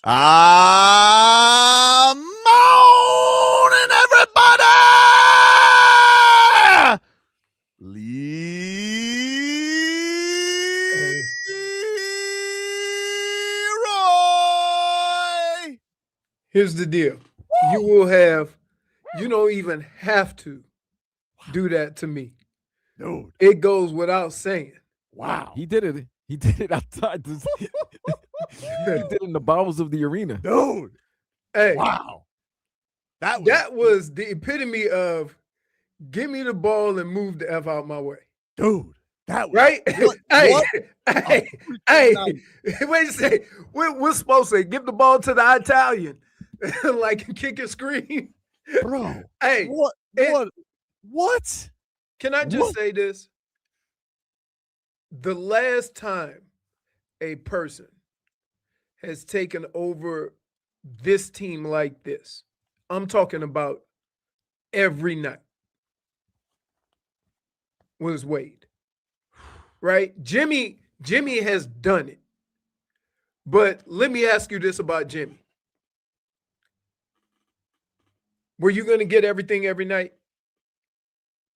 Morning, everybody! Leroy! Here's the deal. You will have, you don't even have to do that to me. Dude. It goes without saying. Wow. He did it. He did it outside. He did it in the bowels of the arena. Dude. Hey. Wow. That was the epitome of give me the ball and move the F out my way. Dude. That was right? Hey, wait a second. We're supposed to give the ball to the Italian, like kick and scream. Bro. Hey. What? Can I just say this? The last time a person has taken over this team like this, I'm talking about every night, was Wade. Right? Jimmy has done it. But let me ask you this about Jimmy. Were you going to get everything every night?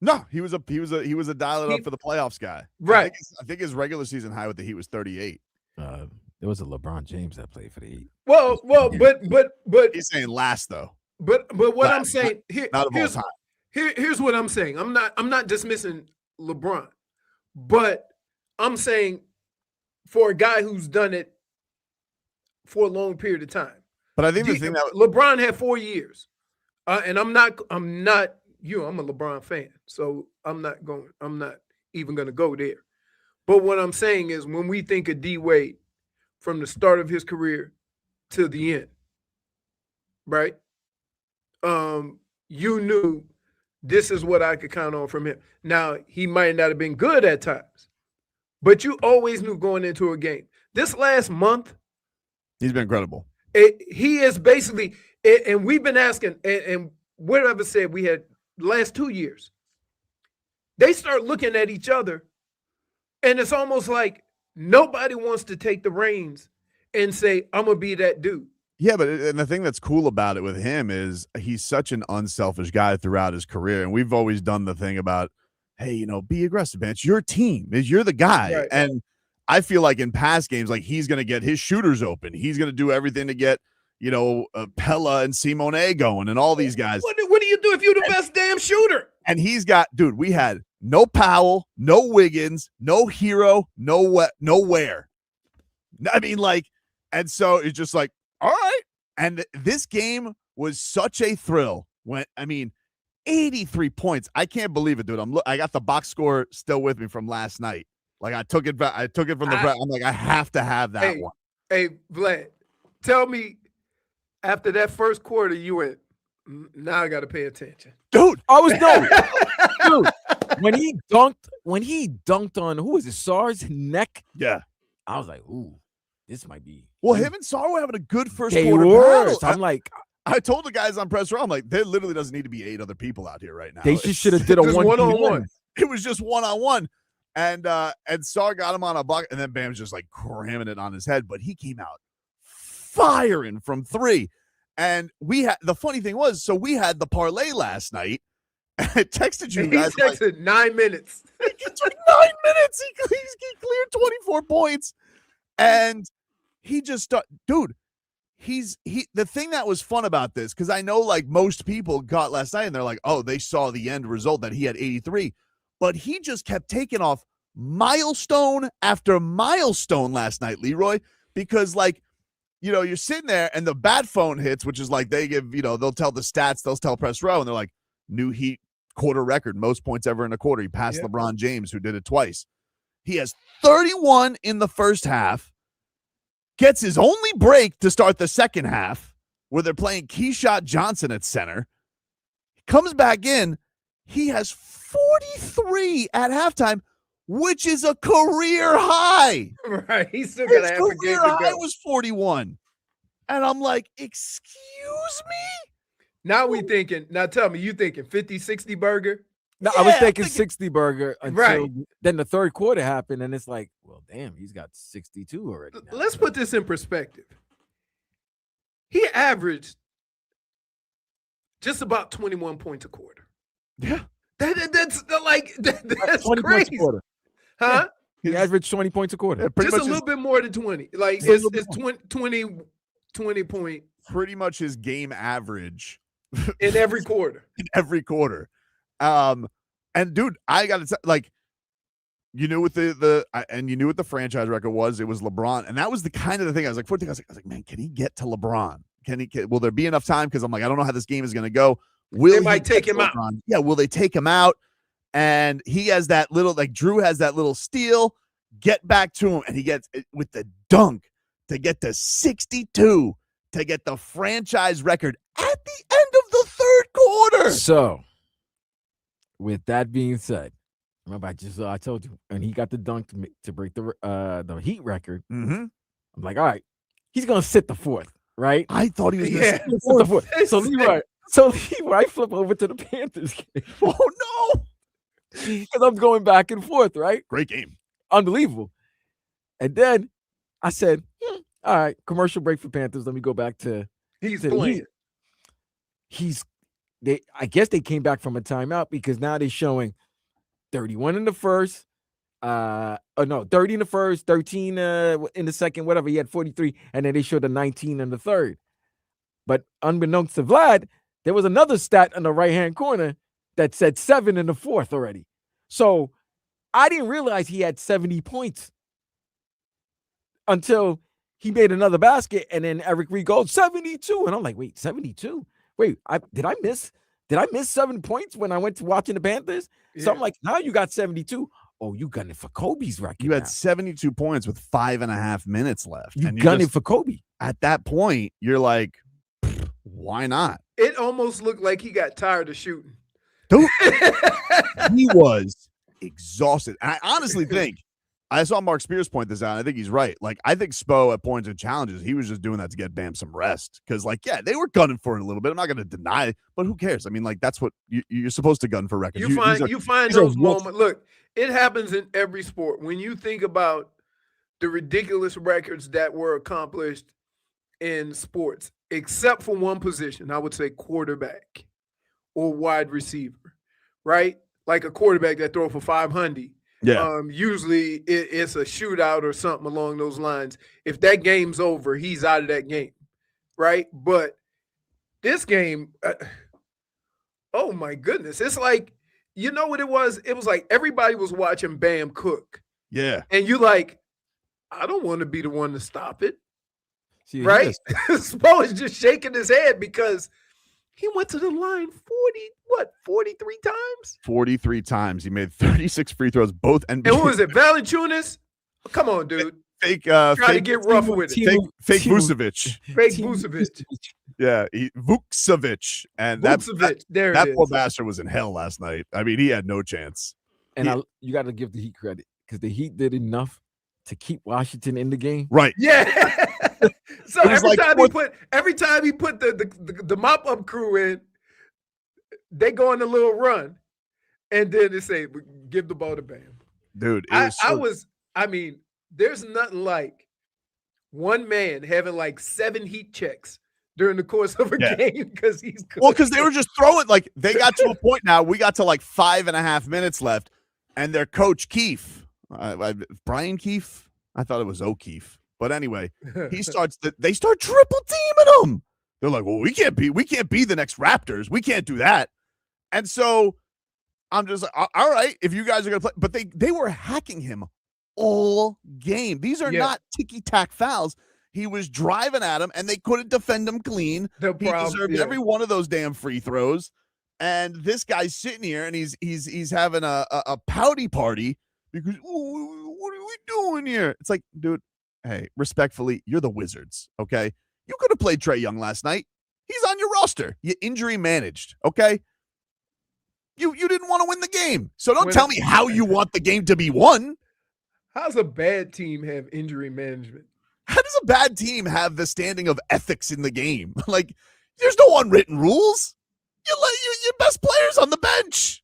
No, he was a dial it up for the playoffs guy. Right. I think his regular season high with the Heat was 38. There was a LeBron James that played for the Heat. Well, but he's saying last though. But what last, I'm saying here's what I'm saying. I'm not dismissing LeBron, but I'm saying for a guy who's done it for a long period of time. But I think the thing that LeBron had 4 years, and I'm not I'm a LeBron fan, so I'm not even going to go there. But what I'm saying is when we think of D Wade from the start of his career to the end, right? You knew this is what I could count on from him. Now, he might not have been good at times, but you always knew going into a game. This last month, he's been incredible. He is basically, and we've been asking, and whatever said we had last 2 years, they start looking at each other, and it's almost like nobody wants to take the reins and say, I'm going to be that dude. Yeah, and the thing that's cool about it with him is he's such an unselfish guy throughout his career. And we've always done the thing about, hey, be aggressive, man. It's your team. You're the guy. Right. And I feel like in past games, like he's going to get his shooters open. He's going to do everything to get, Pella and Simone going and all these guys. What do you do if you're the best damn shooter? And he's got, dude, we had no Powell, no Wiggins, no Hero, no Ware. I mean, and so it's just like, all right. And this game was such a thrill when, 83 points. I can't believe it, dude. I got the box score still with me from last night. Like I took it from the I'm like, I have to have that one. Hey, Vlad, tell me after that first quarter you went, now I got to pay attention. Dude, I was done. Dude, when he dunked on, who was it, Sar's neck? Yeah. I was like, ooh, this might be. Well, him and Sar were having a good first they quarter were. battle. I told the guys on press row, I'm like, there literally doesn't need to be 8 other people out here right now. They just should have did a one-on-one. It was just one-on-one. And Sar got him on a bucket, and then Bam's just like cramming it on his head. But he came out firing from 3. And the funny thing was, so we had the parlay last night. I texted you guys. He texted 9 minutes. It took 9 minutes. He cleared 24 points. And he just dude, the thing that was fun about this, because I know like most people got last night and they're like, oh, they saw the end result that he had 83. But he just kept taking off milestone after milestone last night, Leroy, because you're sitting there and the bat phone hits, which is like they give, they'll tell the stats, they'll tell press row, and they're like, new Heat quarter record, most points ever in a quarter. He passed LeBron James, who did it twice. He has 31 in the first half, gets his only break to start the second half, where they're playing Keyshawn Johnson at center. He comes back in. He has 43 at halftime, which is a career high. Right. He's still got half a game to go. His career high was 41. And I'm like, excuse me? Now tell me, you thinking 50, 60 burger? No, I was thinking 60 burger until then the third quarter happened, and it's like, well, damn, he's got 62 already. Let's put this in perspective. he averaged just about 21 points a quarter. Yeah. That's 20 points crazy. a quarter. Huh? He averaged 20 points a quarter. Just a little bit more than 20. Like it's 20 point pretty much his game average in every quarter. In every quarter. And dude, I gotta say, like, you knew what and you knew what the franchise record was. It was LeBron, and that was the kind of the thing I was like, man, can he get to LeBron? Will there be enough time? Because I'm like, I don't know how this game is going to go. They might take him out. Yeah, will they take him out? And he has that little, like Drew has that little steal, get back to him, and he gets with the dunk to get to 62 to get the franchise record at the end of the third quarter. So, with that being said, remember I told you, and he got the dunk to break the Heat record. Mm-hmm. I'm like, all right, he's gonna sit the fourth, right? I thought he was gonna sit the fourth. So Leroy, I flip over to the Panthers game. Oh no, because I'm going back and forth, right? Great game, unbelievable. And then I said, all right, commercial break for Panthers. Let me go back to he's playing. I guess they came back from a timeout because now they're showing 31 in the first, 30 in the first, 13 in the second, whatever. He had 43, and then they showed the 19 in the third. But unbeknownst to Vlad, there was another stat in the right-hand corner that said 7 in the fourth already. So I didn't realize he had 70 points until he made another basket, and then Eric Reed goes 72, and I'm like, wait, 72? Wait, did I miss 7 points when I went to watching the Panthers? Yeah. So I'm like, now you got 72. Oh, you gunning for Kobe's record. You had 72 points with 5.5 minutes left. You gunning for Kobe. At that point, you're like, why not? It almost looked like he got tired of shooting. Dude, he was exhausted. And I honestly think, I saw Mark Spears point this out, and I think he's right. Like, I think Spo at points and challenges, he was just doing that to get Bam some rest. Because, like, yeah, they were gunning for it a little bit. I'm not going to deny it, but who cares? I mean, like, that's what you're supposed to gun for records. You find those moments. Look, it happens in every sport. When you think about the ridiculous records that were accomplished in sports, except for one position, I would say quarterback or wide receiver, right? Like a quarterback that throw for 500. Yeah. Usually it's a shootout or something along those lines. If that game's over, he's out of that game, right? But this game, oh my goodness, it's like, you know what it was? It was like everybody was watching Bam cook. Yeah. And you like, I don't want to be the one to stop it. See, right? Spo is just shaking his head because he went to the line 43 times? 43 times. He made 36 free throws, both NBA. And who was it? Valanciunas? Come on, dude. Try to get rough with it. Fake Vucevic. Fake Vucevic. Yeah, Vucevic. And that poor bastard was in hell last night. I mean, he had no chance. And you got to give the Heat credit because the Heat did enough to keep Washington in the game. Right. Yeah. So every time he put the mop up crew in, they go on a little run, and then they say, "Give the ball to Bam." Dude, I mean, there's nothing like one man having like 7 heat checks during the course of a game because he's good. Well, because they were just throwing, like, they got to a point now. We got to like 5.5 minutes left, and their coach Keefe, Brian Keefe, I thought it was O'Keefe. But anyway, they start triple teaming him. They're like, well, we can't be the next Raptors. We can't do that. And so I'm just like, all right, if you guys are going to play. But they were hacking him all game. These are not ticky-tack fouls. He was driving at him, and they couldn't defend him clean. He deserved every one of those damn free throws. And this guy's sitting here, and he's having a pouty party because, what are we doing here? It's like, dude, hey, respectfully, you're the Wizards, okay? You could have played Trae Young last night. He's on your roster. You injury managed, okay? You didn't want to win the game. So don't tell me how you want the game to be won. How's a bad team have injury management? How does a bad team have the standing of ethics in the game? Like, there's no unwritten rules. You let your best players on the bench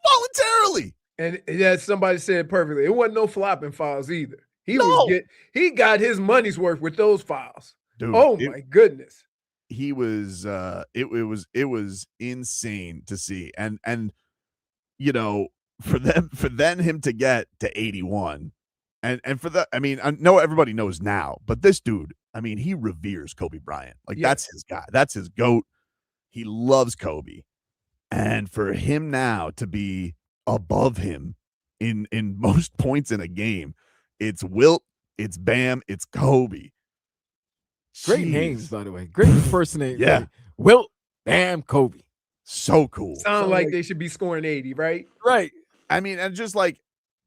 voluntarily. And somebody said perfectly. It wasn't no flopping fouls either. He got his money's worth with those fouls. dude. Oh my goodness. He was it was insane to see. And you know, for him to get to 81 and for the, I mean, I know everybody knows now, but this dude, I mean, he reveres Kobe Bryant. Like that's his guy. That's his GOAT. He loves Kobe. And for him now to be above him in most points in a game, it's Wilt, it's Bam, it's Kobe. Great Jeez. names, by the way. Great first name. Yeah. Like, Wilt, Bam, Kobe. So cool. Sound like they should be scoring 80, right? Right. I mean, and just like,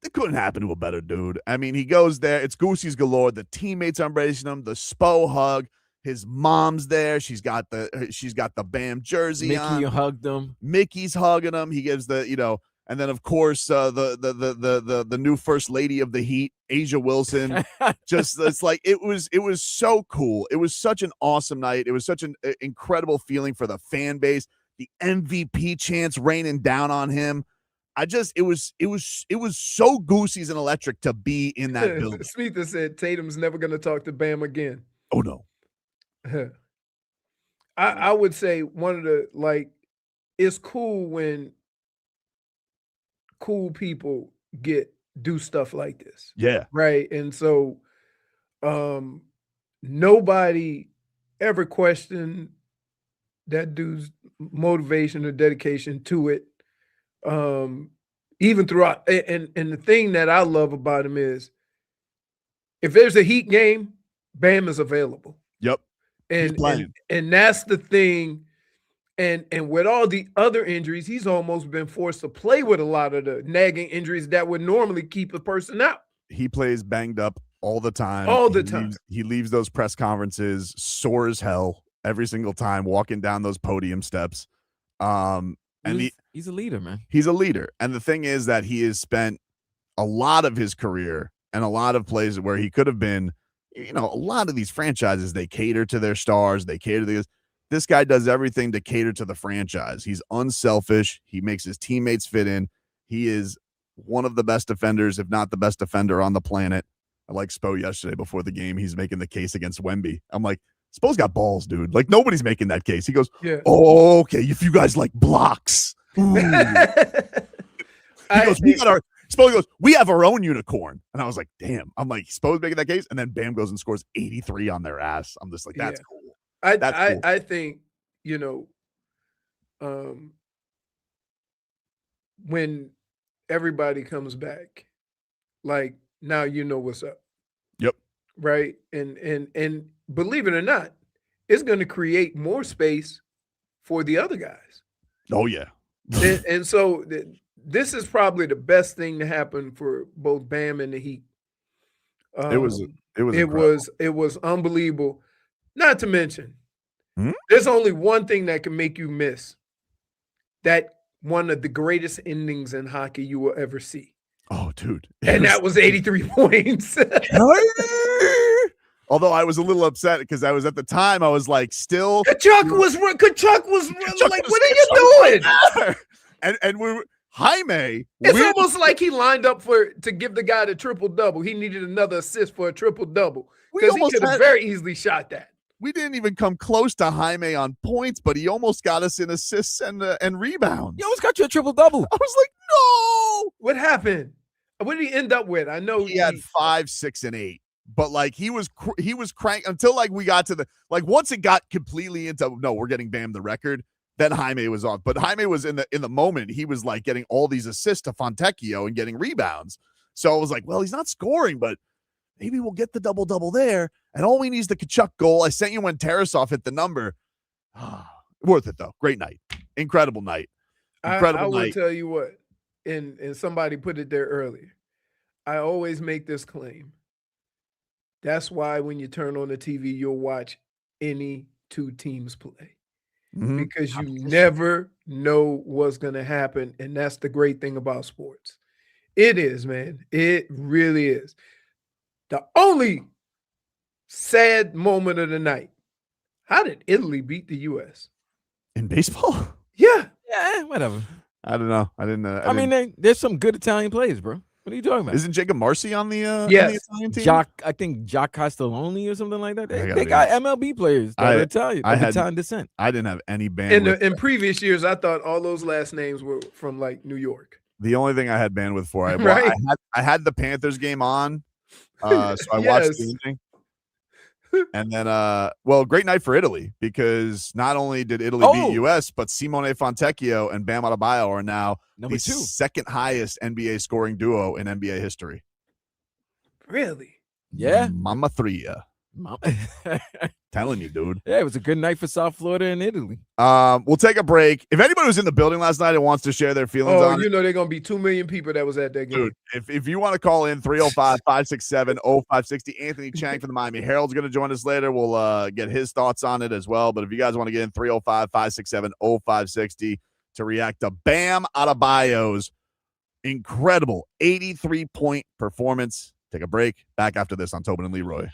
it couldn't happen to a better dude. I mean, he goes there. It's Goosey's galore. The teammates are embracing him. The Spo hug. His mom's there. She's got the Bam jersey on. Mickey hugged him. Mickey's hugging him. He gives the, you know, and then of course the new first lady of the Heat, Asia Wilson. Just it's like it was so cool. It was such an awesome night. It was such an incredible feeling for the fan base. The MVP chants raining down on him. It was so Goosey's and electric to be in that building. Smeetha said Tatum's never going to talk to Bam again. Oh no. I would say one of the, like, it's cool when cool people do stuff like this. Yeah. Right. And so nobody ever questioned that dude's motivation or dedication to it. Even throughout, and the thing that I love about him is if there's a Heat game, Bam is available. Yep. And that's the thing. And with all the other injuries, he's almost been forced to play with a lot of the nagging injuries that would normally keep a person out. He plays banged up all the time. He leaves those press conferences sore as hell every single time, walking down those podium steps. And he's a leader, man. He's a leader. And the thing is that he has spent a lot of his career and a lot of places where he could have been, you know, a lot of these franchises, they cater to their stars. They cater to this guy does everything to cater to the franchise. He's unselfish. He makes his teammates fit in. He is one of the best defenders, if not the best defender on the planet. I like Spo yesterday before the game. He's making the case against Wemby. I'm like, Spo's got balls, dude. Like, nobody's making that case. He goes, yeah. Oh, okay, if you guys like blocks. Spo goes, we have our own unicorn. And I was like, damn. I'm like, Spo's making that case. And then Bam goes and scores 83 on their ass. I'm just like, that's cool. I think, you know, when everybody comes back, like, now you know what's up. Yep. Right. And believe it or not, it's going to create more space for the other guys. Oh yeah. and so this is probably the best thing to happen for both Bam and the Heat. It was unbelievable. Not to mention, there's only one thing that can make you miss that one of the greatest endings in hockey you will ever see. Oh, dude. And that was 83 points. Although I was a little upset because I was at the time, I was like, still. Kachuk was like, what are you doing? And we were, Jaime. It's almost like he lined up to give the guy the triple-double. He needed another assist for a triple-double because he could have very easily shot that. We didn't even come close to Jaime on points, but he almost got us in assists and rebounds. He almost got you a triple-double. I was like, no. What happened? What did he end up with? I know he had 5, 6, and 8. But like he was crank until like we got to the, like, once it got completely into, no, we're getting Bam the record, then Jaime was off. But Jaime was in the moment, he was like getting all these assists to Fontecchio and getting rebounds. So I was like, well, he's not scoring, but maybe we'll get the double-double there. And all we need is the Kachuk goal. I sent you when Tarasov hit the number. Worth it, though. Great night. Incredible night. I will tell you what, and somebody put it there earlier. I always make this claim. That's why when you turn on the TV, you'll watch any two teams play. Because you never know what's going to happen. And that's the great thing about sports. It is, man. It really is. The only sad moment of the night. How did Italy beat the U.S.? In baseball? Yeah. Yeah, whatever. I don't know. I mean, there's some good Italian players, bro. What are you talking about? Isn't Jacob Marcy on the Yes. Italian team? I think Jock Castelloni or something like that. I gotta They be got honest. MLB players that are Italian, of Italian descent. I didn't have any bandwidth. In previous years, I thought all those last names were from like New York. The only thing I had bandwidth for, Right. I had the Panthers game on, so I watched the ending. And then, great night for Italy, because not only did Italy beat US, but Simone Fontecchio and Bam Adebayo are now Number the 2. second highest NBA scoring duo in NBA history. Really? Yeah. Mama Three. Telling you, dude. Yeah, it was a good night for South Florida and Italy. We'll take a break. If anybody was in the building last night and wants to share their feelings on you know they're going to be 2 million people that was at that game. Dude, if you want to call in, 305-567-0560. Anthony Chiang from the Miami Herald's going to join us later. We'll get his thoughts on it as well. But if you guys want to get in, 305-567-0560 to react to Bam Adebayo's incredible 83-point performance. Take a break. Back after this on Tobin and Leroy.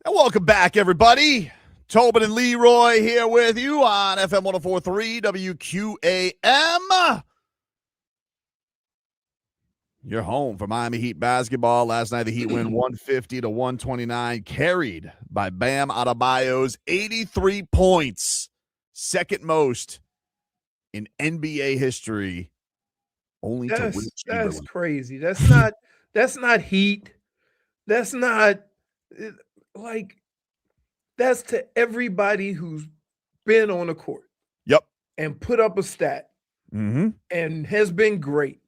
And welcome back, everybody. Tobin and Leroy here with you on FM 104.3 WQAM. You're home for Miami Heat basketball. Last night, the Heat win 150-129, carried by Bam Adebayo's 83 points, second most in NBA history. Only to Will That's Chamberlain. crazy. That's not Heat. That's not like that's to everybody who's been on the court. Yep. And put up a stat and has been great.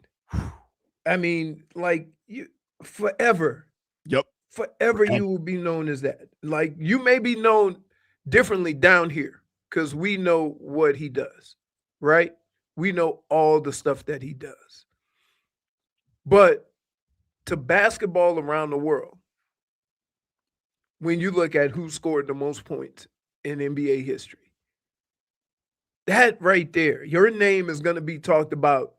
I mean, like you forever. Yep. Forever you will be known as that. Like you may be known differently down here because we know what he does, right? We know all the stuff that he does. But to basketball around the world, when you look at who scored the most points in NBA history, that right there, your name is going to be talked about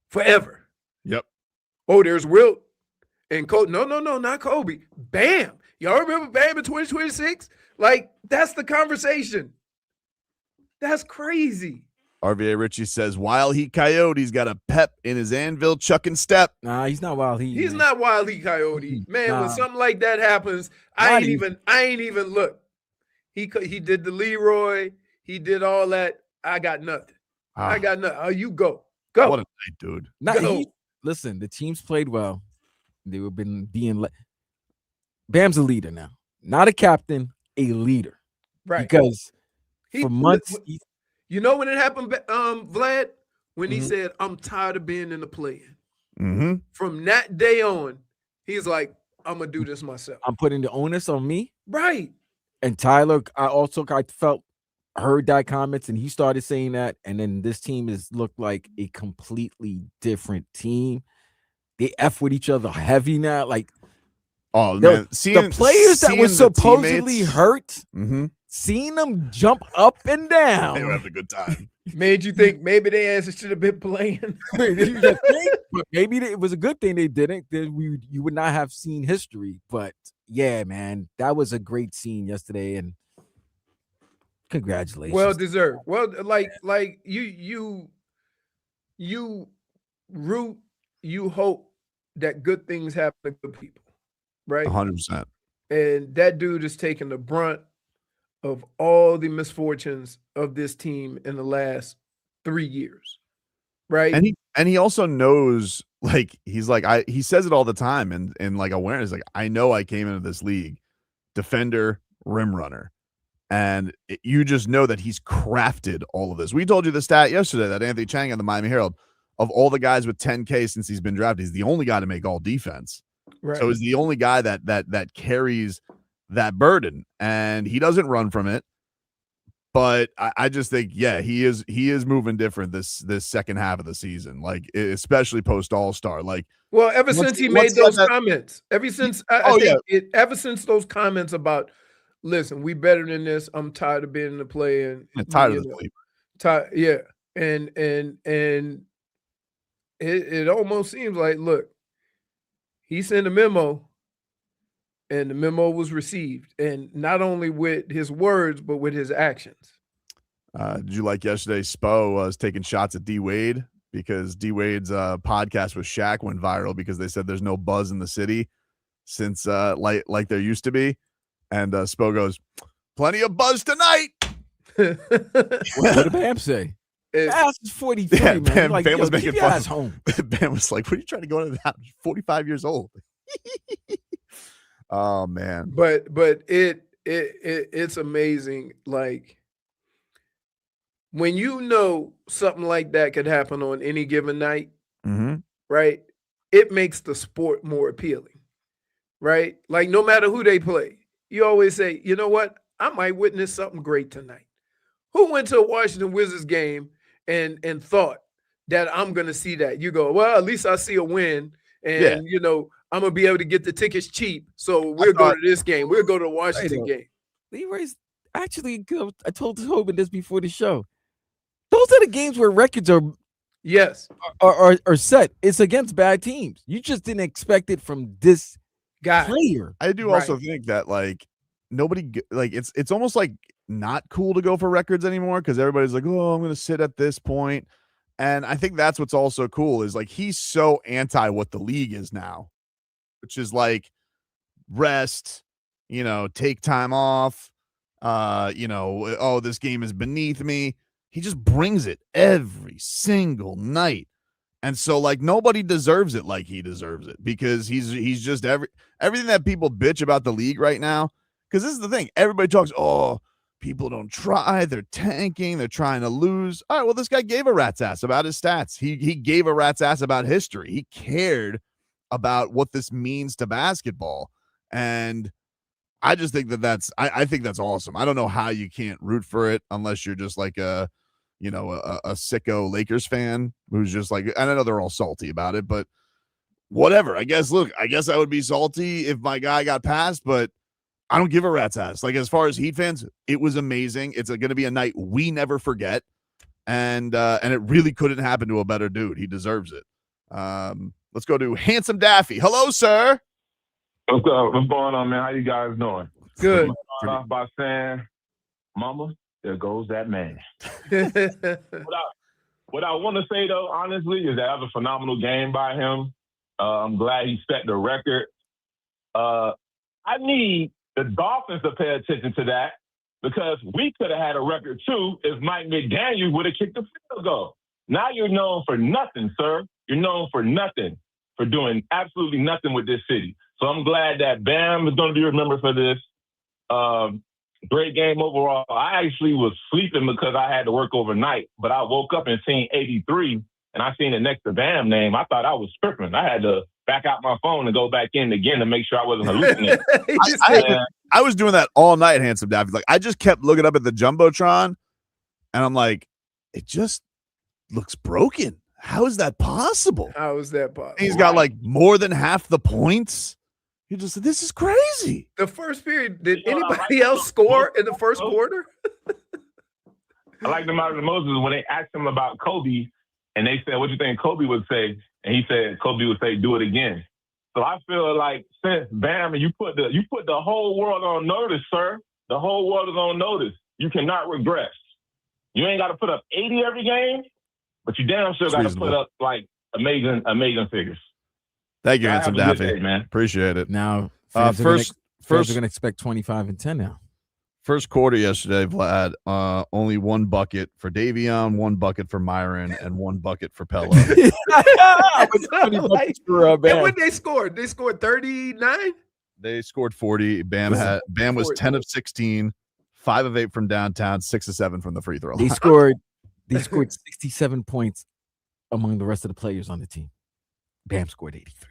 forever. Yep. Oh, there's Wilt and Kobe. No, not Kobe. Bam. Y'all remember Bam in 2026? Like, that's the conversation. That's crazy. RVA Richie says, Wild Heat Coyote's got a pep in his anvil chucking step. Nah, he's not Wild Heat. He's not Wild Heat Coyote. Man, when something like that happens, I ain't even look. He did the Leroy. He did all that. I got nothing. I got nothing. Oh, you go. What a night, dude. Listen, the teams played well. They were being Bam's a leader now. Not a captain, a leader. Right. Because for months you know when it happened, Vlad? When he said, I'm tired of being in the play-in. From that day on, he's like, I'm going to do this myself. I'm putting the onus on me. Right. And Tyler, I heard that comments, and he started saying that. And then this team has looked like a completely different team. They F with each other heavy now. Like, oh, man. The players that were supposedly hurt, seeing them jump up and down. They were having a good time. Made you think maybe they asses should have been playing. But maybe it was a good thing they didn't. Then you would not have seen history. But yeah, man, that was a great scene yesterday, and congratulations. Well deserved. Well, like you root, you hope that good things happen to good people, right? 100%. And that dude is taking the brunt of all the misfortunes of this team in the last 3 years, right? And he also knows, like, he's like, he says it all the time, and like awareness, like, I know I came into this league defender, rim runner, and you just know that he's crafted all of this. We told you the stat yesterday that Anthony Chiang on the Miami Herald, of all the guys with 10K since he's been drafted, he's the only guy to make all defense. Right. So he's the only guy that carries that burden, and he doesn't run from it. But I just think, yeah, he is moving different this second half of the season, like especially post All-Star. Like, well, ever since he made those comments, ever since those comments about, listen, we better than this. I'm tired of being in the play-in. Tired of the sleep. Yeah, and it almost seems like, look, he sent a memo, and the memo was received, and not only with his words, but with his actions. Did you like yesterday? Spo was taking shots at D Wade because D Wade's podcast with Shaq went viral because they said there's no buzz in the city since like there used to be, and Spo goes, "Plenty of buzz tonight." What did Bam say? Ass is 43, yeah, man. Like, Bam was making fun. Home. Bam was like, "What are you trying to go into that? 45 years old." Oh man. But it's amazing. Like, when you know something like that could happen on any given night, right? It makes the sport more appealing, right? Like, no matter who they play, you always say, you know what? I might witness something great tonight. Who went to a Washington Wizards game and thought that I'm going to see that? You go, well, at least I see a win, and you know, I'm going to be able to get the tickets cheap. So we'll go to this game. We'll go to the Washington game. Leroy's actually good. I told Tobin this before the show. Those are the games where records are set. It's against bad teams. You just didn't expect it from this guy. Player. I do also think that, like, like it's almost like not cool to go for records anymore because everybody's like, oh, I'm going to sit at this point. And I think that's what's also cool is like he's so anti what the league is now, which is like rest, take time off, oh, this game is beneath me. He just brings it every single night. And so like nobody deserves it like he deserves it because he's just everything that people bitch about the league right now. Because this is the thing. Everybody talks, oh, people don't try. They're tanking. They're trying to lose. All right, well, this guy gave a rat's ass about his stats. He gave a rat's ass about history. He cared about what this means to basketball. And I just think I think that's awesome. I don't know how you can't root for it unless you're just like a sicko Lakers fan who's just like, and I know they're all salty about it, but whatever. I guess I would be salty if my guy got passed, but I don't give a rat's ass. Like, as far as Heat fans, it was amazing. It's going to be a night we never forget. And it really couldn't happen to a better dude. He deserves it. Let's go to Handsome Daffy. Hello, sir. What's going on, man? How you guys doing? Good. Start off by saying, Mama, there goes that man. What I want to say, though, honestly, is that was a phenomenal game by him. I'm glad he set the record. I need the Dolphins to pay attention to that because we could have had a record, too, if Mike McDaniel would have kicked the field goal. Now you're known for nothing, sir. You're known for nothing, for doing absolutely nothing with this city. So I'm glad that Bam is going to be remembered for this. Great game overall. I actually was sleeping because I had to work overnight, but I woke up and seen 83, and I seen it next to Bam name. I thought I was tripping. I had to back out my phone and go back in again to make sure I wasn't hallucinating. I was doing that all night, Handsome Daffy. Like, I just kept looking up at the Jumbotron, and I'm like, it just looks broken. How is that possible? How is that possible? He's got like more than half the points. You just said, this is crazy. The first period, did anybody else score in the first quarter? I like the Moses when they asked him about Kobe, and they said, what do you think Kobe would say? And he said, Kobe would say, do it again. So I feel like since Bam, you put the whole world on notice, sir. The whole world is on notice. You cannot regress. You ain't got to put up 80 every game, but you damn sure got to put up like amazing figures. Thank you, Handsome Daffy. Day, man. Appreciate it. Now, fans are going to expect 25 and 10 now. First quarter yesterday, Vlad, only one bucket for Davion, one bucket for Myron, and one bucket for Pella. And when they scored 39? They scored 40. Bam was 10 of 16, 5 of 8 from downtown, 6 of 7 from the free throw line. They scored 67 points among the rest of the players on the team. Bam scored 83.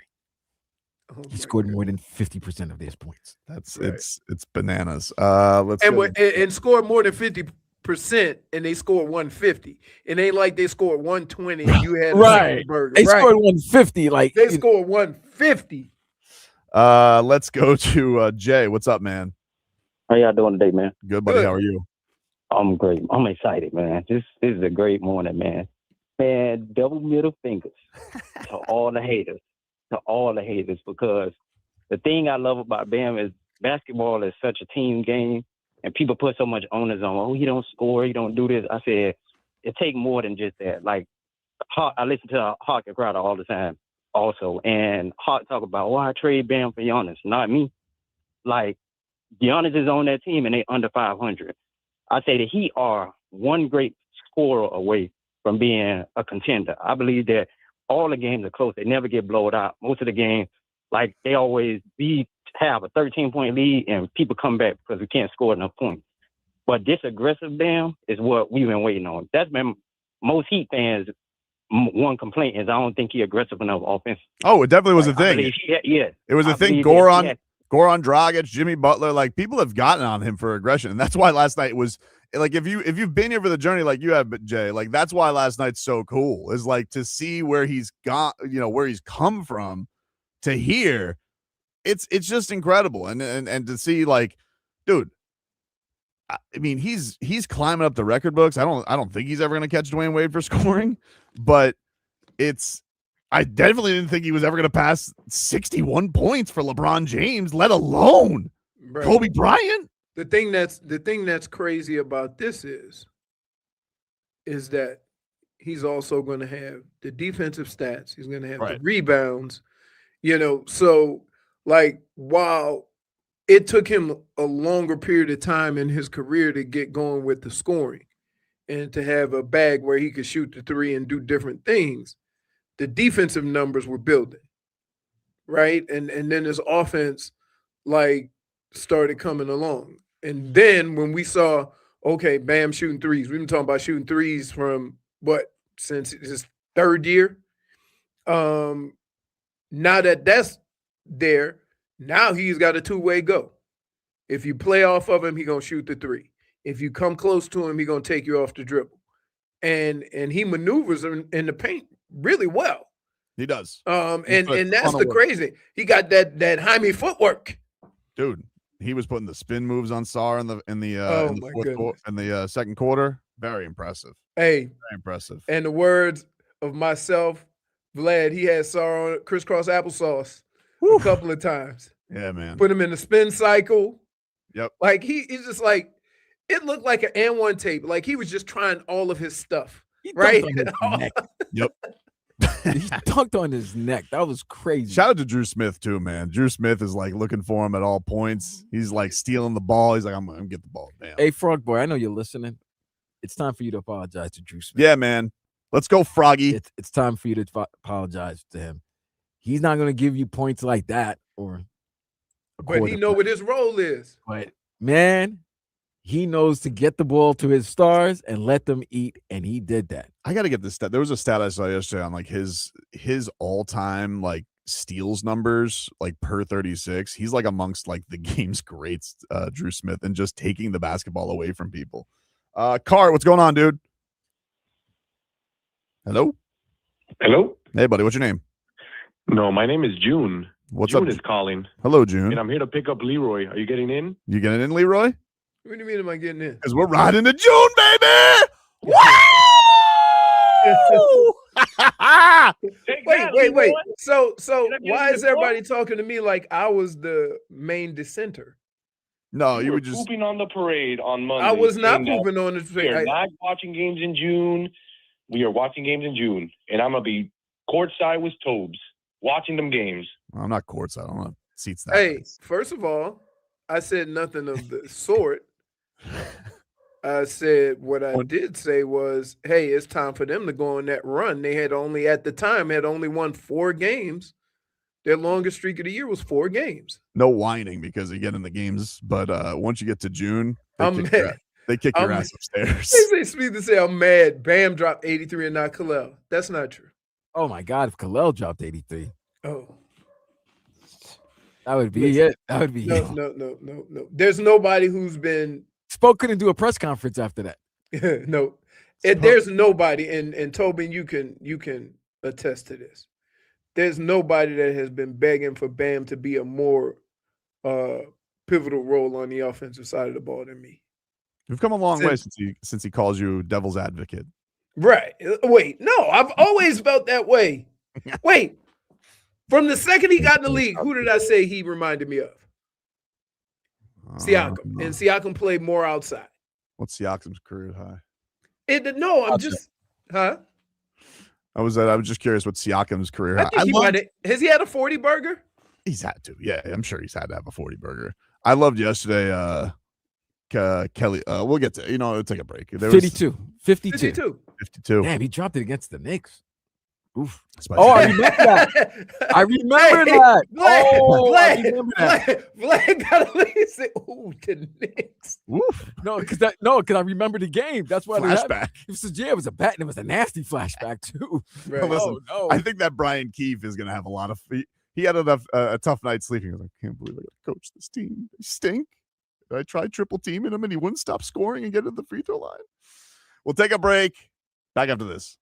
He scored more than 50% of his points. That's right. It's bananas. And scored more than 50%, and they scored 150. It ain't like they scored 120 and you had right. They scored 150. Like they scored 150. Let's go to Jay. What's up, man? How y'all doing today, man? Good, buddy. How are you? I'm great. I'm excited, man. This is a great morning, man. Man, double middle fingers to all the haters. Because the thing I love about Bam is basketball is such a team game, and people put so much onus on, oh, he don't score, he don't do this. I said, it take more than just that. Like, I listen to Hawk and Crowder all the time also, and Hawk talk about, I trade Bam for Giannis, not me. Like, Giannis is on that team, and they under 500. I say that he are one great scorer away from being a contender. I believe that all the games are close. They never get blown out. Most of the games, like, they always have a 13-point lead, and people come back because we can't score enough points. But this aggressive Bam is what we've been waiting on. That's been most Heat fans' one complaint is I don't think he's aggressive enough offense. Oh, it definitely was a thing. It was a thing. Goran Dragic, Jimmy Butler, like, people have gotten on him for aggression, and that's why last night was like, if you've been here for the journey like you have, Jay, like, that's why last night's so cool, is like to see where he's got, where he's come from to here. It's just incredible, and to see, like, dude, I mean, he's climbing up the record books. I don't think he's ever going to catch Dwayne Wade for scoring, but I definitely didn't think he was ever going to pass 61 points for LeBron James, let alone Kobe Bryant. The thing that's crazy about this is that he's also going to have the defensive stats. He's going to have the rebounds, So, like, while it took him a longer period of time in his career to get going with the scoring and to have a bag where he could shoot the three and do different things, the defensive numbers were building, right? And then his offense, like, started coming along. And then when we saw, okay, Bam shooting threes, we've been talking about shooting threes from since his third year. Now that that's there, now he's got a two-way go. If you play off of him, he's going to shoot the three. If you come close to him, he's going to take you off the dribble. And he maneuvers in the paint really well. He does. And that's the crazy. He got that Jaime footwork. Dude, he was putting the spin moves on Sarr in the second quarter. Very impressive. Hey, very impressive. And the words of myself, Vlad, he had Sarr on crisscross applesauce a couple of times. Yeah, man. Put him in the spin cycle. Yep. Like he's just like, it looked like an N1 tape. Like he was just trying all of his stuff. Right? Yep. He dunked on his neck. That was crazy. Shout out to Drew Smith too, man. Drew Smith is like looking for him at all points. He's like stealing the ball. He's like, I'm gonna get the ball. Damn. Hey, Frog Boy, I know you're listening. It's time for you to apologize to Drew Smith. Yeah, man. Let's go, Froggy. It's time for you to apologize to him. He's not gonna give you points like that, but he know what his role is. But man, he knows to get the ball to his stars and let them eat, and he did that. I got to get this stat. There was a stat I saw yesterday on like his all-time like steals numbers, like per 36. He's like amongst like the game's greats, Drew Smith, and just taking the basketball away from people. Cart, what's going on, dude? Hello? Hello? Hey, buddy, what's your name? No, my name is June. What's June up? is calling. Hello, June. And I'm here to pick up Leroy. Are you getting in? You getting in, Leroy? What do you mean am I getting in? Because we're riding to June, baby! Woo! Wait. So why is everybody talking to me like I was the main dissenter? No, you were just pooping on the parade on Monday. I was not pooping on the parade. We are not watching games in June. We are watching games in June. And I'm going to be courtside with Tobes, watching them games. I'm not courtside. I don't want seats that Hey, nice. First of all, I said nothing of the sort. I said what I did say was, hey, it's time for them to go on that run. They had only won 4 games. Their longest streak of the year was 4 games. No whining because you get in the games, but once you get to June, they kick your ass upstairs. They speak to say I'm mad. Bam dropped 83 and not Kel'el. That's not true. Oh my God, if Kel'el dropped 83. Oh. That would be it. That would be it. No. There's nobody who's been Spoke couldn't do a press conference after that. No. There's nobody, and Tobin, you can attest to this. There's nobody that has been begging for Bam to be a more pivotal role on the offensive side of the ball than me. You've come a long way since he calls you devil's advocate. Right. Wait, no, I've always felt that way. Wait. From the second he got in the league, who did I say he reminded me of? Siakam. And Siakam played more outside. What's Siakam's career high? I was just curious what Siakam's career high. Has he had a 40 burger? He's had to. Yeah, I'm sure he's had to have a 40 burger. I loved yesterday. Kelly, we'll get to, it'll take a break. 52. 52. Damn, he dropped it against the Knicks. Oof. I remember that. I remember that. Vlad got to say, ooh, the Knicks. Oof. No, because I remember the game. That's why flashback. It was a bet, and it was a nasty flashback too. Right. Listen, no. I think that Brian Keefe is going to have a lot of. He had a tough night sleeping. He was like, I can't believe I got to coach this team. They stink. I tried triple teaming him, and he wouldn't stop scoring and get to the free throw line. We'll take a break. Back after this.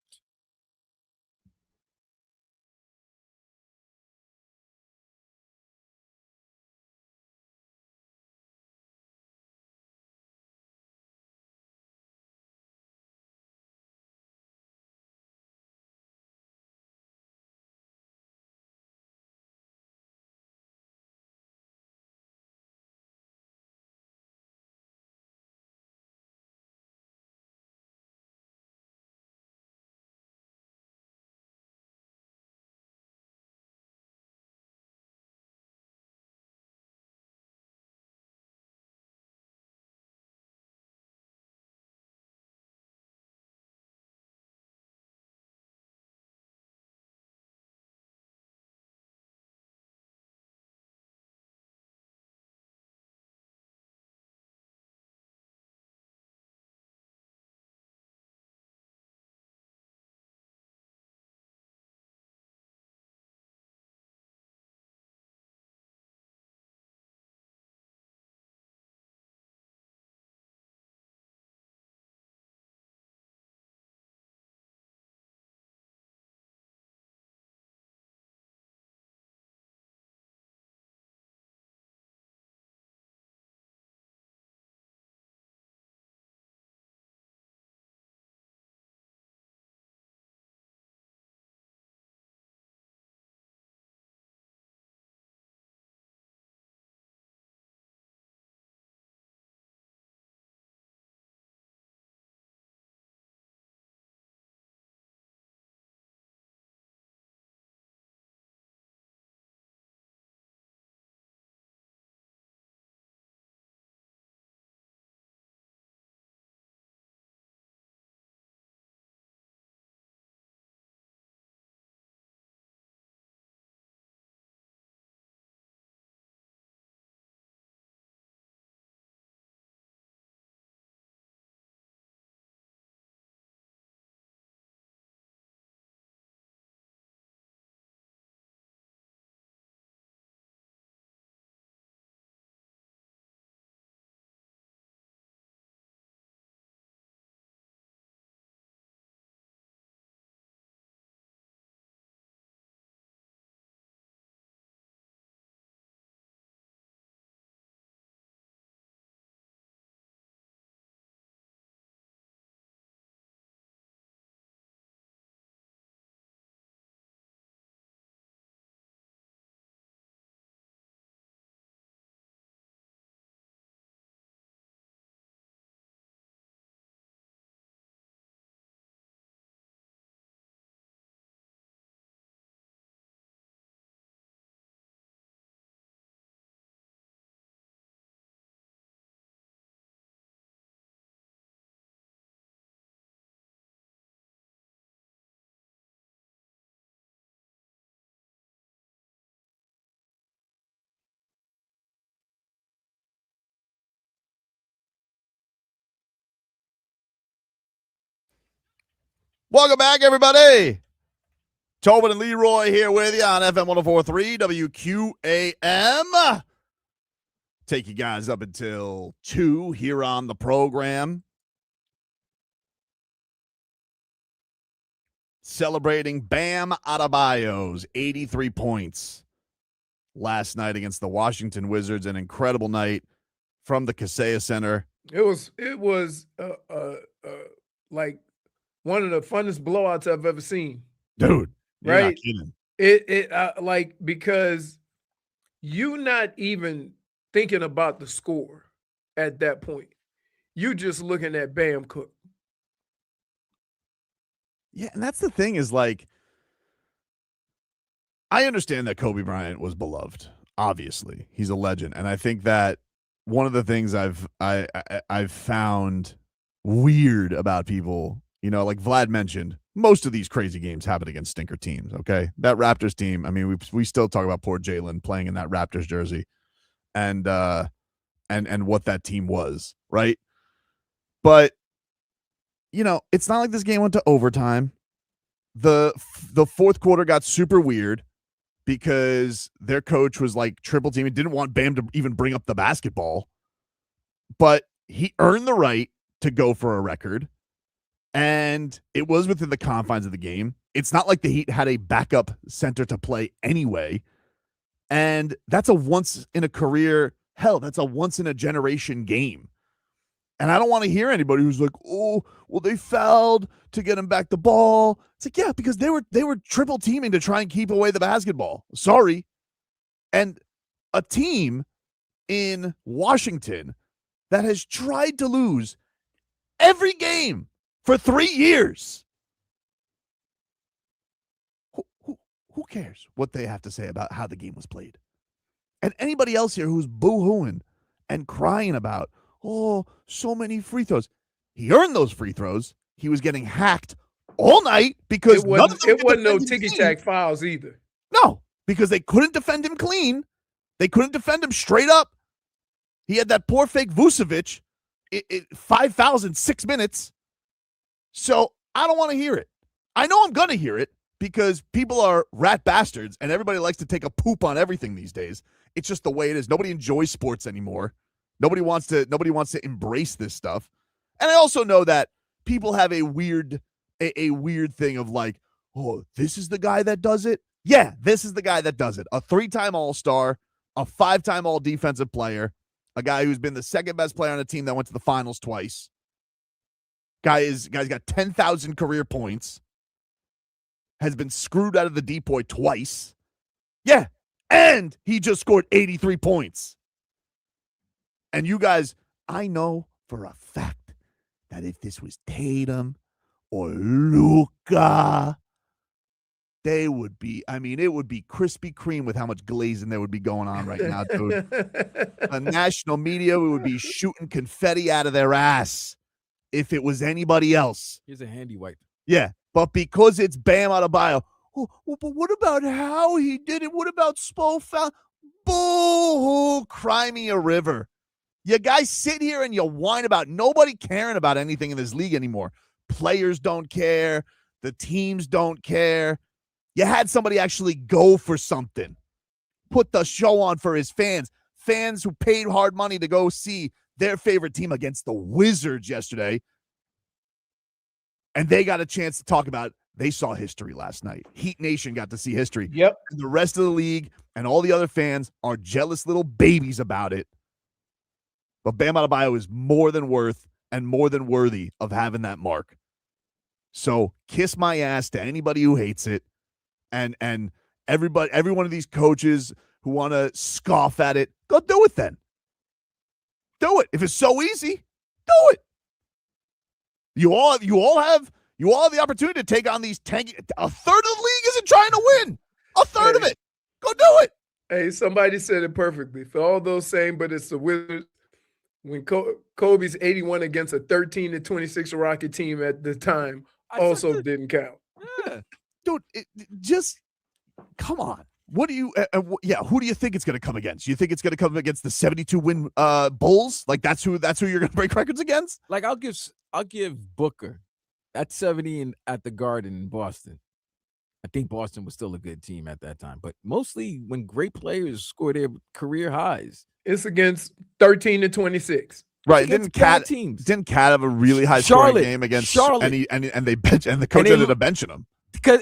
Welcome back, everybody. Tobin and Leroy here with you on FM 104.3 WQAM. Take you guys up until 2 here on the program. Celebrating Bam Adebayo's 83 points last night against the Washington Wizards. An incredible night from the Kaseya Center. It was like one of the funnest blowouts I've ever seen. Dude, you're right? not kidding. It like, because you not even thinking about the score at that point. You just looking at Bam cook. Yeah, and that's the thing is, like, I understand that Kobe Bryant was beloved. Obviously, he's a legend, and I think that one of the things I've found weird about people, you know, like Vlad mentioned, most of these crazy games happen against stinker teams. Okay, that Raptors team. I mean, we still talk about poor Jalen playing in that Raptors jersey, and what that team was, right? But you know, it's not like this game went to overtime. The fourth quarter got super weird because their coach was like triple teaming, didn't want Bam to even bring up the basketball, but he earned the right to go for a record, and it was within the confines of the game. It's not like the Heat had a backup center to play anyway, and that's a once in a career, hell, that's a once in a generation game. And I don't want to hear anybody who's like, oh, well, they fouled to get him back the ball. It's like, yeah, because they were triple teaming to try and keep away the basketball. Sorry. And a team in Washington that has tried to lose every game for 3 years. Who cares what they have to say about how the game was played? And anybody else here who's boo-hooing and crying about, oh, so many free throws. He earned those free throws. He was getting hacked all night because it wasn't no ticky-tack fouls either. No, because they couldn't defend him clean. They couldn't defend him straight up. He had that poor fake Vucevic, 5 fouls in 6 minutes. So I don't want to hear it. I know I'm going to hear it because people are rat bastards and everybody likes to take a poop on everything these days. It's just the way it is. Nobody enjoys sports anymore. Nobody wants to embrace this stuff. And I also know that people have a weird thing of like, oh, this is the guy that does it. Yeah, this is the guy that does it. A 3-time All-Star, a 5-time All-Defensive player, a guy who's been the second best player on a team that went to the finals twice. Guy's got 10,000 career points. Has been screwed out of the DPOY twice. Yeah, and he just scored 83 points. And you guys, I know for a fact that if this was Tatum or Luka, they would be, I mean, it would be Krispy Kreme with how much glazing there would be going on right now, dude. The national media would be shooting confetti out of their ass if it was anybody else. Here's a handy wipe. Yeah, but because it's Bam Adebayo, oh, but what about how he did it? What about Spo foul? Boo-hoo, cry me a river. You guys sit here and you whine about nobody caring about anything in this league anymore. Players don't care. The teams don't care. You had somebody actually go for something. Put the show on for his fans. Fans who paid hard money to go see their favorite team against the Wizards yesterday. And they got a chance to talk about, they saw history last night. Heat Nation got to see history. Yep. And the rest of the league and all the other fans are jealous little babies about it. But Bam Adebayo is more than worth and more than worthy of having that mark. So kiss my ass to anybody who hates it. And every one of these coaches who want to scoff at it, go do it then. Do it. If it's so easy, do it. You all have the opportunity to take on these tanky. A third of the league isn't trying to win. A third of it. Go do it. Hey, somebody said it perfectly. For all those saying, but it's the Wizards. When Kobe's 81 against a 13-26 Rocket team at the time also didn't count. Yeah. Dude, just come on. What do you who do you think it's going to come against? You think it's going to come against the 72-win Bulls? Like that's who you're going to break records against? Like I'll give Booker at 70 at the Garden in Boston. I think Boston was still a good team at that time, but mostly when great players score their career highs, It's against 13 to 26. Right. against Didn't bad Cat teams. didn't Cat have a really high scoring Charlotte, game against Charlotte. and they bench and the coach they ended lo- up benching him.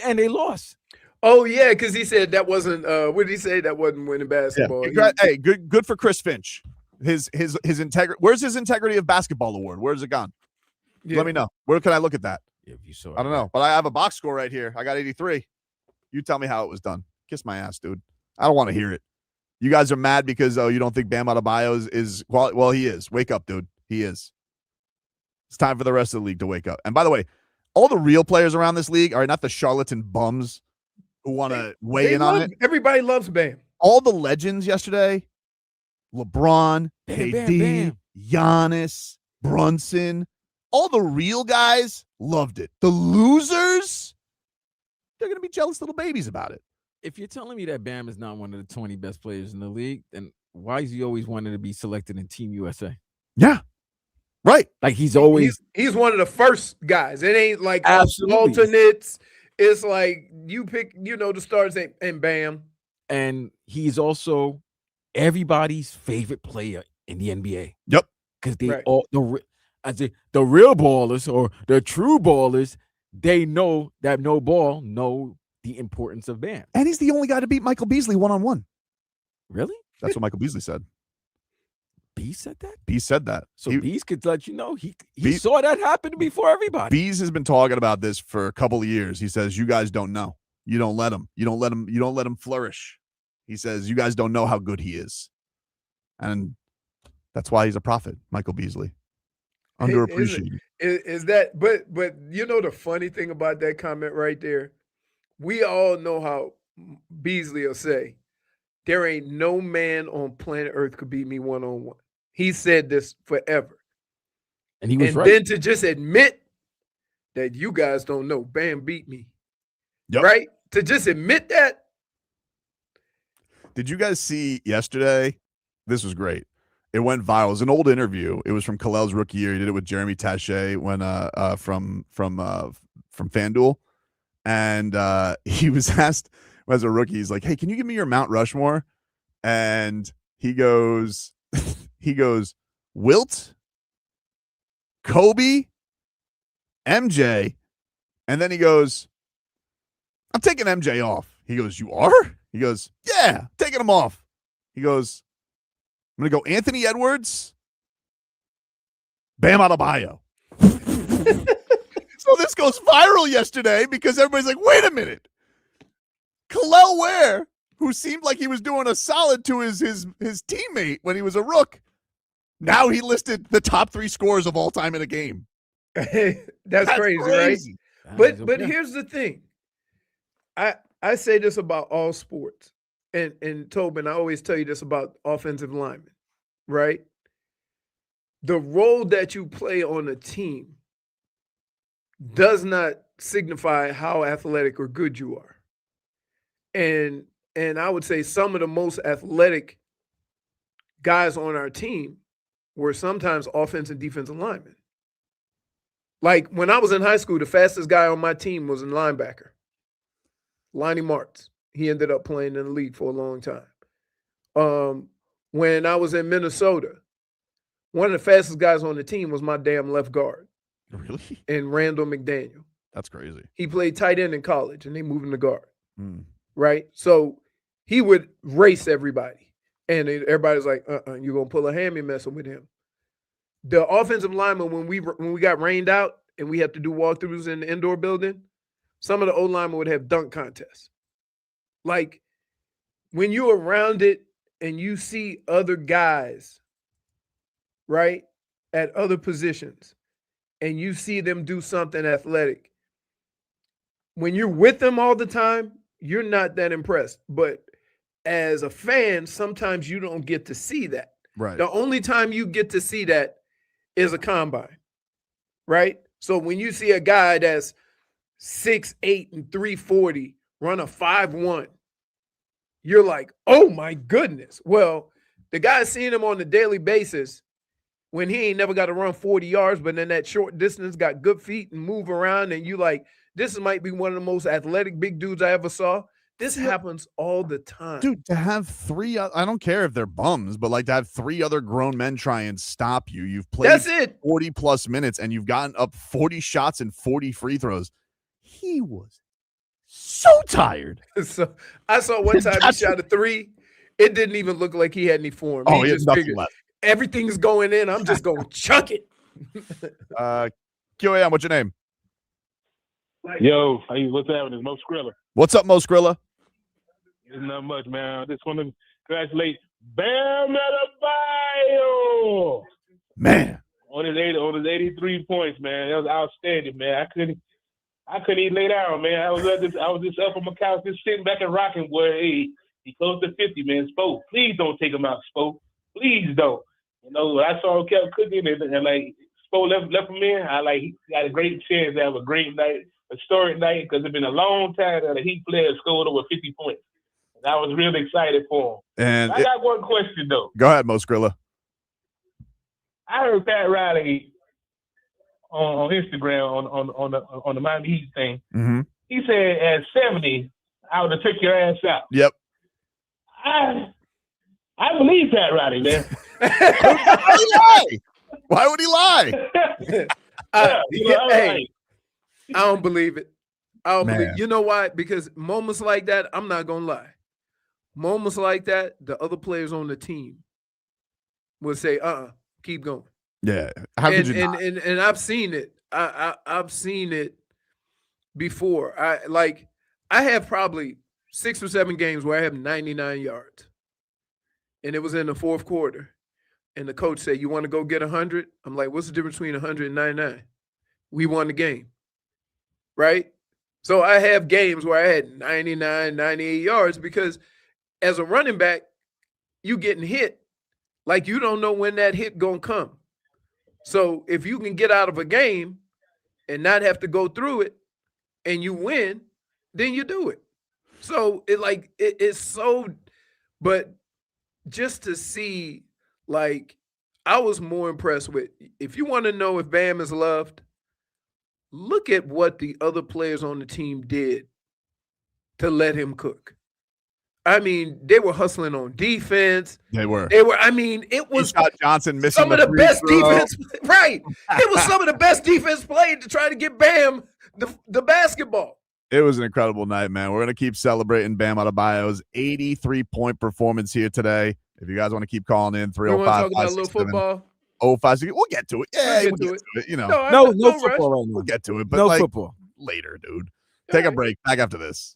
And they lost. Oh yeah, because he said that wasn't. What did he say? That wasn't winning basketball. Hey, good for Chris Finch. His integrity. Where's his integrity of basketball award? Where's it gone? Yeah. Let me know. Where can I look at that? If you saw, I don't know, but I have a box score right here. I got 83. You tell me how it was done. Kiss my ass, dude. I don't want to hear it. You guys are mad because you don't think Bam Adebayo is well, he is. Wake up, dude. He is. It's time for the rest of the league to wake up. And by the way, all the real players around this league are not the charlatan bums who want to weigh in on it. Everybody loves Bam. All the legends yesterday, LeBron, Bam, KD, Bam. Giannis, Brunson, all the real guys loved it. The losers, they're going to be jealous little babies about it. If you're telling me that Bam is not one of the 20 best players in the league, then why is he always wanting to be selected in Team USA? Yeah. Right. Like he's always He's one of the first guys. It ain't like Absolutely. alternates. It's like you pick, the stars and Bam. and he's also everybody's favorite player in the NBA. Yep. Because they Right. all the real ballers or the true ballers, they know that know the importance of Bam. And he's the only guy to beat Michael Beasley one-on-one. Really? That's what Michael Beasley said. Bees said that? Bees said that. So Bees could let you know he Bees- saw that happen before everybody. Bees has been talking about this for a couple of years. He says, you guys don't know. You don't let him. You don't let him flourish. He says, you guys don't know how good he is. And that's why he's a prophet, Michael Beasley. Underappreciated. Is that but the funny thing about that comment right there, we all know how Beasley will say, there ain't no man on planet Earth could beat me one-on-one. He said this forever. And he was And right. then to just admit that you guys don't know, Bam beat me. Yep. Right? To just admit that. Did you guys see yesterday? This was great. It went viral. It was an old interview. It was from Kel'el's rookie year. He did it with Jeremy Taché when from FanDuel. And he was asked as a rookie, he's like, hey, can you give me your Mount Rushmore? And he goes, Wilt, Kobe, MJ. And then he goes, I'm taking MJ off. He goes, you are? He goes, yeah, taking him off. He goes, I'm going to go Anthony Edwards, Bam Adebayo. So this goes viral yesterday because everybody's like, wait a minute. Kel'el Ware, who seemed like he was doing a solid to his teammate when he was a rook, now he listed the top 3 scorers of all time in a game. That's crazy, right? But here's the thing. I say this about all sports. And Tobin, I always tell you this about offensive linemen, right? The role that you play on a team does not signify how athletic or good you are. And I would say some of the most athletic guys on our team were sometimes offensive and defensive linemen. Like when I was in high school, the fastest guy on my team was a linebacker, Lonnie Martz. He ended up playing in the league for a long time. When I was in Minnesota, one of the fastest guys on the team was my damn left guard. Really? And Randall McDaniel. That's crazy. He played tight end in college, and they moved him to guard. Mm. Right? So he would race everybody. And everybody's like, you're going to pull a hammy messing with him. The offensive lineman, when we got rained out and we had to do walkthroughs in the indoor building, some of the O-linemen would have dunk contests. Like, when you're around it and you see other guys, right, at other positions, and you see them do something athletic, when you're with them all the time, you're not that impressed. But as a fan, sometimes you don't get to see that. Right. The only time you get to see that is a combine, right? So when you see a guy that's 6'8" and 340 run a 5'1", you're like, oh my goodness. Well, the guy seeing him on a daily basis when he ain't never got to run 40 yards, but in that short distance got good feet and move around, and you like, this might be one of the most athletic big dudes I ever saw. This happens all the time. Dude, to have three, I don't care if they're bums, but like to have three other grown men try and stop you. You've played That's it. 40 plus minutes and you've gotten up 40 shots and 40 free throws. He was so tired. So I saw one time he shot a three. It didn't even look like he had any form. Oh, he he had just nothing figured left. everything's going in. I'm just going to chuck it. QAM, what's your name? Yo, what's happening? It's Mo Skrilla. What's up, Mo Skrilla? It's not much, man. I just want to congratulate Bam Adebayo. Man. On his 83 points, man. That was outstanding, man. I couldn't even lay down, man. I was just up on my couch, just sitting back and rocking, boy. Hey, he close to 50, man. Spo, please don't take him out, Spo. Please don't. You know, when I saw him kept cooking and like Spo left him in, he got a great chance to have a great night, a historic night, because it's been a long time that a Heat player scored over 50 points. And I was really excited for him. And I got one question, though. Go ahead, Mo Skrilla. I heard Pat Riley on Instagram on the Miami Heat thing. Mm-hmm. He said at 70, I would have took your ass out. Yep. I believe Pat Riley, man. Why would he lie? I don't believe it. I don't believe it. You know why? Because moments like that, I'm not gonna lie. Moments like that, the other players on the team will say, keep going. Yeah. How could you not? And I've seen it. I've seen it before. I have probably 6 or 7 games where I have 99 yards. And it was in the fourth quarter. And the coach said, you want to go get 100? I'm like, what's the difference between 100 and 99? We won the game. Right? So I have games where I had 99, 98 yards because as a running back, you getting hit. Like you don't know when that hit gonna come. So if you can get out of a game and not have to go through it and you win, then you do it. So it's so, but just to see, like, I was more impressed with, if you want to know if Bam is loved, look at what the other players on the team did to let him cook. I mean, they were hustling on defense. They were. I mean, it was Scott Johnson missing some of the best defense. Right. It was some of the best defense played to try to get Bam the basketball. It was an incredible night, man. We're going to keep celebrating Bam Adebayo's 83-point performance here today. If you guys want to keep calling in, 305-567-05. We want to talk about a little football. We'll get to it. Yeah, we'll get to it. You know, no football right now. We'll get to it, but no like, football later, dude. Take a break. Back after this.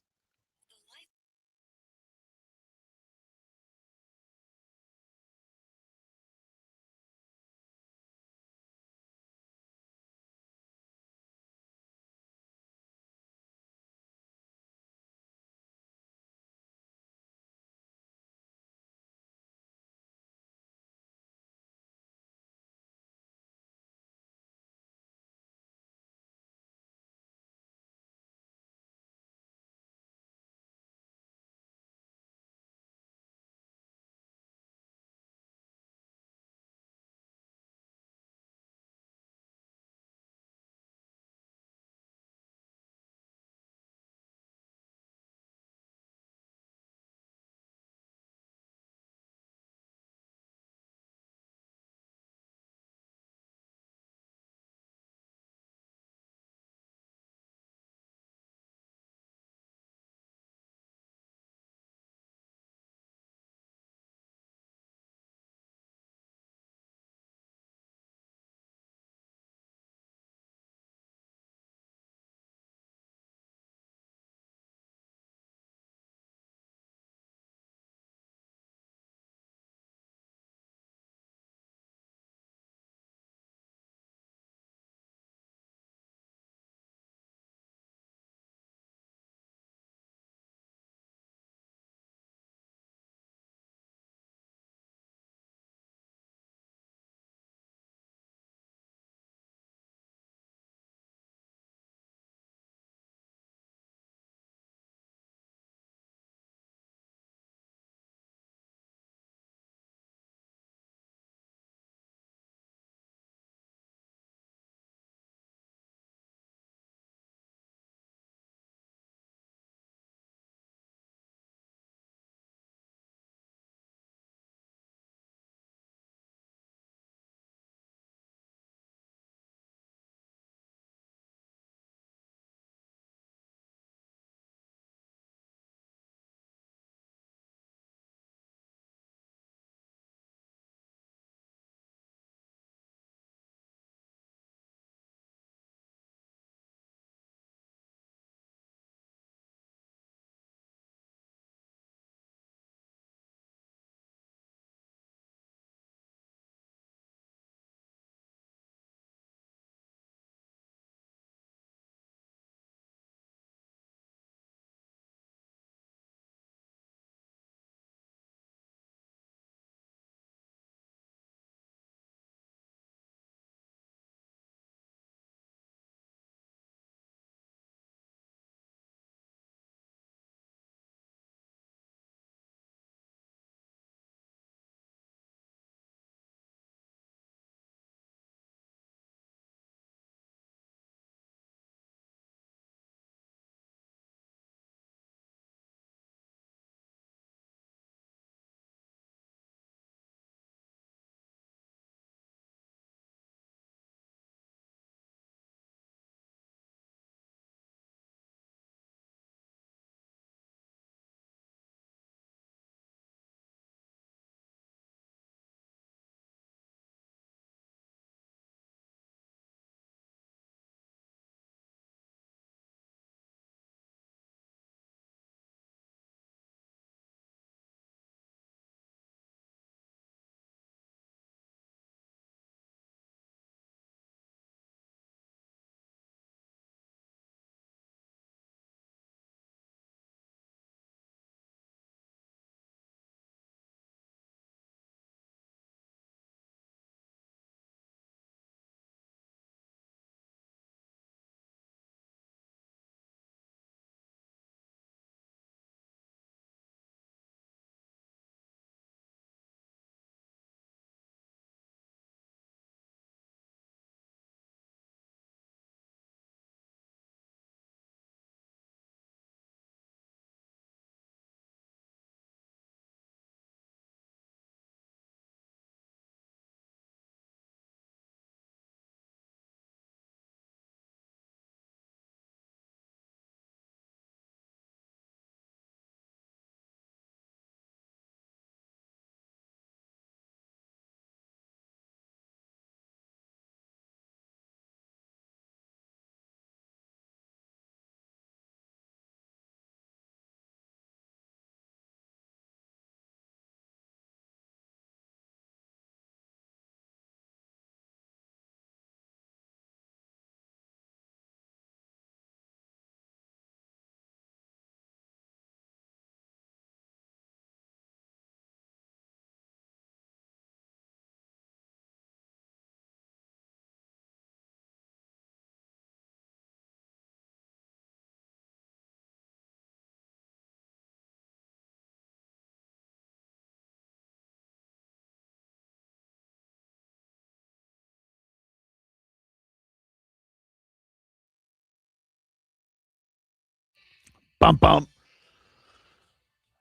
Bum, bum.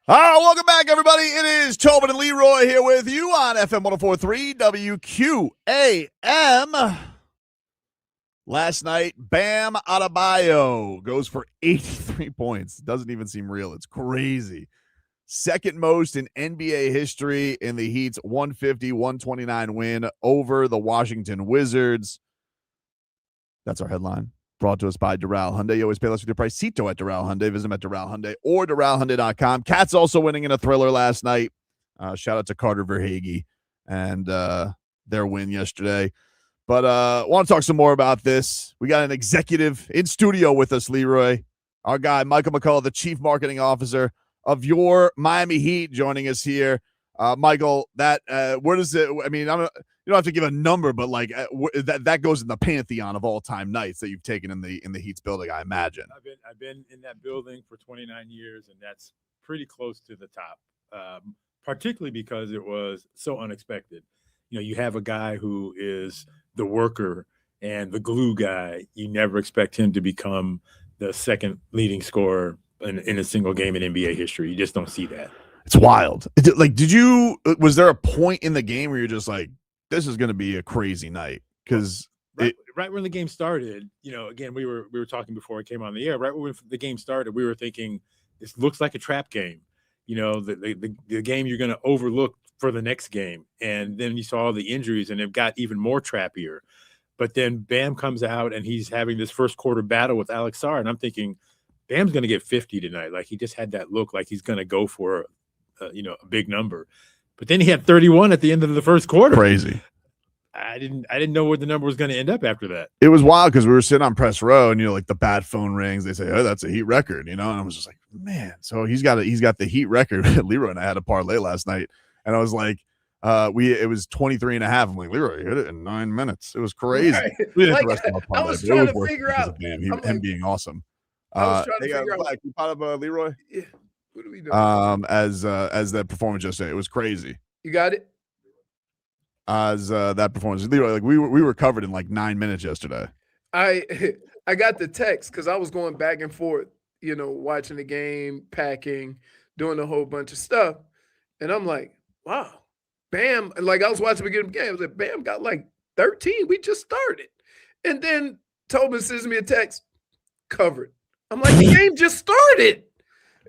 All right, welcome back, everybody. It is Tobin and Leroy here with you on FM 104.3 WQAM. Last night, Bam Adebayo goes for 83 points. Doesn't even seem real. It's crazy. Second most in NBA history in the Heat's 150-129 win over the Washington Wizards. That's our headline. Brought to us by Doral Hyundai. You always pay less with your price. Cito at Doral Hyundai. Visit them at Doral Hyundai or DoralHyundai.com. Cats also winning in a thriller last night. Shout out to Carter Verhaeghe and their win yesterday. But I want to talk some more about this. We got an executive in studio with us, Leroy. Our guy, Michael McCullough, the Chief Marketing Officer of your Miami Heat, joining us here. Michael, that where does it? I mean, you don't have to give a number, but like that goes in the pantheon of all-time nights that you've taken in the Heat's building, I imagine. I've been in that building for 29 years, and that's pretty close to the top. Particularly because it was so unexpected. You know, you have a guy who is the worker and the glue guy. You never expect him to become the second leading scorer in a single game in NBA history. You just don't see that. It's wild. Was there a point in the game where you're just like, this is going to be a crazy night? Because right when the game started, you know, again, we were talking before it came on the air. Right when the game started, we were thinking, this looks like a trap game. You know, the game you're going to overlook for the next game. And then you saw all the injuries, and it got even more trappier. But then Bam comes out, and he's having this first quarter battle with Alex Sarr, and I'm thinking, Bam's going to get 50 tonight. Like, he just had that look like he's going to go for a big number. But then he had 31 at the end of the first quarter. Crazy. I didn't know where the number was going to end up after that. It was wild because we were sitting on press row, and like the bat phone rings. They say, "Oh, that's a Heat record," and I was just like, "Man!" So he's got the Heat record. Leroy and I had a parlay last night, and I was like, it was 23.5. I'm like, Leroy, you hit it in 9 minutes. It was crazy. Right. We didn't hit the rest of our parlay, I was but trying it to figure out him being awesome. I was trying to figure out. You caught up Leroy? Yeah. What are we doing? As that performance yesterday, it was crazy. You got it? As that performance, Leroy, like we were covered in like 9 minutes yesterday. I got the text because I was going back and forth, watching the game, packing, doing a whole bunch of stuff. And I'm like, wow, Bam. Like, I was watching the beginning of the game. I was like, Bam got like 13. We just started. And then Tobin sends me a text, covered. I'm like, the game just started.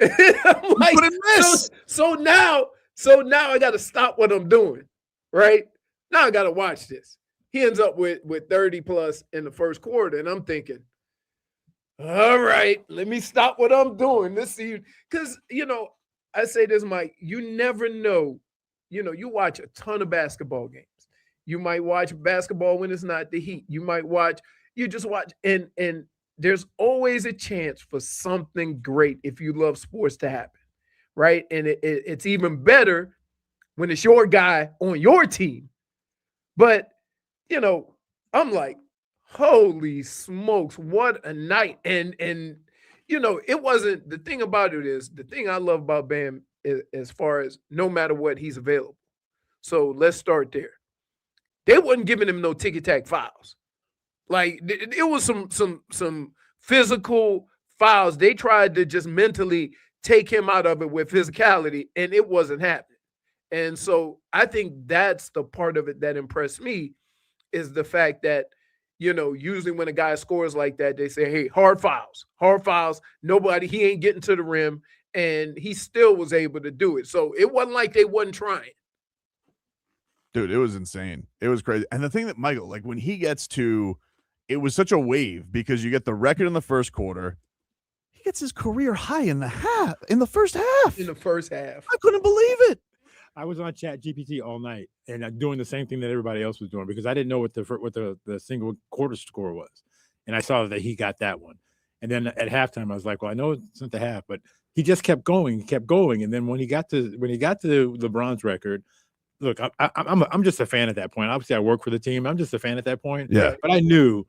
I'm like, so now I got to stop what I'm doing, right? Now I got to watch this. He ends up with 30 plus in the first quarter, and I'm thinking, all right, let me stop what I'm doing. Let's see, because I say this, Mike, you never know. You watch a ton of basketball games. You might watch basketball when it's not the Heat. You just watch, and there's always a chance for something great if you love sports to happen, right? And it's even better when it's your guy on your team. But, I'm like, holy smokes, what a night. And it wasn't, the thing about it is, the thing I love about Bam is, as far as no matter what, he's available. So let's start there. They wasn't giving him no ticky-tack fouls. Like, it was some physical fouls. They tried to just mentally take him out of it with physicality, and it wasn't happening. And so I think that's the part of it that impressed me, is the fact that, usually when a guy scores like that, they say, hey, hard fouls. He ain't getting to the rim, and he still was able to do it. So it wasn't like they wasn't trying. Dude, it was insane. It was crazy. And the thing that, Michael, like when he gets to, it was such a wave because you get the record in the first quarter. He gets his career high in the first half. In the first half. I couldn't believe it. I was on Chat GPT all night and doing the same thing that everybody else was doing because I didn't know what the single quarter score was. And I saw that he got that one. And then at halftime, I was like, well, I know it's not the half, but he just kept going. And then when he got to LeBron's record, look, I'm just a fan at that point. Obviously, I work for the team. I'm just a fan at that point. Yeah. But I knew,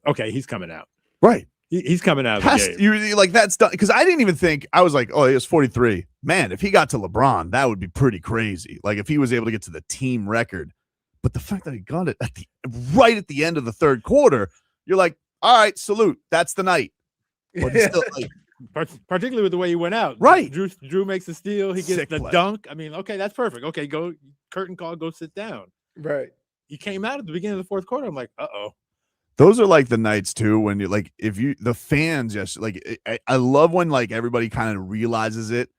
okay, he's coming out. Right. He's coming out of the game. You like that's done because I didn't even think. I was like, oh, he was 43. Man, if he got to LeBron, that would be pretty crazy. Like if he was able to get to the team record. But the fact that he got it right at the end of the third quarter, you're like, all right, salute. That's the night. But still, like, particularly with the way he went out. Right. Drew makes a steal. He gets Sick the play. dunk. I mean, okay, that's perfect. Okay, go curtain call. Go sit down. Right. He came out at the beginning of the fourth quarter. I'm like, uh-oh. Those are like the nights too when you like the fans just like I love when like everybody kind of realizes it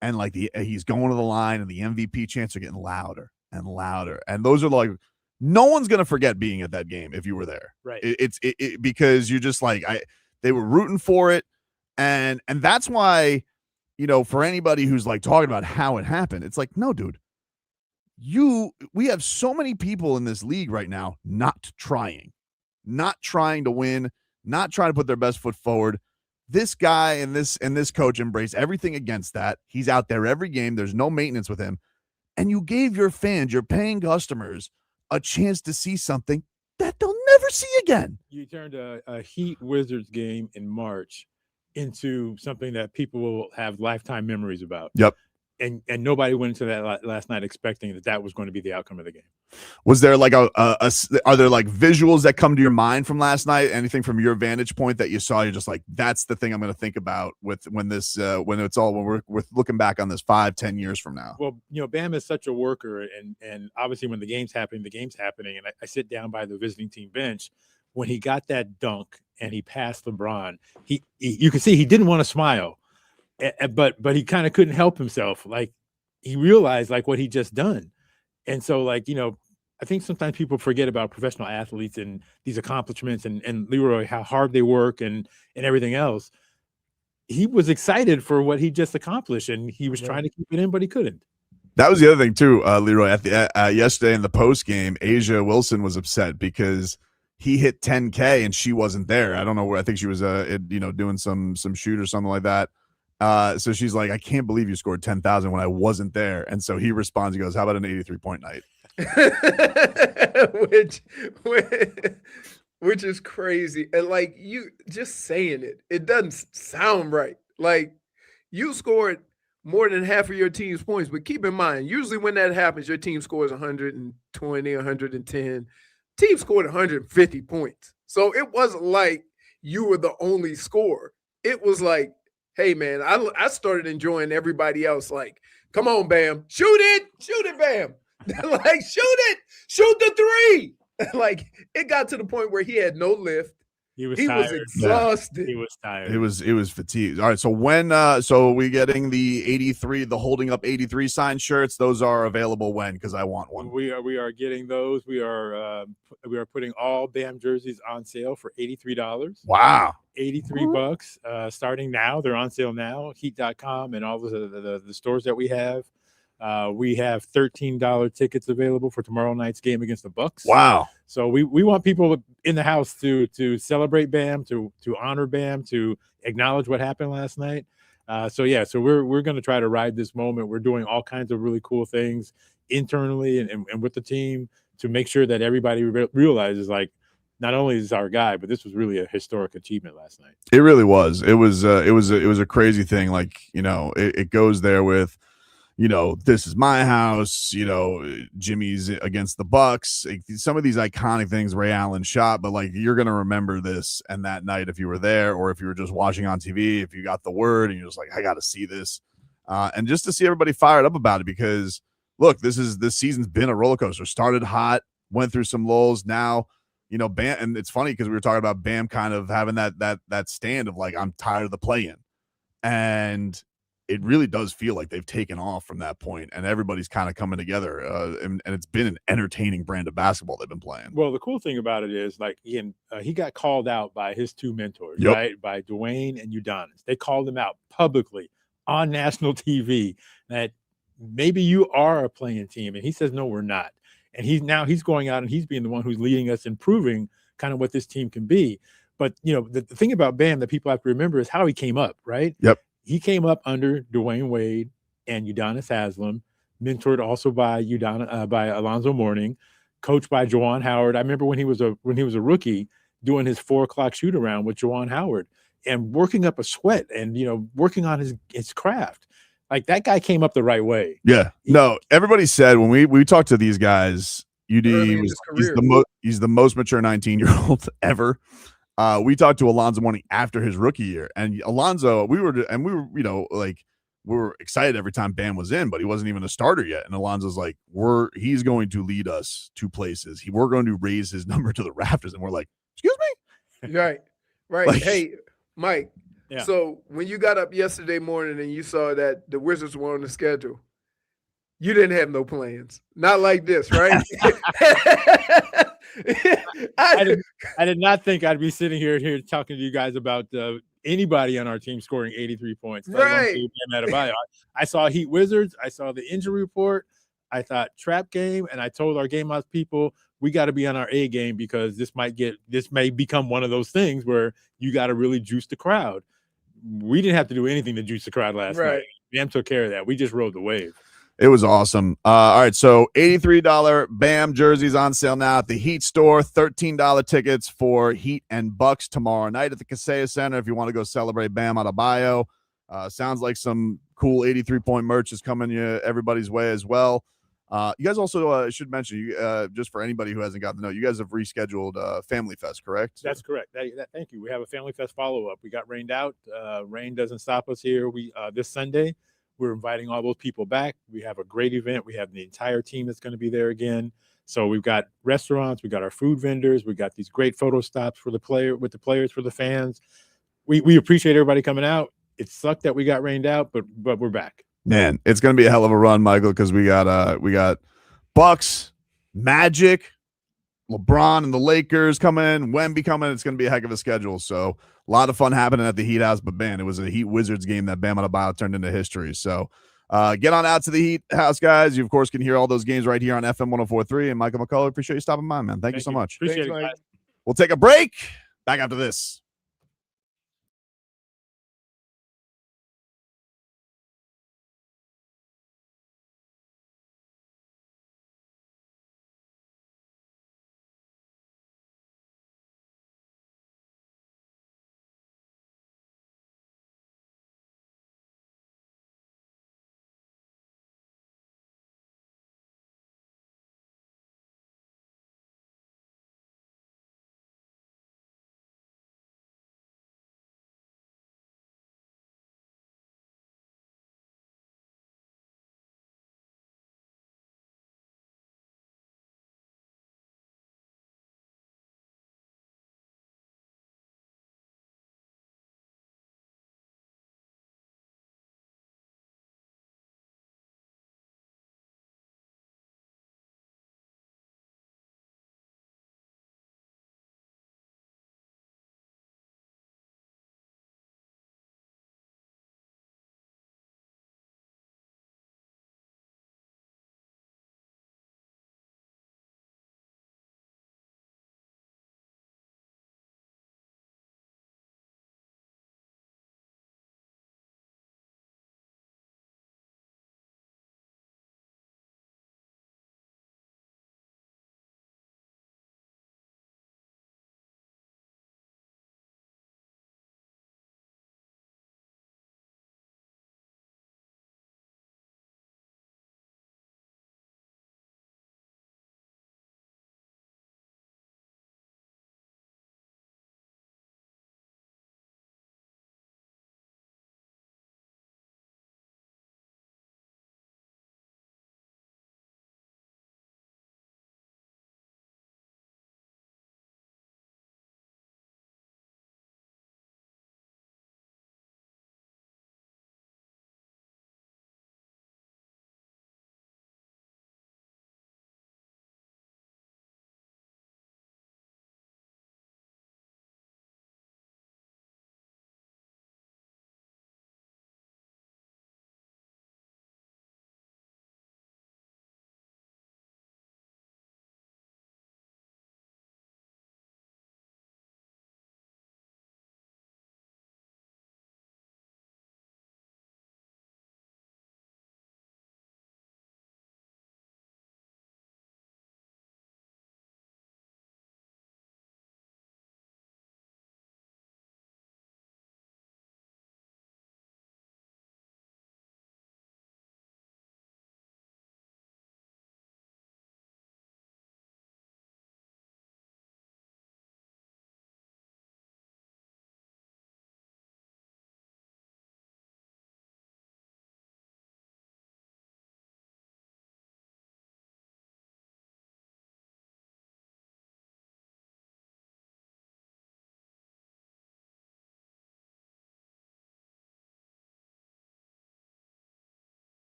and like he's going to the line and the MVP chants are getting louder and louder, and those are like no one's gonna forget being at that game if you were there, right? It's because you're just like they were rooting for it, and that's why, you know, for anybody who's like talking about how it happened, it's like, no, dude, we have so many people in this league right now not trying to win, not trying to put their best foot forward. This guy and this coach embrace everything against that. He's out there every game. There's no maintenance with him. And you gave your fans, your paying customers, a chance to see something that they'll never see again. You turned a Heat Wizards game in March into something that people will have lifetime memories about. Yep. And nobody went into that last night expecting that was going to be the outcome of the game. Was there like are there like visuals that come to your mind from last night? Anything from your vantage point that you saw? You're just like, that's the thing I'm going to think about when we're looking back on this 5-10 years from now. Well, you know, Bam is such a worker, and obviously when the game's happening, and I sit down by the visiting team bench when he got that dunk and he passed LeBron. You can see he didn't want to smile. But he kind of couldn't help himself. Like he realized like what he just done. And so like, you know, I think sometimes people forget about professional athletes and these accomplishments and Leroy, how hard they work and everything else. He was excited for what he just accomplished and he was trying to keep it in, but he couldn't. That was the other thing too, Leroy. At the yesterday in the post game, Asia Wilson was upset because he hit 10K and she wasn't there. I don't know where. I think she was doing some shoot or something like that. So she's like, I can't believe you scored 10,000 when I wasn't there. And so he responds, he goes, how about an 83-point night? which is crazy. And like you just saying it doesn't sound right. Like you scored more than half of your team's points, but keep in mind, usually when that happens, your team scores 120, 110. Team scored 150 points. So it wasn't like you were the only scorer. It was like, hey, man, I started enjoying everybody else. Like, come on, Bam. Shoot it, Bam. Like, shoot the three. Like, it got to the point where he had no lift. He was exhausted. He was tired. It was fatigued. All right, so when so we getting the 83, the holding up 83 signed shirts, those are available when? Because I want one. We are getting those. We are putting all Bam jerseys on sale for $83. Wow. $83 starting now. They're on sale now. Heat.com and all the stores that we have. We have $13 tickets available for tomorrow night's game against the Bucks. Wow. So we want people in the house to celebrate Bam, to honor Bam, to acknowledge what happened last night. So we're going to try to ride this moment. We're doing all kinds of really cool things internally and with the team to make sure that everybody realizes, like, not only is our guy, but this was really a historic achievement last night. It really was. It was a crazy thing. Like, you know, it goes there with, you know, this is my house, you know, Jimmy's against the Bucks. Some of these iconic things Ray Allen shot, but like you're going to remember this and that night if you were there or if you were just watching on TV, if you got the word and you're just like, I got to see this. And just to see everybody fired up about it because, look, this season's been a roller coaster. Started hot, went through some lulls. Now, you know, Bam, and it's funny because we were talking about Bam kind of having that stand of like, I'm tired of the play-in. And it really does feel like they've taken off from that point and everybody's kind of coming together. And it's been an entertaining brand of basketball they've been playing. Well, the cool thing about it is like he got called out by his two mentors, yep. right? By Dwayne and Giannis. They called him out publicly on national TV that maybe you are a playing team. And he says, no, we're not. And he's going out and he's being the one who's leading us and proving kind of what this team can be. But, you know, the thing about Bam that people have to remember is how he came up, right? Yep. He came up under Dwayne Wade and Udonis Haslem, mentored also by by Alonzo Mourning, coached by Juwan Howard. I remember when he was a rookie doing his 4:00 shoot around with Juwan Howard and working up a sweat and, you know, working on his craft. Like that guy came up the right way. Yeah. No, everybody said when we talked to these guys, UD he's the most mature 19-year-old ever. we talked to Alonzo Mourning after his rookie year, and Alonzo, we were, you know, like we were excited every time Bam was in, but he wasn't even a starter yet. And Alonzo's like, he's going to lead us to places. We're going to raise his number to the rafters, and we're like, excuse me, Right. Like- Hey, Mike. Yeah. So when you got up yesterday morning and you saw that the Wizards were on the schedule, you didn't have no plans. Not like this, right? I did not think I'd be sitting here talking to you guys about anybody on our team scoring 83 points. let alone Right. Bam Adebayo. I saw Heat Wizards. I saw the injury report. I thought trap game, and I told our game house people we got to be on our A game because this may become one of those things where you got to really juice the crowd. We didn't have to do anything to juice the crowd last night. Bam took care of that. We just rode the wave. It was awesome. All right, so $83 Bam jerseys on sale now at the Heat store. $13 tickets for Heat and Bucks tomorrow night at the Kaseya Center if you want to go celebrate Bam Adebayo. Sounds like some cool 83-point merch is coming everybody's way as well. You guys also should mention, just for anybody who hasn't gotten to know, you guys have rescheduled Family Fest, correct? That's correct. Thank you. We have a Family Fest follow-up. We got rained out. Rain doesn't stop us here. This Sunday, we're inviting all those people back. We have a great event. We have the entire team that's going to be there again. So we've got restaurants, we got our food vendors, we got these great photo stops for the players, for the fans. We appreciate everybody coming out. It sucked that we got rained out, but we're back. Man, it's going to be a hell of a run, Michael, because we got Bucks, Magic, LeBron and the Lakers coming, Wemby coming. It's going to be a heck of a schedule. So a lot of fun happening at the Heat House. But, man, it was a Heat Wizards game that Bam Adebayo turned into history. So get on out to the Heat House, guys. You, of course, can hear all those games right here on FM 104.3. And Michael McCullough, appreciate you stopping by, man. Thank you so much. Appreciate it, Mike. guys. We'll take a break. Back after this.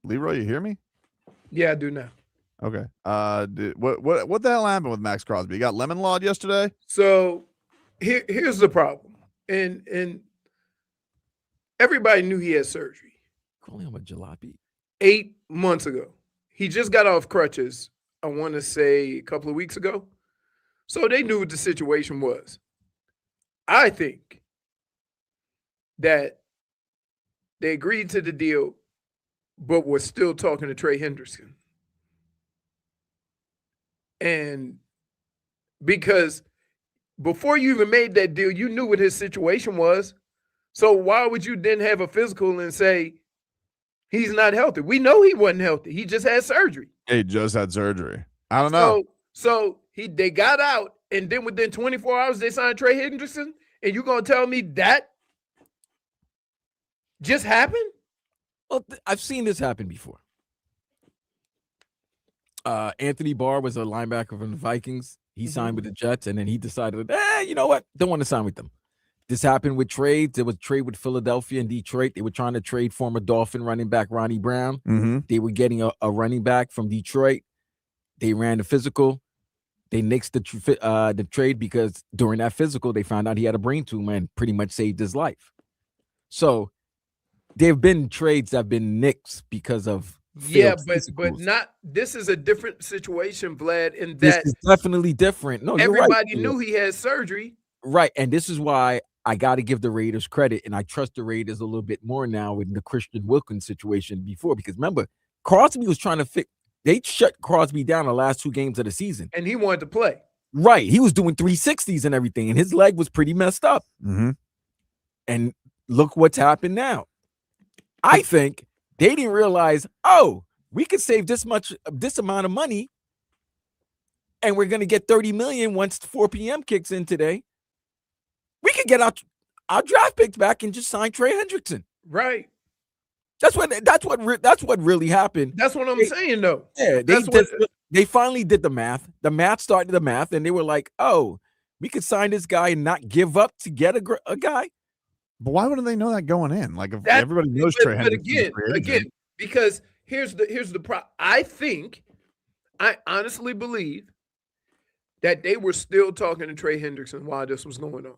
Leroy, you hear me? Yeah, I do now. Okay. What the hell happened with Maxx Crosby? He got lemon lawed yesterday? So here's the problem. And everybody knew he had surgery. Calling him a jalopy. 8 months ago. He just got off crutches, I want to say a couple of weeks ago. So they knew what the situation was. I think that they agreed to the deal, but were still talking to Trey Hendrickson. And because before you even made that deal, you knew what his situation was. So why would you then have a physical and say he's not healthy? We know he wasn't healthy. He just had surgery. He just had surgery. I don't know. So they got out, and then within 24 hours they signed Trey Hendrickson, and you gonna tell me that just happened? Well, I've seen this happen before. Anthony Barr was a linebacker from the Vikings. He signed with the Jets, and then he decided, you know what? Don't want to sign with them. This happened with trades. There was a trade with Philadelphia and Detroit. They were trying to trade former Dolphin running back Ronnie Brown. Mm-hmm. They were getting a running back from Detroit. They ran the physical. They nixed the trade because during that physical, they found out he had a brain tumor and pretty much saved his life. So there have been trades that have been nixed because of but not. This is a different situation, Vlad. In this that is definitely different. No, everybody you're right. knew he had surgery, right? And this is why I got to give the Raiders credit, and I trust the Raiders a little bit more now in the Christian Wilkins situation before, because remember, Crosby was trying to fix. They shut Crosby down the last 2 games of the season, and he wanted to play. Right, he was doing 360s and everything, and his leg was pretty messed up. Mm-hmm. And look what's happened now. I think they didn't realize, we could save this amount of money, and we're going to get $30 million once 4 p.m. kicks in today. We could get our draft picks back and just sign Trey Hendrickson. Right. That's what really happened. That's what I'm saying, though. Yeah, they finally did the math. The math started the math, and they were like, we could sign this guy and not give up to get a guy. But why wouldn't they know that going in? Like, if everybody knows Trey Hendrickson. But again, because here's the problem. I honestly believe that they were still talking to Trey Hendrickson while this was going on.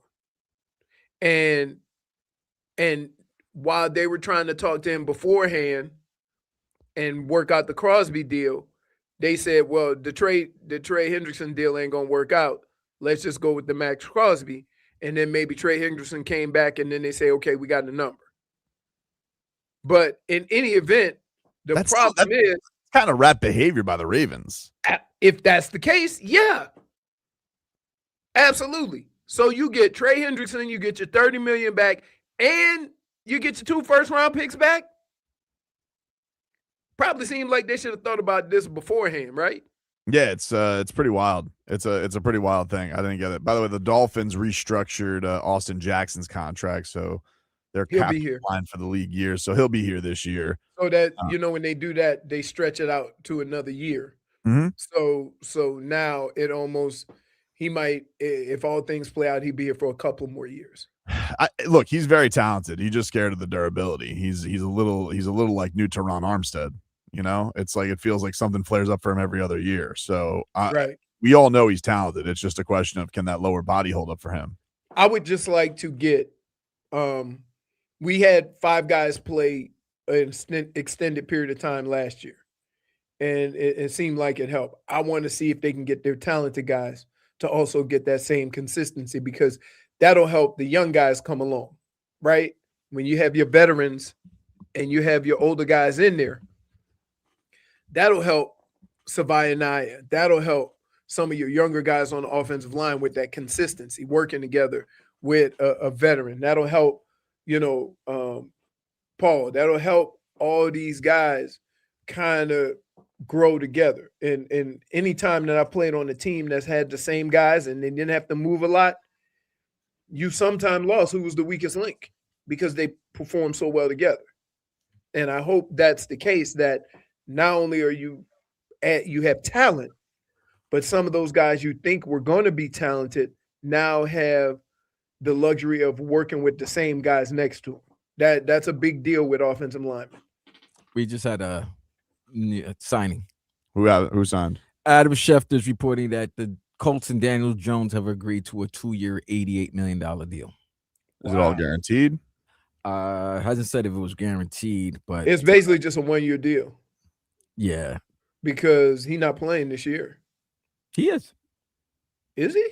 And while they were trying to talk to him beforehand and work out the Crosby deal, they said, well, the Trey Hendrickson deal ain't going to work out. Let's just go with the Maxx Crosby. And then maybe Trey Hendrickson came back, and then they say, okay, we got the number. But in any event, the problem is kind of rat behavior by the Ravens. If that's the case, yeah. Absolutely. So you get Trey Hendrickson, you get your $30 million back, and you get your 2 first-round picks back. Probably seemed like they should have thought about this beforehand, right? Yeah, it's pretty wild. It's a pretty wild thing. I didn't get it. By the way, the Dolphins restructured Austin Jackson's contract, so they're cap line for the league year. So he'll be here this year. So that when they do that, they stretch it out to another year. Mm-hmm. So now it almost he might, if all things play out, he'd be here for a couple more years. Look, he's very talented. He's just scared of the durability. He's a little like new Teron Armstead. You know, it's like it feels like something flares up for him every other year. So right. We all know he's talented. It's just a question of can that lower body hold up for him. I would just like to get we had 5 guys play an extended period of time last year, and it seemed like it helped. I want to see if they can get their talented guys to also get that same consistency, because that'll help the young guys come along, right? When you have your veterans and you have your older guys in there, that'll help Savaianaya. That'll help some of your younger guys on the offensive line with that consistency, working together with a veteran. That'll help, Paul. That'll help all these guys kind of grow together. And any time that I played on a team that's had the same guys and they didn't have to move a lot, you sometimes lost who was the weakest link because they performed so well together. And I hope that's the case, that not only are you have talent, but some of those guys you think were going to be talented now have the luxury of working with the same guys next to them. That's a big deal with offensive linemen. We just had a signing. Who signed? Adam Schefter is reporting that the Colts and Daniel Jones have agreed to a 2-year, $88 million deal. Is it all guaranteed? Hasn't said if it was guaranteed, but It's basically just a 1-year deal yeah, because he's not playing this year. he is. Is he?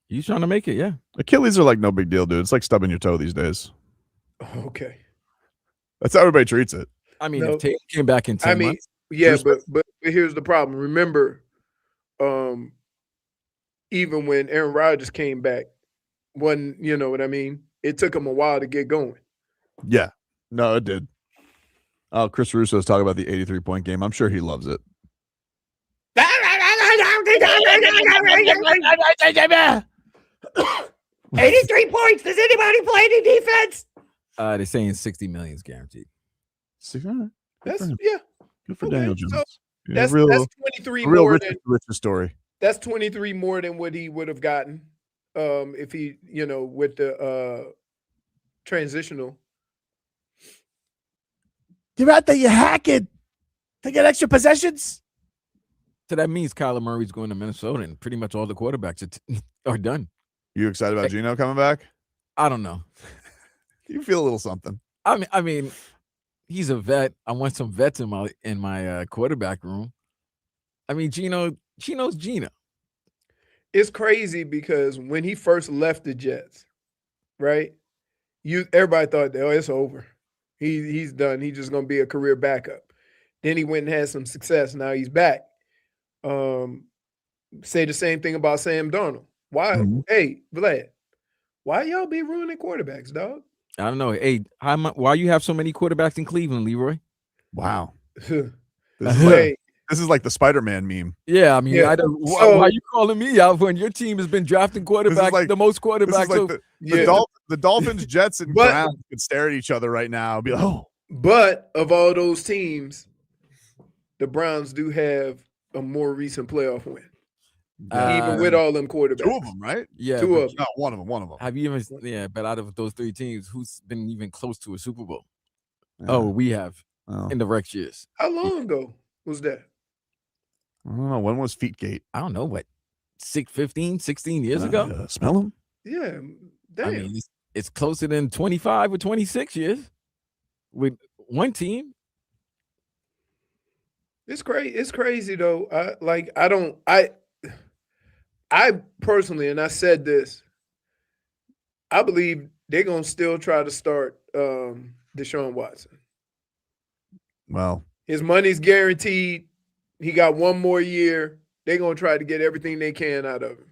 He's trying to make it. Yeah. Achilles are like no big deal, dude. It's like stubbing your toe these days. Okay. That's how everybody treats it. I mean, No. if Tatum came back in 10 months, Yeah, but here's the problem. Remember, even when Aaron Rodgers came back, you know what I mean? It took him a while to get going. Yeah. No, it did. Oh, Chris Russo's talking about the 83-point game. I'm sure he loves it. 83 points. Does anybody play any defense? They're saying 60 million is guaranteed. That's Good for Daniel so Jones. Yeah, that's real 23 real more rich, than rich story. that's 23 more than what he would have gotten if he, with the transitional. You're out there, you hack it to get extra possessions. So that means Kyler Murray's going to Minnesota, and pretty much all the quarterbacks are done. You excited about Geno coming back? I don't know. You feel a little something. I mean, he's a vet. I want some vets in my quarterback room. I mean, Geno's Geno. It's crazy because when he first left the Jets, right? Everybody thought, oh, it's over. He's done. He's just gonna be a career backup. Then he went and had some success. Now he's back. Say the same thing about Sam Darnold. Why? Mm-hmm. Hey, Vlad, why y'all be ruining quarterbacks, dog? I don't know. Hey, why you have so many quarterbacks in Cleveland, Leroy? Wow. Hey, This is like the Spider-Man meme. Yeah, I mean, Yeah. why are you calling me out when your team has been drafting quarterbacks, like- the most This is quarterbacks? like the Dolphins, Jets, and But- Browns could stare at each other right now and be like, oh. but of all those teams, the Browns do have a more recent playoff win, even with all them quarterbacks. 2 of them, right? yeah, two but of them. No, one of them. have you even? Yeah, but out of those 3 teams, who's been even close to a Super Bowl? Yeah. Oh, we have Oh. in the Rex years. How long ago was that? I don't know. When was Feetgate? I don't know what 16 years ago. Smell them? Yeah, damn. I mean, it's closer than 25 or 26 years with one team. It's crazy. It's crazy though. I personally, and I said this, I believe they're gonna still try to start Deshaun Watson. Well, His money's guaranteed. He got 1 more year. They're gonna try to get everything they can out of him.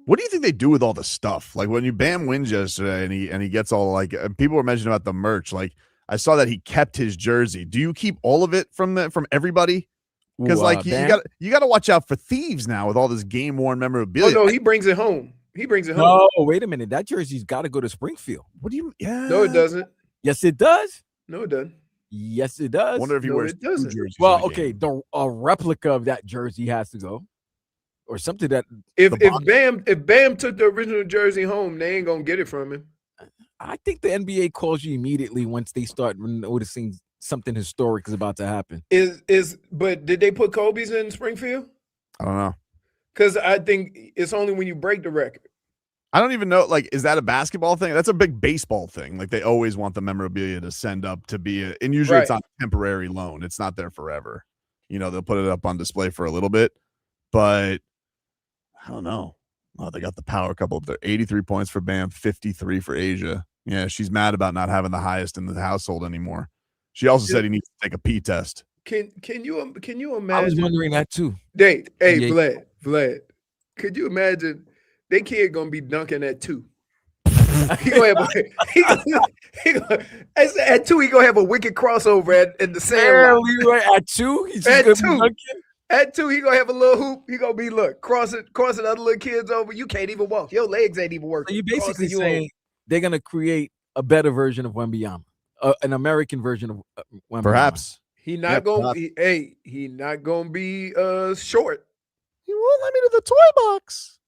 what do you think they do with all the stuff? Like when Bam wins yesterday and he gets all like people were mentioning about the merch. Like I saw that he kept his jersey. Do you keep all of it from everybody? Because like you got to watch out for thieves now with all this game worn memorabilia. Oh no, he brings it home. He brings it home. No, wait a minute. That jersey's got to go to Springfield. What do you? Yeah. No, it doesn't. Yes, it does. No, it doesn't. Yes, it does. Wonder if he No, wears it 2 doesn't. jerseys. Well, in a okay, game. a replica of that jersey has to go, or something that If box. Bam took the original jersey home, they ain't gonna get it from him. I think the NBA calls you immediately once they start noticing something historic is about to happen. But did they put Kobe's in Springfield? I don't know. Because I think it's only when you break the record. I don't even know. Like, is that a basketball thing? That's a big baseball thing. Like, they always want the memorabilia to send up to be and usually it's Right. on a temporary loan. It's not there forever. They'll put it up on display for a little bit, but I don't know. Oh, they got the power couple up there. 83 points for Bam, 53 for Asia. Yeah, she's mad about not having the highest in the household anymore. She also said he needs to take a pee test. Can you imagine? I was wondering that too. Hey, Yeah. Vlad, could you imagine they kid gonna be dunking at 2? He gonna have at 2. He gonna have a wicked crossover at the sand. Leroy at 2. He's At just 2. gonna be At 2, he gonna have a little hoop. He gonna be crossing other little kids over. You can't even walk. Your legs ain't even So working. you're basically Crossing you saying they're gonna create a better version of Wembanyama, an American version of Wembanyama. Perhaps. He not gonna. He not gonna be short. He won't let me to the toy box.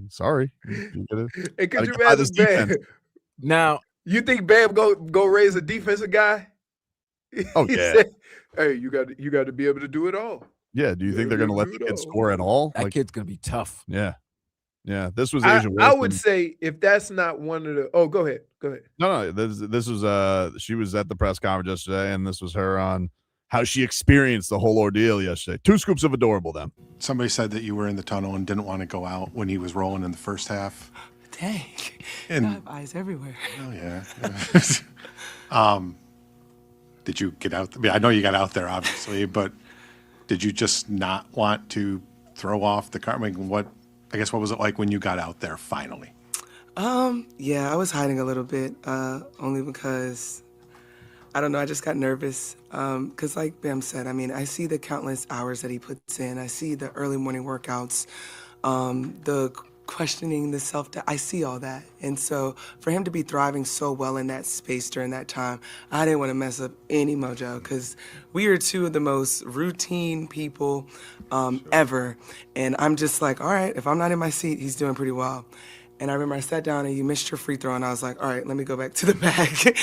Sorry. And could Gotta you get by this imagine Bam? defense. Now, You think Bam go raise a defensive guy? Oh, He yeah. said, hey, you got to be able to do it all. Yeah. Do you think they're going to let the kid score at all? That kid's gonna be tough. Yeah. Yeah. This was I Asia Wilson. would say if that's not one of the. Oh, go ahead. Go ahead. No. This was she was at the press conference yesterday, and this was her on how she experienced the whole ordeal yesterday. 2 scoops of adorable. Them. Somebody said that you were in the tunnel and didn't want to go out when he was rolling in the first half. Dang. And, I have eyes everywhere. Oh, yeah. Did you get out? I mean, I know you got out there, obviously, but did you just not want to throw off the car? I mean, what was it like when you got out there finally? Yeah, I was hiding a little bit, only because, I don't know, I just got nervous. Because like Bam said, I mean, I see the countless hours that he puts in. I see the early morning workouts, the questioning, the self-doubt. I see all that. And so for him to be thriving so well in that space during that time, I didn't want to mess up any mojo because we are 2 of the most routine people ever. And I'm just like, all right, if I'm not in my seat, he's doing pretty well. And I remember I sat down and you missed your free throw and I was like, all right, let me go back to the bag.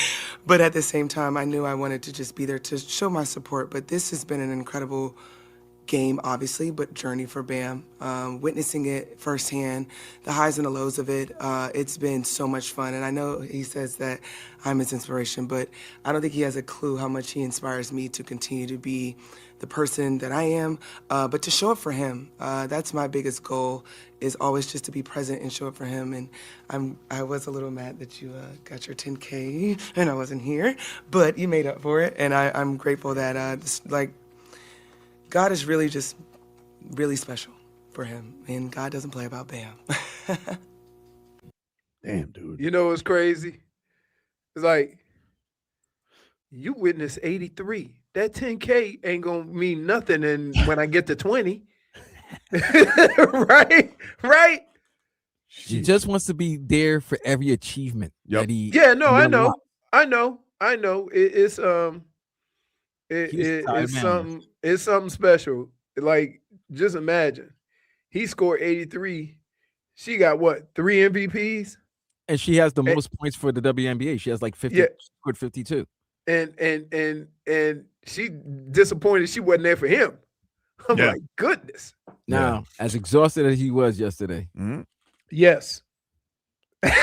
But at the same time, I knew I wanted to just be there to show my support. But this has been an incredible game, obviously, but journey for Bam. Witnessing it firsthand, the highs and the lows of it, it's been so much fun. And I know he says that I'm his inspiration, but I don't think he has a clue how much he inspires me to continue to be the person that I am, but to show up for him. That's my biggest goal, is always just to be present and show up for him. And I was a little mad that you got your 10K and I wasn't here, but you made up for it. And I'm grateful that God is really just really special for him. And God doesn't play about Bam. Damn, dude. You know what's crazy? It's like, you witnessed 83. That 10K ain't gonna mean nothing when I get to 20. Right? He just wants to be there for every achievement that he. Yeah, no, I know. It's something special. Like, just imagine. He scored 83. She got what, 3 MVPs? And she has the most points for the WNBA. She has like 50, scored 52. And she disappointed she wasn't there for him. I'm like, goodness. Now, as exhausted as he was yesterday. Yes. Did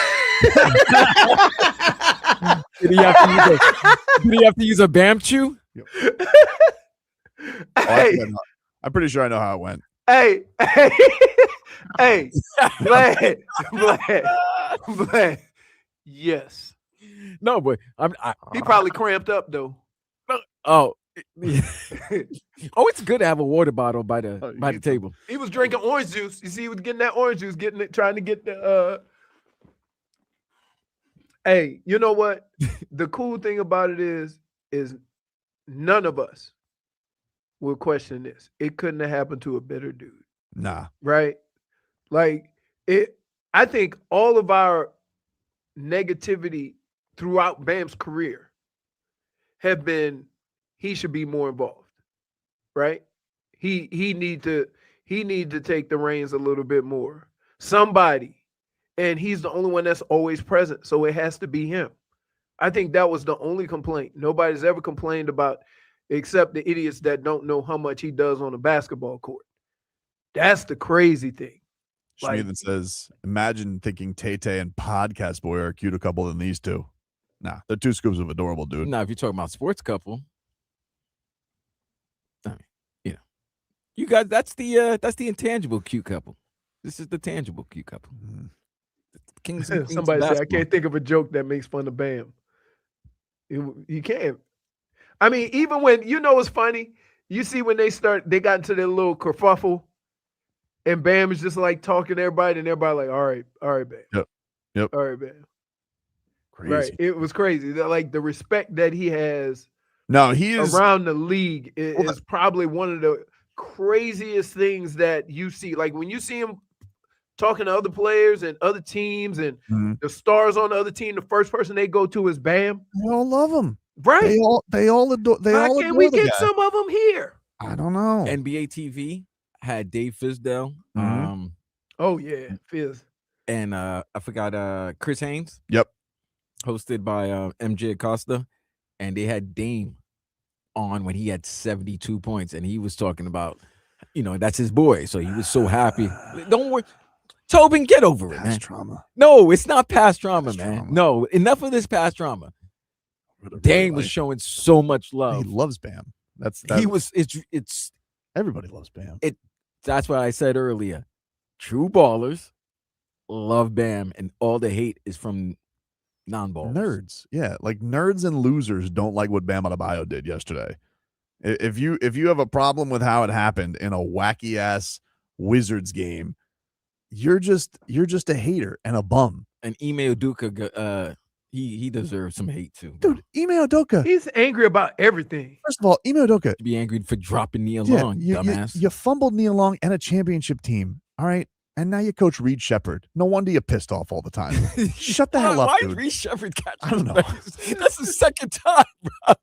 he have to use a Bam chew? Hey. I'm pretty sure I know how it went. Hey, Vlad. Yes. No, but he probably cramped up though. Oh, it's good to have a water bottle by the table. He was drinking orange juice. You see, he was getting that orange juice, trying to get the. Hey, you know what? The cool thing about it is none of us will question this. It couldn't have happened to a better dude. Nah. Right? Like it. I think all of our negativity throughout Bam's career have been, he should be more involved, right? He need to take the reins a little bit more. Somebody, and he's the only one that's always present, so it has to be him. I think that was the only complaint. Nobody's ever complained about, except the idiots that don't know how much he does on a basketball court. That's the crazy thing. Schmieden says, imagine thinking Tay-Tay and Podcast Boy are a cuter couple than these two. Nah, they're 2 scoops of adorable, dude. Now, if you're talking about sports couple, you guys, that's the intangible cute couple. This is the tangible cute couple. Kings and Somebody said, I can't think of a joke that makes fun of Bam. You can't. I mean, even when, you know what's funny? You see when they got into their little kerfuffle, and Bam is just like talking to everybody, and everybody like, all right, Bam. Yep. All right, Bam. Crazy. Right. It was crazy. Like the respect that he has he is around the league is probably one of the craziest things that you see. Like when you see him talking to other players and other teams and the stars on the other team, the first person they go to is Bam. They all love him. Right. They all adore. Why can't we get some of them here? I don't know. NBA TV had Dave Fizdale. Oh yeah, Fizz. And I forgot Chris Haynes. Yep. Hosted by MJ Acosta, and they had Dame on when he had 72 points, and he was talking about, that's his boy. So he was so happy. Don't worry. Tobin, get over it, man. Past trauma. No, it's not past trauma, Past man. trauma. No, enough of this past trauma. Dame was showing so much He love. loves Bam. It's Everybody loves Bam. That's what I said earlier. True ballers love Bam, and all the hate is from non-ballers. Nerds. Yeah, like nerds and losers don't like what Bam Adebayo did yesterday. If you have a problem with how it happened in a wacky ass Wizards game, you're just a hater and a bum. And Ime Udoka, he deserves some hate too. Dude, Ime Udoka. He's angry about everything. First of all, Ime Udoka. Be angry for dropping Nia Long, dumbass. You fumbled Nia Long and a championship team. All right. And now you coach Reed Shepherd. No wonder you're pissed off all the time. Shut the hell up, why dude. Reed Shepherd catch? I don't know. That's the second time, bro.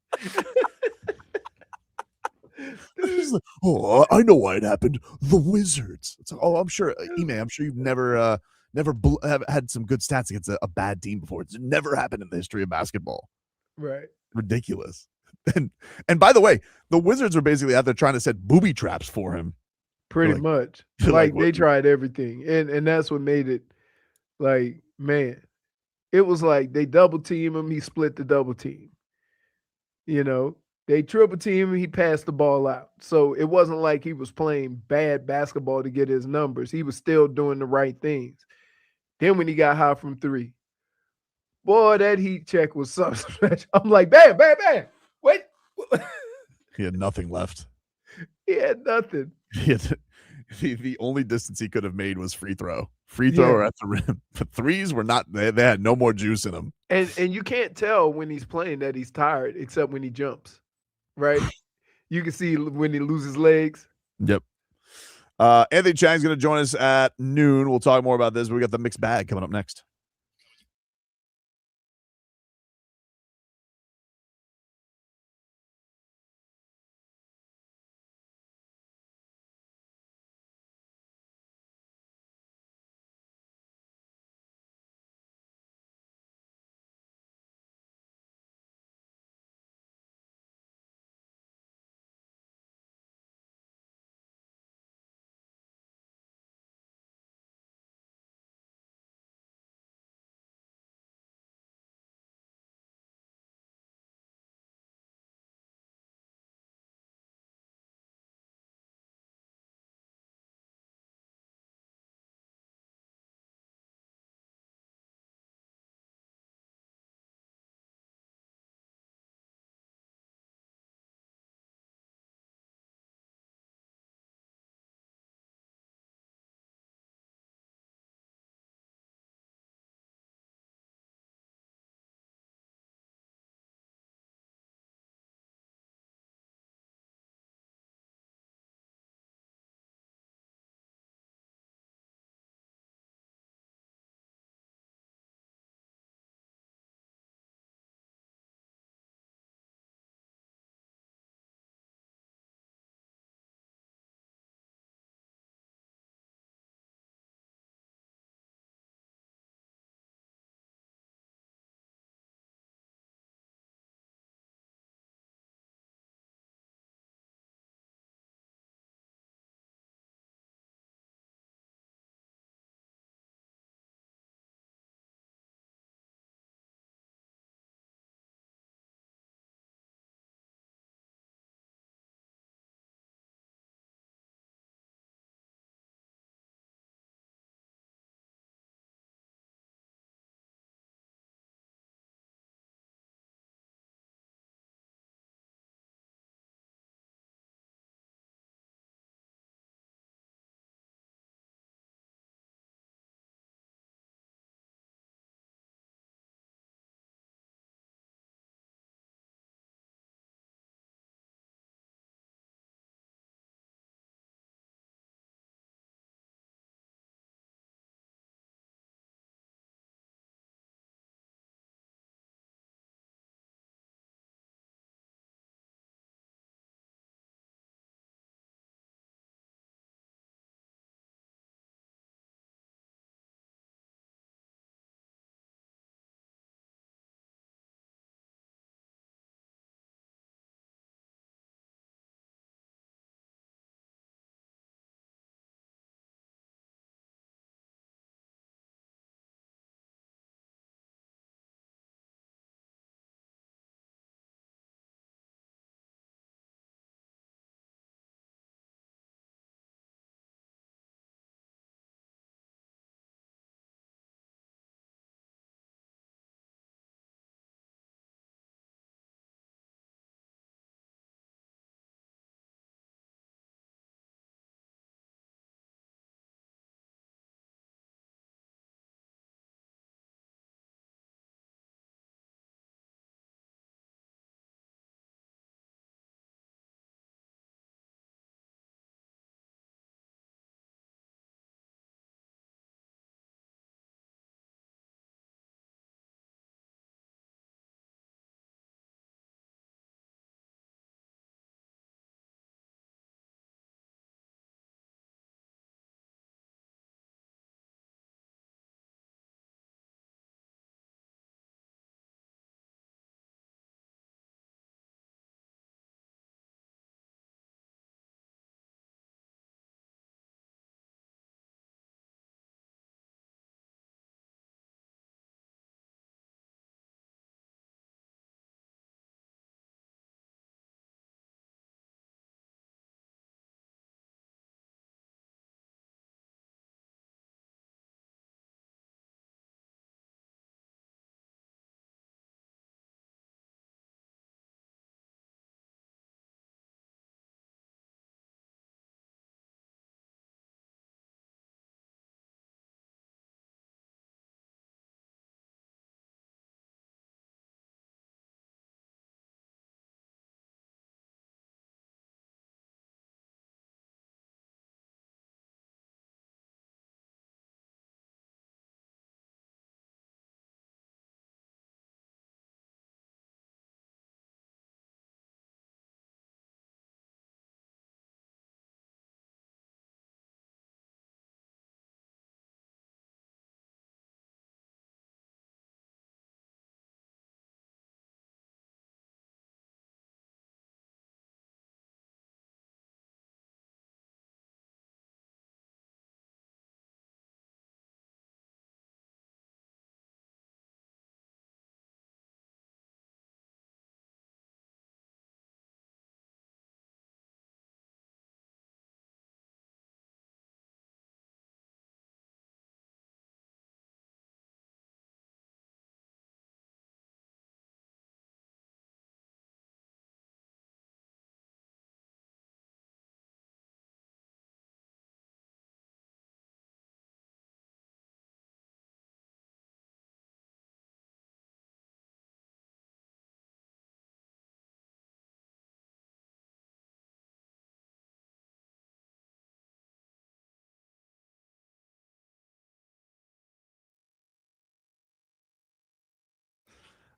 He's like, oh, I know why it happened. The Wizards. It's like, oh, I'm sure, Ime, I'm sure you've never have had some good stats against a bad team before. It's never happened in the history of basketball. Right. Ridiculous. And by the way, the Wizards are basically out there trying to set booby traps for him. Pretty much. Like they tried everything. And that's what made it like, man, it was like they double team him, he split the double team. They triple team him, he passed the ball out. So it wasn't like he was playing bad basketball to get his numbers. He was still doing the right things. Then when he got high from three, boy, that heat check was something special. I'm like, bam, bam, bam. Wait. He had nothing left. He had nothing. The only distance he could have made was free throw or at the rim. The threes were not. They had no more juice in them. And you can't tell when he's playing that he's tired, except when he jumps. Right? You can see when he loses legs. Yep. Anthony Chiang's going to join us at noon. We'll talk more about this. We got the mixed bag coming up next.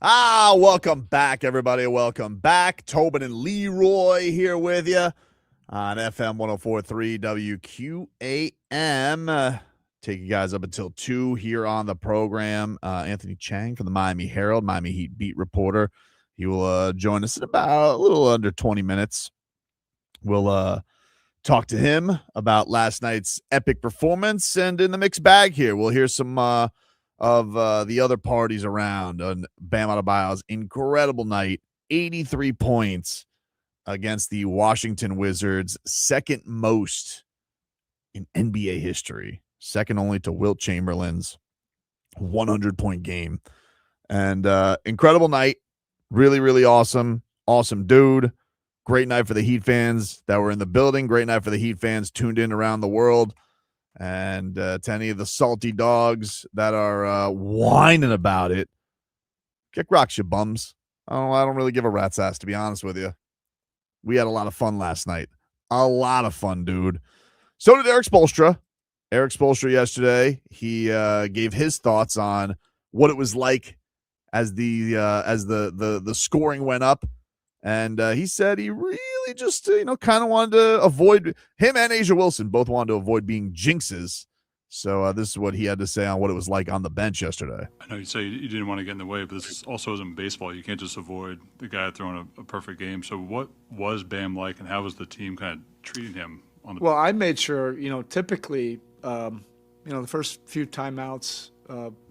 Welcome back, everybody. Welcome back. Tobin and Leroy here with you on FM 104.3 WQAM. Take you guys up until 2 here on the program. Anthony Chiang from the Miami Herald, Miami Heat beat reporter. He will join us in about a little under 20 minutes. We'll talk to him about last night's epic performance, and in the mixed bag here, we'll hear some of the other parties around on Bam Adebayo's incredible night, 83 points against the Washington Wizards, second most in NBA history, second only to Wilt Chamberlain's 100-point game. And incredible night, really, really awesome dude. Great night for the Heat fans that were in the building. Great night for the Heat fans tuned in around the world. And to any of the salty dogs that are whining about it, kick rocks, you bums. I don't really give a rat's ass, to be honest with you. We had a lot of fun last night. A lot of fun, dude. So did Erik Spoelstra. Erik Spoelstra yesterday, he gave his thoughts on what it was like as the scoring went up. And he said he really just, kind of wanted to avoid, him and Asia Wilson both wanted to avoid being jinxes. So this is what he had to say on what it was like on the bench yesterday. I know you say you didn't want to get in the way, but this also isn't baseball. You can't just avoid the guy throwing a perfect game. So what was Bam like, and how was the team kind of treating him on the Well, I made sure, typically, the first few timeouts,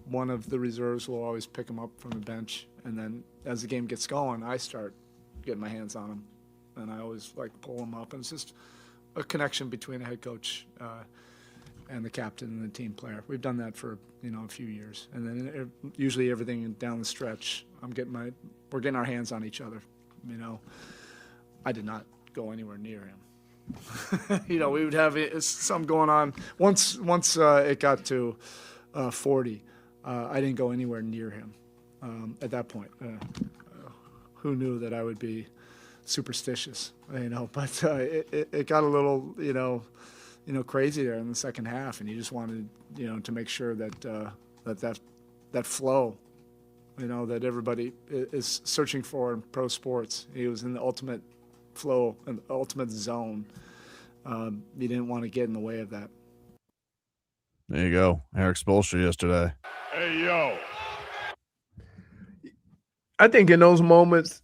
one of the reserves will always pick him up from the bench. And then as the game gets going, I start getting my hands on him, and I always pull him up, and it's just a connection between the head coach and the captain and the team player. We've done that for a few years, and then usually everything down the stretch, we're getting our hands on each other. I did not go anywhere near him. We would have something going on once it got to 40. I didn't go anywhere near him at that point. Who knew that I would be superstitious, but it got a little, crazy there in the second half. And you just wanted, to make sure that that flow, that everybody is searching for in pro sports. He was in the ultimate flow and ultimate zone. You didn't want to get in the way of that. There you go. Erik Spoelstra yesterday. Hey, yo. I think in those moments,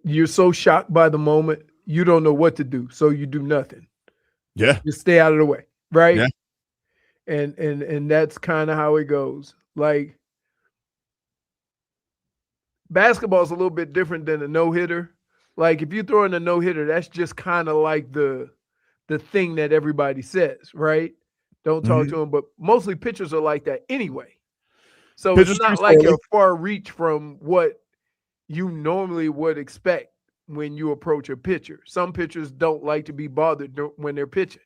you're so shocked by the moment, you don't know what to do, so you do nothing. Yeah. You stay out of the way, right? Yeah. And that's kind of how it goes. Basketball is a little bit different than a no-hitter. If you throw in a no-hitter, that's just kind of like the thing that everybody says, right? Don't talk to them, but mostly pitchers are like that anyway. So Pitchers it's not like a far reach from what you normally would expect when you approach a pitcher. Some pitchers don't like to be bothered when they're pitching.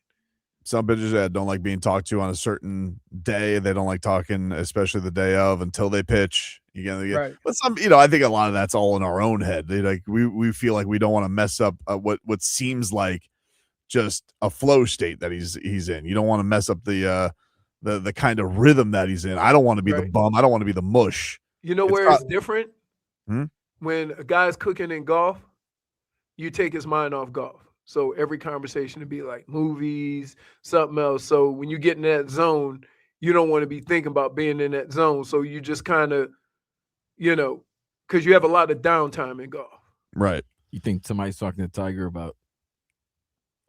Some pitchers don't like being talked to on a certain day. They don't like talking, especially the day of, until they pitch. Right. But some, I think a lot of that's all in our own head. We feel like we don't want to mess up what seems like just a flow state that he's in. You don't want to mess up the kind of rhythm that he's in. I don't want to be the bum. I don't want to be the mush. It's different? When a guy's cooking in golf, you take his mind off golf. So every conversation would be like movies, something else. So when you get in that zone, you don't want to be thinking about being in that zone. So you just kind of, because you have a lot of downtime in golf. Right. You think somebody's talking to Tiger about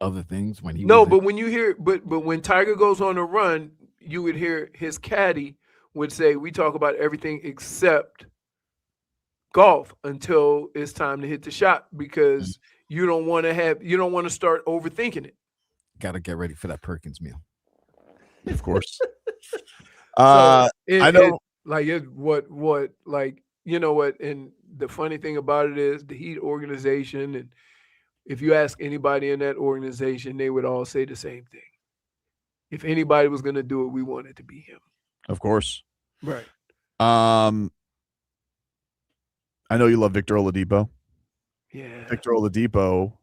other things when he but when you hear but when Tiger goes on a run, you would hear his caddy would say, we talk about everything except golf until it's time to hit the shot, because you don't want to start overthinking it. Got to get ready for that Perkins meal. Of course. I know what, and the funny thing about it is the Heat organization, and if you ask anybody in that organization, they would all say the same thing. If anybody was going to do it, we want it to be him. Of course. Right. I know you love Victor Oladipo. Yeah. Victor Oladipo,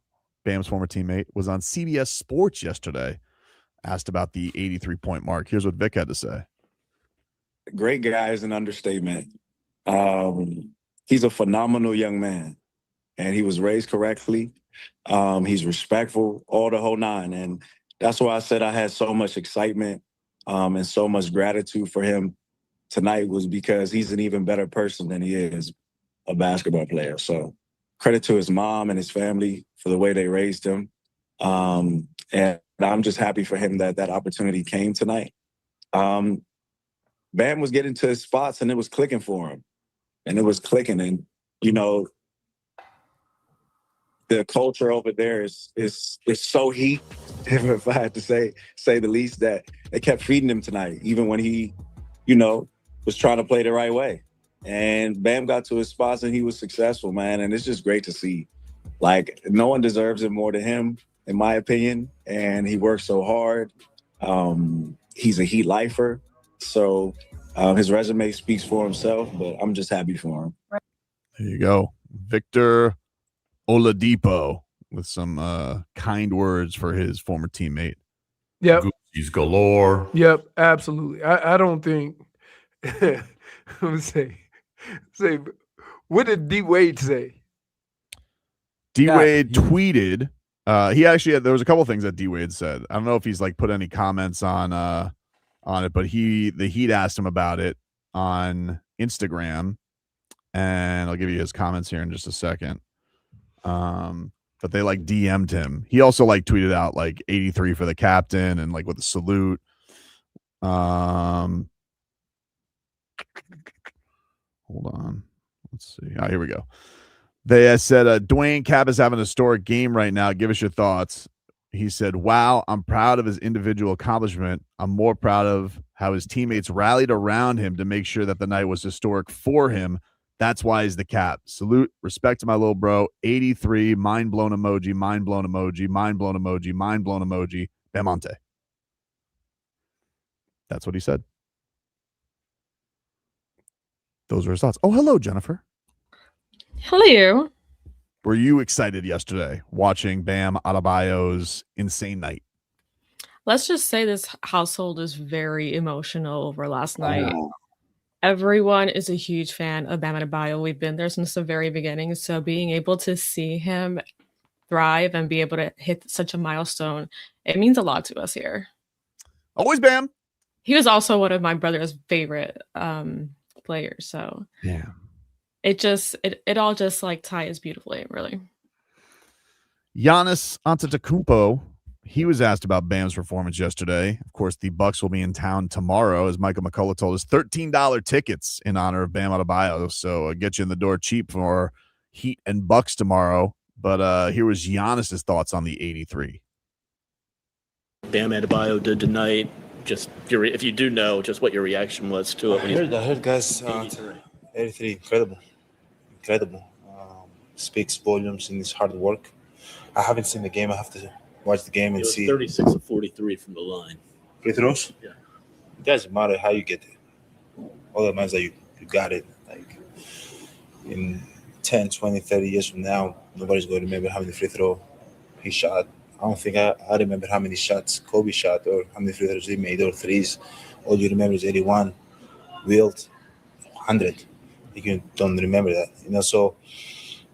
Bam's former teammate, was on CBS Sports yesterday, asked about the 83-point mark. Here's what Vic had to say. Great guy is an understatement. he's a phenomenal young man, and he was raised correctly. He's respectful, all the whole nine. And that's why I said I had so much excitement and so much gratitude for him tonight, was because he's an even better person than he is a basketball player. So credit to his mom and his family for the way they raised him. And I'm just happy for him that that opportunity came tonight. Bam was getting to his spots and it was clicking for him. And it was clicking. And, you know, the culture over there is so heat, if I had to say the least, that they kept feeding him tonight, even when he, you know, was trying to play the right way. And Bam got to his spots and he was successful, man. And it's just great to see. Like, no one deserves it more than him, in my opinion. And he works so hard. He's a Heat lifer. So his resume speaks for himself, but I'm just happy for him. There you go. Victor Oladipo with some kind words for his former teammate. Yep. Gucci's galore. Yep, absolutely. I don't think let me say what did D Wade say? D Wade tweeted. He actually had, there was a couple things that D Wade said. I don't know if he's like put any comments on it, but the Heat asked him about it on Instagram, and I'll give you his comments here in just a second. But they like DM'd him. He also like tweeted out like 83 for the captain and like with a salute. Hold on. Let's see. Here we go. They said, Dwayne Cap is having a historic game right now. Give us your thoughts. He said, wow, I'm proud of his individual accomplishment. I'm more proud of how his teammates rallied around him to make sure that the night was historic for him. That's why he's the Cap. Salute, respect to my little bro. 83, mind blown emoji, mind blown emoji, mind blown emoji, mind blown emoji. Bamonte. That's what he said. Those are his thoughts. Oh, hello, Jennifer. Hello. Were you excited yesterday watching Bam Adebayo's insane night? Let's just say this household is very emotional over last night. Everyone is a huge fan of Bam Adebayo. We've been there since the very beginning. So being able to see him thrive and be able to hit such a milestone, it means a lot to us here. Always Bam. He was also one of my brother's favorite players. So yeah, it all just like ties beautifully, really. Giannis Antetokounmpo, he was asked about Bam's performance yesterday. Of course, the Bucks will be in town tomorrow, as Michael McCullough told us. $13 tickets in honor of Bam Adebayo, so get you in the door cheap for Heat and Bucks tomorrow. But here was Giannis's thoughts on the 83. Bam Adebayo did tonight. Just if you do know, just what your reaction was to it. I heard guys, 83, incredible. Speaks volumes in his hard work. I haven't seen the game. I have to watch the game and see. 36 of 43 from the line. Free throws? Yeah. It doesn't matter how you get it. All that matters that you got it. Like in 10, 20, 30 years from now, nobody's going to remember how many free throws he shot. I don't think I remember how many shots Kobe shot or how many free throws he made or threes. All you remember is 81, Wilt, 100. You don't remember that, you know. So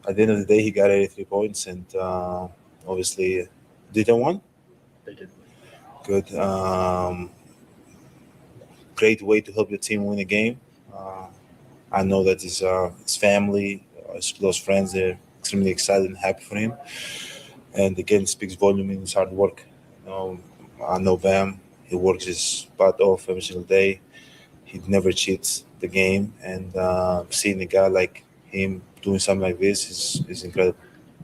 at the end of the day, he got 83 points, and obviously, did they won? They did. Good. Great way to help your team win a game. I know that his family, his close friends, they're extremely excited and happy for him. And again, speaks volume in his hard work. You know, I know Bam. He works his butt off every single day. He never cheats the game, and seeing a guy like him doing something like this is incredible.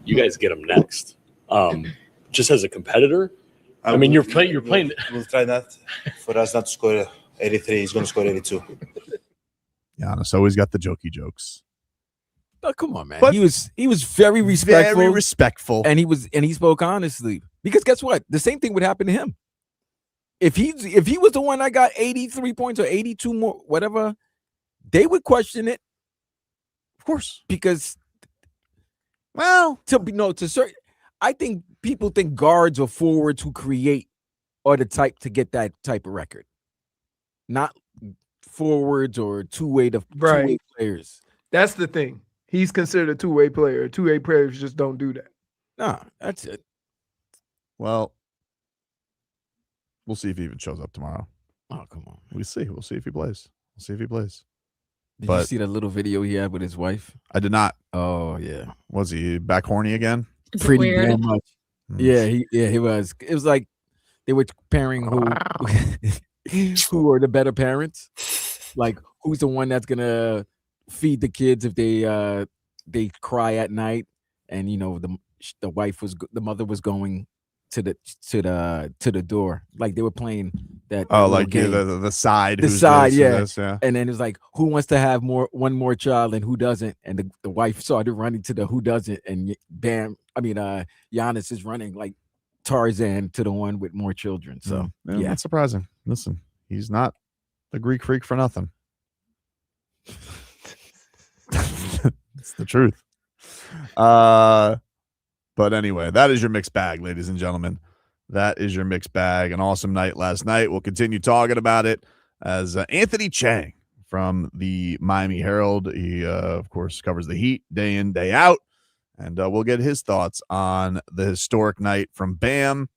You guys get him next. Just as a competitor, I mean, you're playing. We'll try not for us not to score 83. He's going to score 82. Giannis always got the jokey jokes. Oh, come on, man. But he was very respectful. Very respectful. And he spoke honestly. Because guess what? The same thing would happen to him. If he was the one that got 83 points or 82 more, whatever, they would question it. Of course. Because, well, to certain, I think people think guards or forwards who create are the type to get that type of record. Not forwards or two-way players. That's the thing. He's considered a two-way player. Two-way players just don't do that. No, that's it. Well, we'll see if he even shows up tomorrow. Oh, come on. We'll see. We'll see if he plays. We'll see if he plays. Did you see that little video he had with his wife? I did not. Oh yeah. Was he back horny again? Is it Pretty weird? damn much. Yeah, he was. It was like they were comparing who who are the better parents. Like who's the one that's gonna feed the kids if they cry at night, and the mother was going to the door, like they were playing that. Oh, little like game. the side. The who's side, this, yeah. this, yeah. And then it was like, who wants to have one more child and who doesn't? And the wife started running to the who doesn't, and Giannis is running like Tarzan to the one with more children. So yeah. Not surprising. Listen, he's not a Greek freak for nothing. It's the truth. But anyway, that is your mixed bag, ladies and gentlemen. That is your mixed bag. An awesome night last night. We'll continue talking about it as Anthony Chiang from the Miami Herald. He, of course, covers the Heat day in, day out. And we'll get his thoughts on the historic night from Bam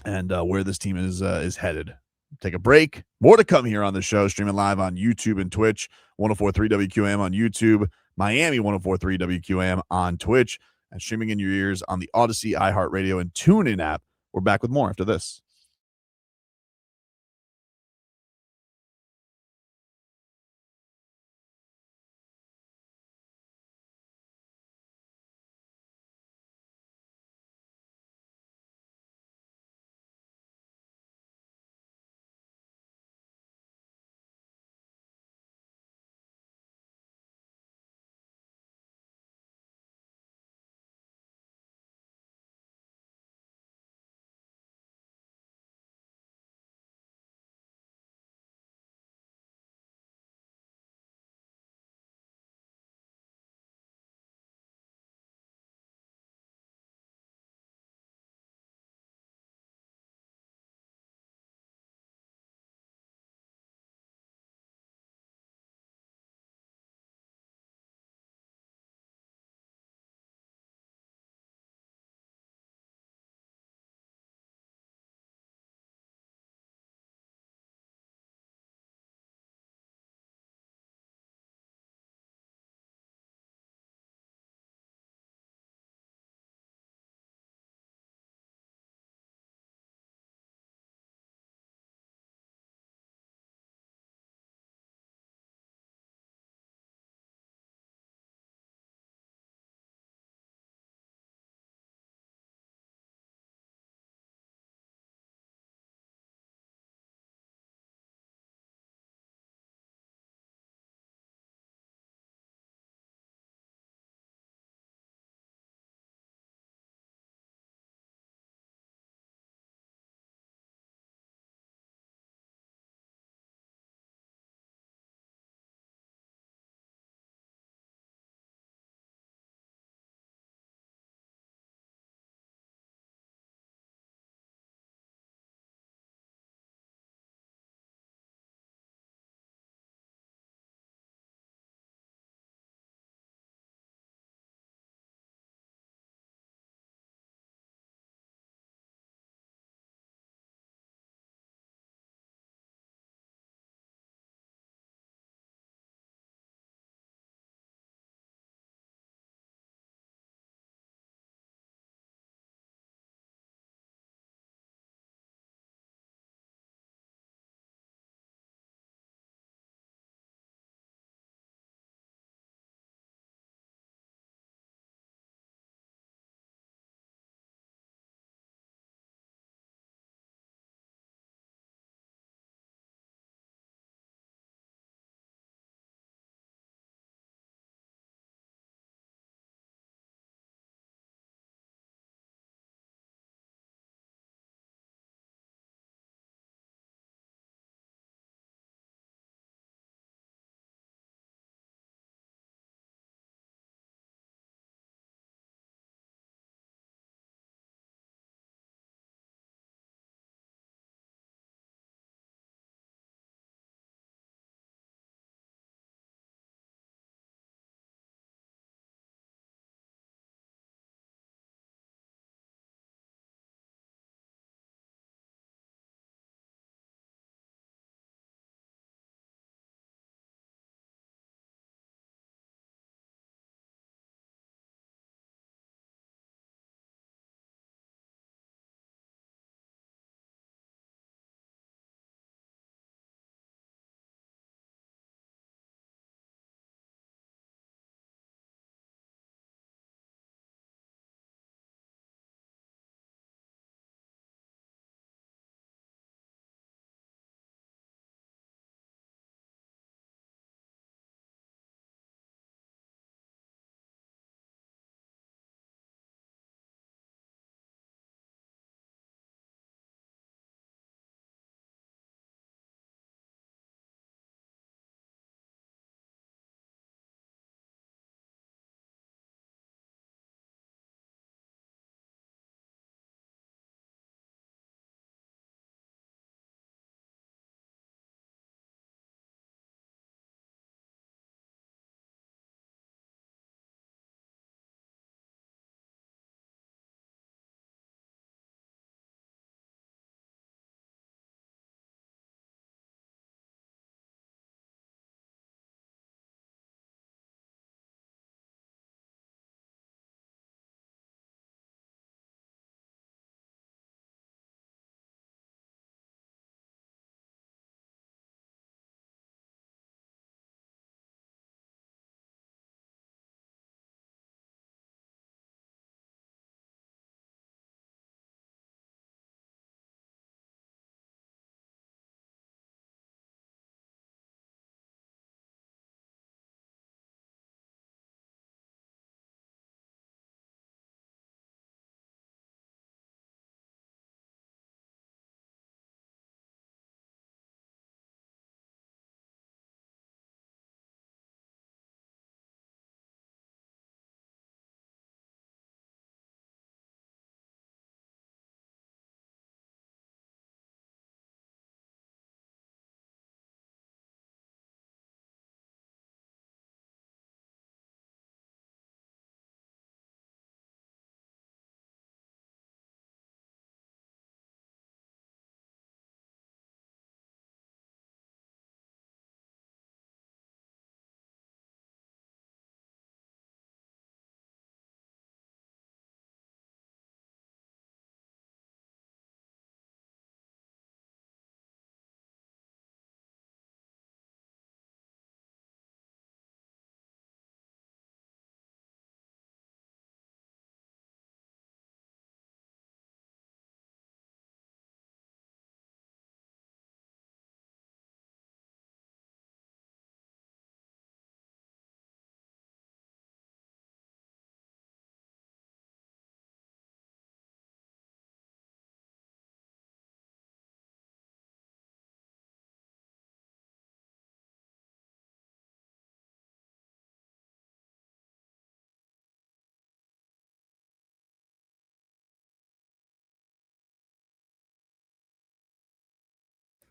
and where this team is headed. Take a break. More to come here on the show, streaming live on YouTube and Twitch, 104.3 WQAM on YouTube, Miami 104.3 WQAM on Twitch, and streaming in your ears on the Odyssey, iHeartRadio, and TuneIn app. We're back with more after this.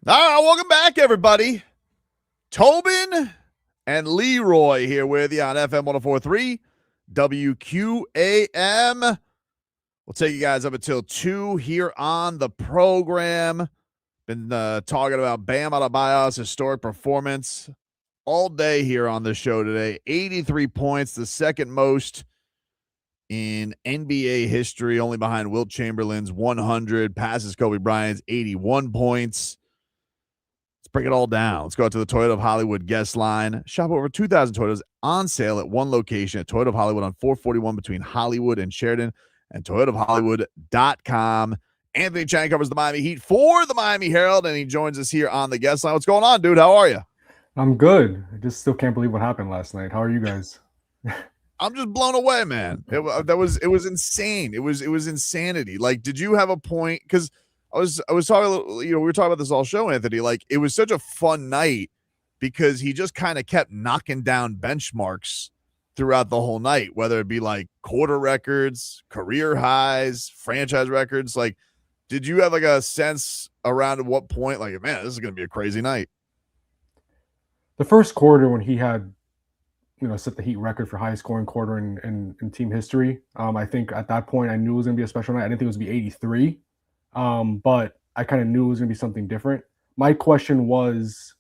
All right, welcome back, everybody. Tobin and Leroy here with you on FM 104.3 WQAM. We'll take you guys up until 2 here on the program. Been talking about Bam Adebayo's historic performance all day here on the show today. 83 points, the second most in NBA history, only behind Wilt Chamberlain's 100, passes Kobe Bryant's 81 points. Let's break it all down. Let's go out to the Toyota of Hollywood guest line. Shop over 2,000 Toyotas on sale at one location at Toyota of Hollywood on 441 between Hollywood and Sheridan, and toyotaofhollywood.com. Anthony Chiang covers the Miami Heat for the Miami Herald, and he joins us here on the guest line. What's going on, dude? How are you? I'm good. I just still can't believe what happened last night. How are you guys? I'm just blown away, man. It was insane. It was insanity. Like, did you have a point? Because I was talking, we were talking about this all show, Anthony. Like, it was such a fun night because he just kind of kept knocking down benchmarks throughout the whole night, whether it be like quarter records, career highs, franchise records. Like, did you have like a sense around at what point, like, man, this is going to be a crazy night? The first quarter when he had, set the Heat record for highest scoring quarter in team history. I think at that point I knew it was going to be a special night. I didn't think it was going to be 83, but I kind of knew it was going to be something different. My question was,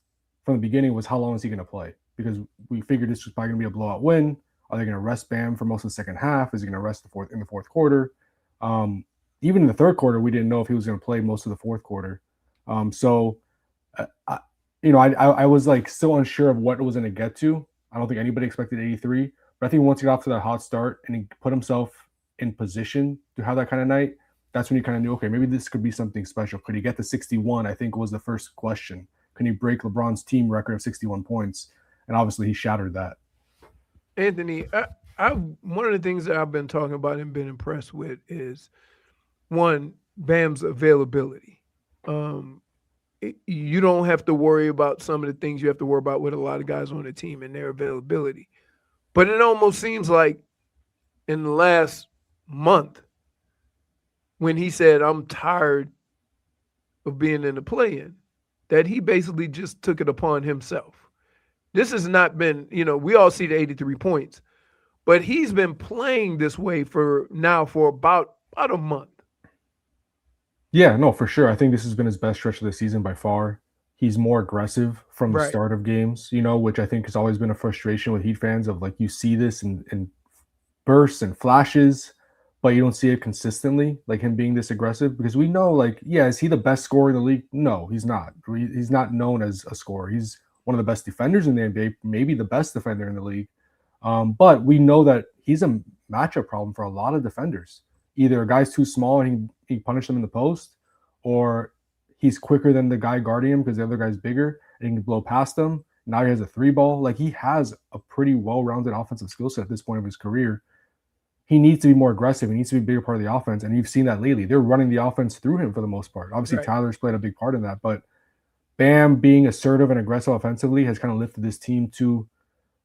from the beginning, was how long is he going to play? Because we figured this was probably going to be a blowout win. Are they going to rest Bam for most of the second half? Is he going to rest in the fourth quarter? Even in the third quarter, we didn't know if he was going to play most of the fourth quarter. I was like still unsure of what it was going to get to. I don't think anybody expected 83, but I think once he got off to that hot start and he put himself in position to have that kind of night, that's when you kind of knew, okay, maybe this could be something special. Could he get to 61? I think was the first question. Can he break LeBron's team record of 61 points? And obviously he shattered that. Anthony, one of the things that I've been talking about and been impressed with is, one, Bam's availability. You don't have to worry about some of the things you have to worry about with a lot of guys on the team and their availability. But it almost seems like in the last month, when he said, I'm tired of being in the play-in, that he basically just took it upon himself. This has not been, we all see the 83 points, but he's been playing this way for about a month. Yeah, no, for sure. I think this has been his best stretch of the season by far. He's more aggressive from the start of games, which I think has always been a frustration with Heat fans of like, you see this in bursts and flashes, but you don't see it consistently, like him being this aggressive, because we know, like, yeah, is he the best scorer in the league? No, he's not. He's not known as a scorer. He's one of the best defenders in the NBA, maybe the best defender in the league. But we know that he's a matchup problem for a lot of defenders. Either a guy's too small and he punished them in the post, or he's quicker than the guy guarding him because the other guy's bigger and he can blow past him. Now he has a 3-ball. Like, he has a pretty well-rounded offensive skill set at this point of his career. He needs to be more aggressive. He needs to be a bigger part of the offense, and you've seen that lately. They're running the offense through him for the most part. Obviously, Tyler's played a big part in that, but Bam being assertive and aggressive offensively has kind of lifted this team to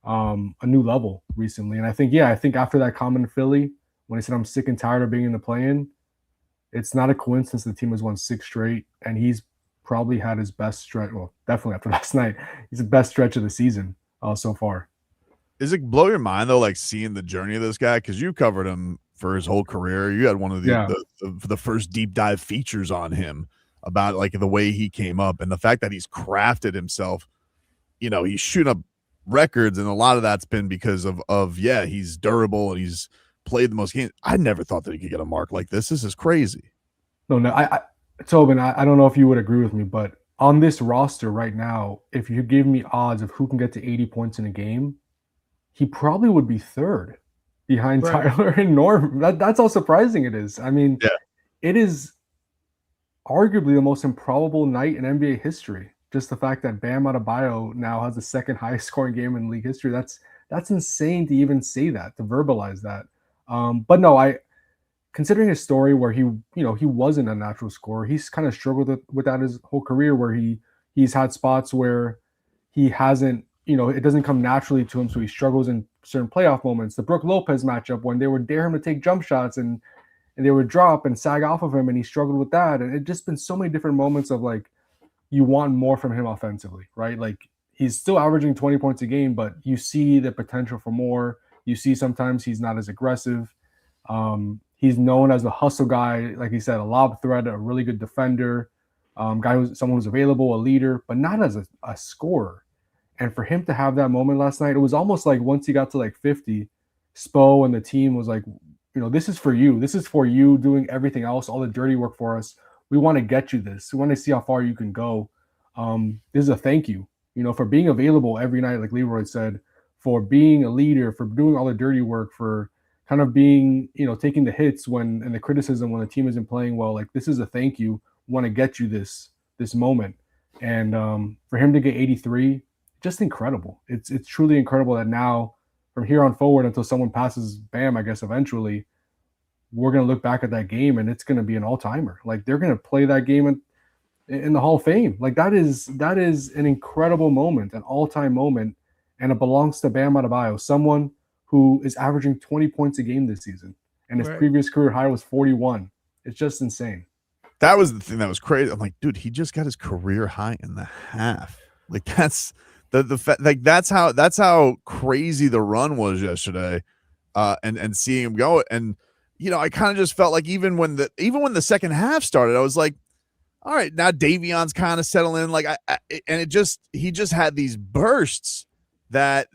a new level recently. And I think after that comment in Philly, when he said, I'm sick and tired of being in the play-in, it's not a coincidence the team has won 6 straight, and he's probably had his best stretch. Well, definitely after last night, he's the best stretch of the season so far. Does it blow your mind, though, like seeing the journey of this guy? Because you covered him for his whole career. You had one of the first deep dive features on him about like the way he came up and the fact that he's crafted himself. He's shooting up records, and a lot of that's been because of he's durable and he's played the most games. I never thought that he could get a mark like this. This is crazy. No, Tobin, I don't know if you would agree with me, but on this roster right now, if you give me odds of who can get to 80 points in a game, he probably would be third behind Tyler and Norm. That's how surprising it is. I mean, it is arguably the most improbable night in NBA history. Just the fact that Bam Adebayo now has the second highest scoring game in league history. That's insane to even say that, to verbalize that. But no, considering his story where he wasn't a natural scorer, he's kind of struggled with that his whole career, where he's had spots where he hasn't, it doesn't come naturally to him, so he struggles in certain playoff moments. The Brook Lopez matchup, when they would dare him to take jump shots and they would drop and sag off of him, and he struggled with that. And it just been so many different moments of like you want more from him offensively, right? Like he's still averaging 20 points a game, but you see the potential for more. You see sometimes he's not as aggressive. He's known as a hustle guy, like he said, a lob threat, a really good defender, someone who's available, a leader, but not as a scorer. And for him to have that moment last night, it was almost like once he got to like 50, Spo and the team was like, this is for you. This is for you doing everything else, all the dirty work for us. We want to get you this. We want to see how far you can go. This is a thank you, for being available every night, like Leroy said, for being a leader, for doing all the dirty work, for kind of being, taking the hits and the criticism when the team isn't playing well. Like, this is a thank you. We want to get you this moment. And for him to get 83, just incredible. It's truly incredible that now from here on forward until someone passes Bam, I guess eventually, we're going to look back at that game and it's going to be an all-timer. Like, they're going to play that game in the Hall of Fame. Like, that is an incredible moment, an all-time moment, and it belongs to Bam Adebayo, someone who is averaging 20 points a game this season, and his previous career high was 41. It's just insane. That was the thing that was crazy. I'm like, dude, he just got his career high in the half. Like, that's that's how crazy the run was yesterday, and seeing him go. And I kind of just felt like even when the second half started, I was like, all right, now Davion's kind of settling in. Like, he just had these bursts that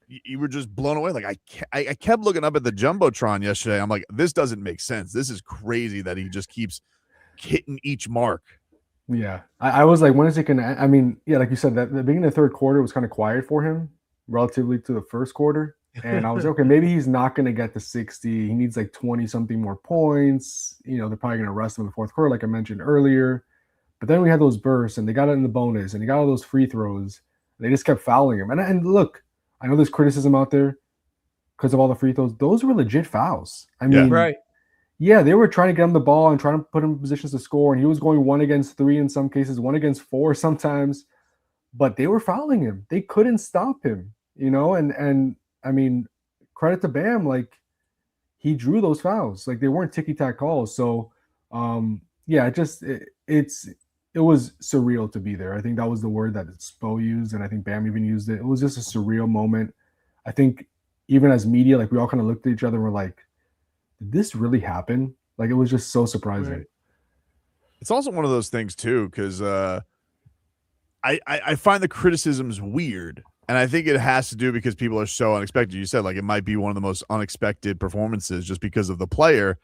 you were just blown away. Like, I kept looking up at the Jumbotron yesterday. I'm like, this doesn't make sense. This is crazy that he just keeps hitting each mark. Yeah. I was like, when is it going to end? I mean, yeah, like you said, that the beginning of the third quarter was kind of quiet for him relatively to the first quarter. And I was like, okay, maybe he's not going to get to 60. He needs like 20 something more points. They're probably going to rest him in the fourth quarter, like I mentioned earlier. But then we had those bursts and they got it in the bonus and he got all those free throws. And they just kept fouling him. And look, I know there's criticism out there because of all the free throws. Those were legit fouls. I mean, yeah, they were trying to get him the ball and trying to put him in positions to score. And he was going 1 against 3 in some cases, 1 against 4 sometimes. But they were fouling him. They couldn't stop him, And I mean, credit to Bam, like he drew those fouls. Like they weren't ticky-tack calls. So, yeah, it was surreal to be there. I think that was the word that Spo used, and I think Bam even used it. It was just a surreal moment. I think even as media, like we all kind of looked at each other and were like, did this really happen? Like it was just so surprising. Right. It's also one of those things too, because I find the criticisms weird, and I think it has to do because people are so unexpected. You said like it might be one of the most unexpected performances just because of the player.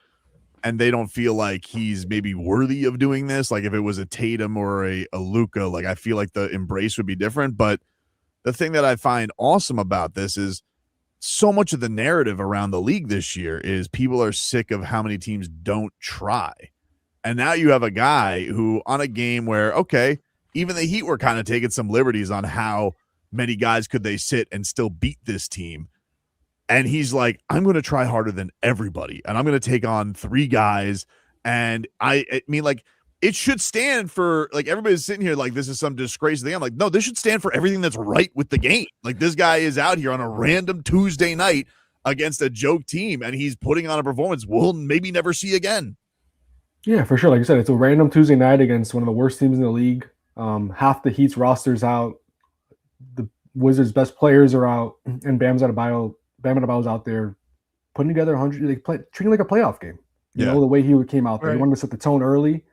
And they don't feel like he's maybe worthy of doing this. Like if it was a Tatum or a Luka, like I feel like the embrace would be different. But the thing that I find awesome about this is so much of the narrative around the league this year is people are sick of how many teams don't try. And now you have a guy who on a game where, okay, even the Heat were kind of taking some liberties on how many guys could they sit and still beat this team. And he's like, I'm going to try harder than everybody. And I'm going to take on 3 guys. And I mean, like, it should stand for, like, everybody's sitting here like this is some disgrace thing. I'm like, no, this should stand for everything that's right with the game. Like, this guy is out here on a random Tuesday night against a joke team, and he's putting on a performance we'll maybe never see again. Yeah, for sure. Like you said, it's a random Tuesday night against one of the worst teams in the league. Half the Heat's roster's out. The Wizards' best players are out. And Bam Adebayo's out there putting together 100, treating like a playoff game. You know, the way he came out there. He wanted to set the tone early,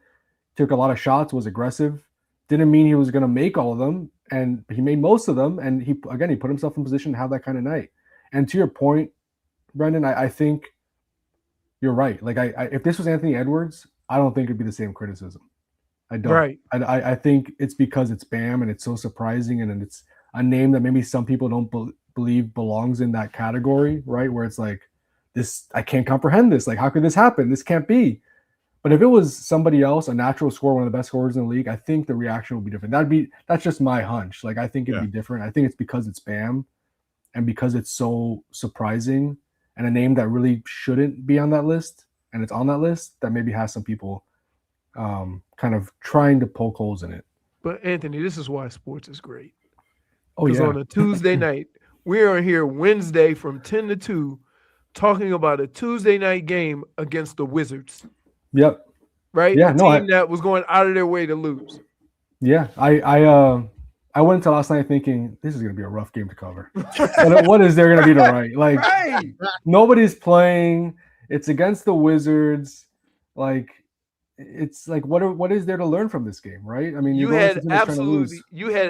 took a lot of shots, was aggressive. Didn't mean he was going to make all of them, and he made most of them. And he put himself in position to have that kind of night. And to your point, Brendan, I think you're right. Like, if this was Anthony Edwards, I don't think it'd be the same criticism. I don't. Right. I think it's because it's Bam and it's so surprising, and it's a name that maybe some people don't believe belongs in that category, right? Where it's like, this, I can't comprehend this. Like, how could this happen? This can't be. But if it was somebody else, a natural scorer, one of the best scorers in the league, I think the reaction would be different. That's just my hunch. Like, I think it'd be different. I think it's because it's Bam and because it's so surprising and a name that really shouldn't be on that list, and it's on that list, that maybe has some people kind of trying to poke holes in it. But Anthony, this is why sports is great. Oh, yeah. Because on a Tuesday night, we are here Wednesday from 10 to 2 talking about a Tuesday night game against the Wizards. Yep. Right? Yeah, a team that was going out of their way to lose. Yeah, I went into last night thinking this is going to be a rough game to cover. What is there going to be to write? Like, Right. nobody's playing. It's against the Wizards. Like, it's like what is there to learn from this game, right? I mean, You you're going had to trying to lose.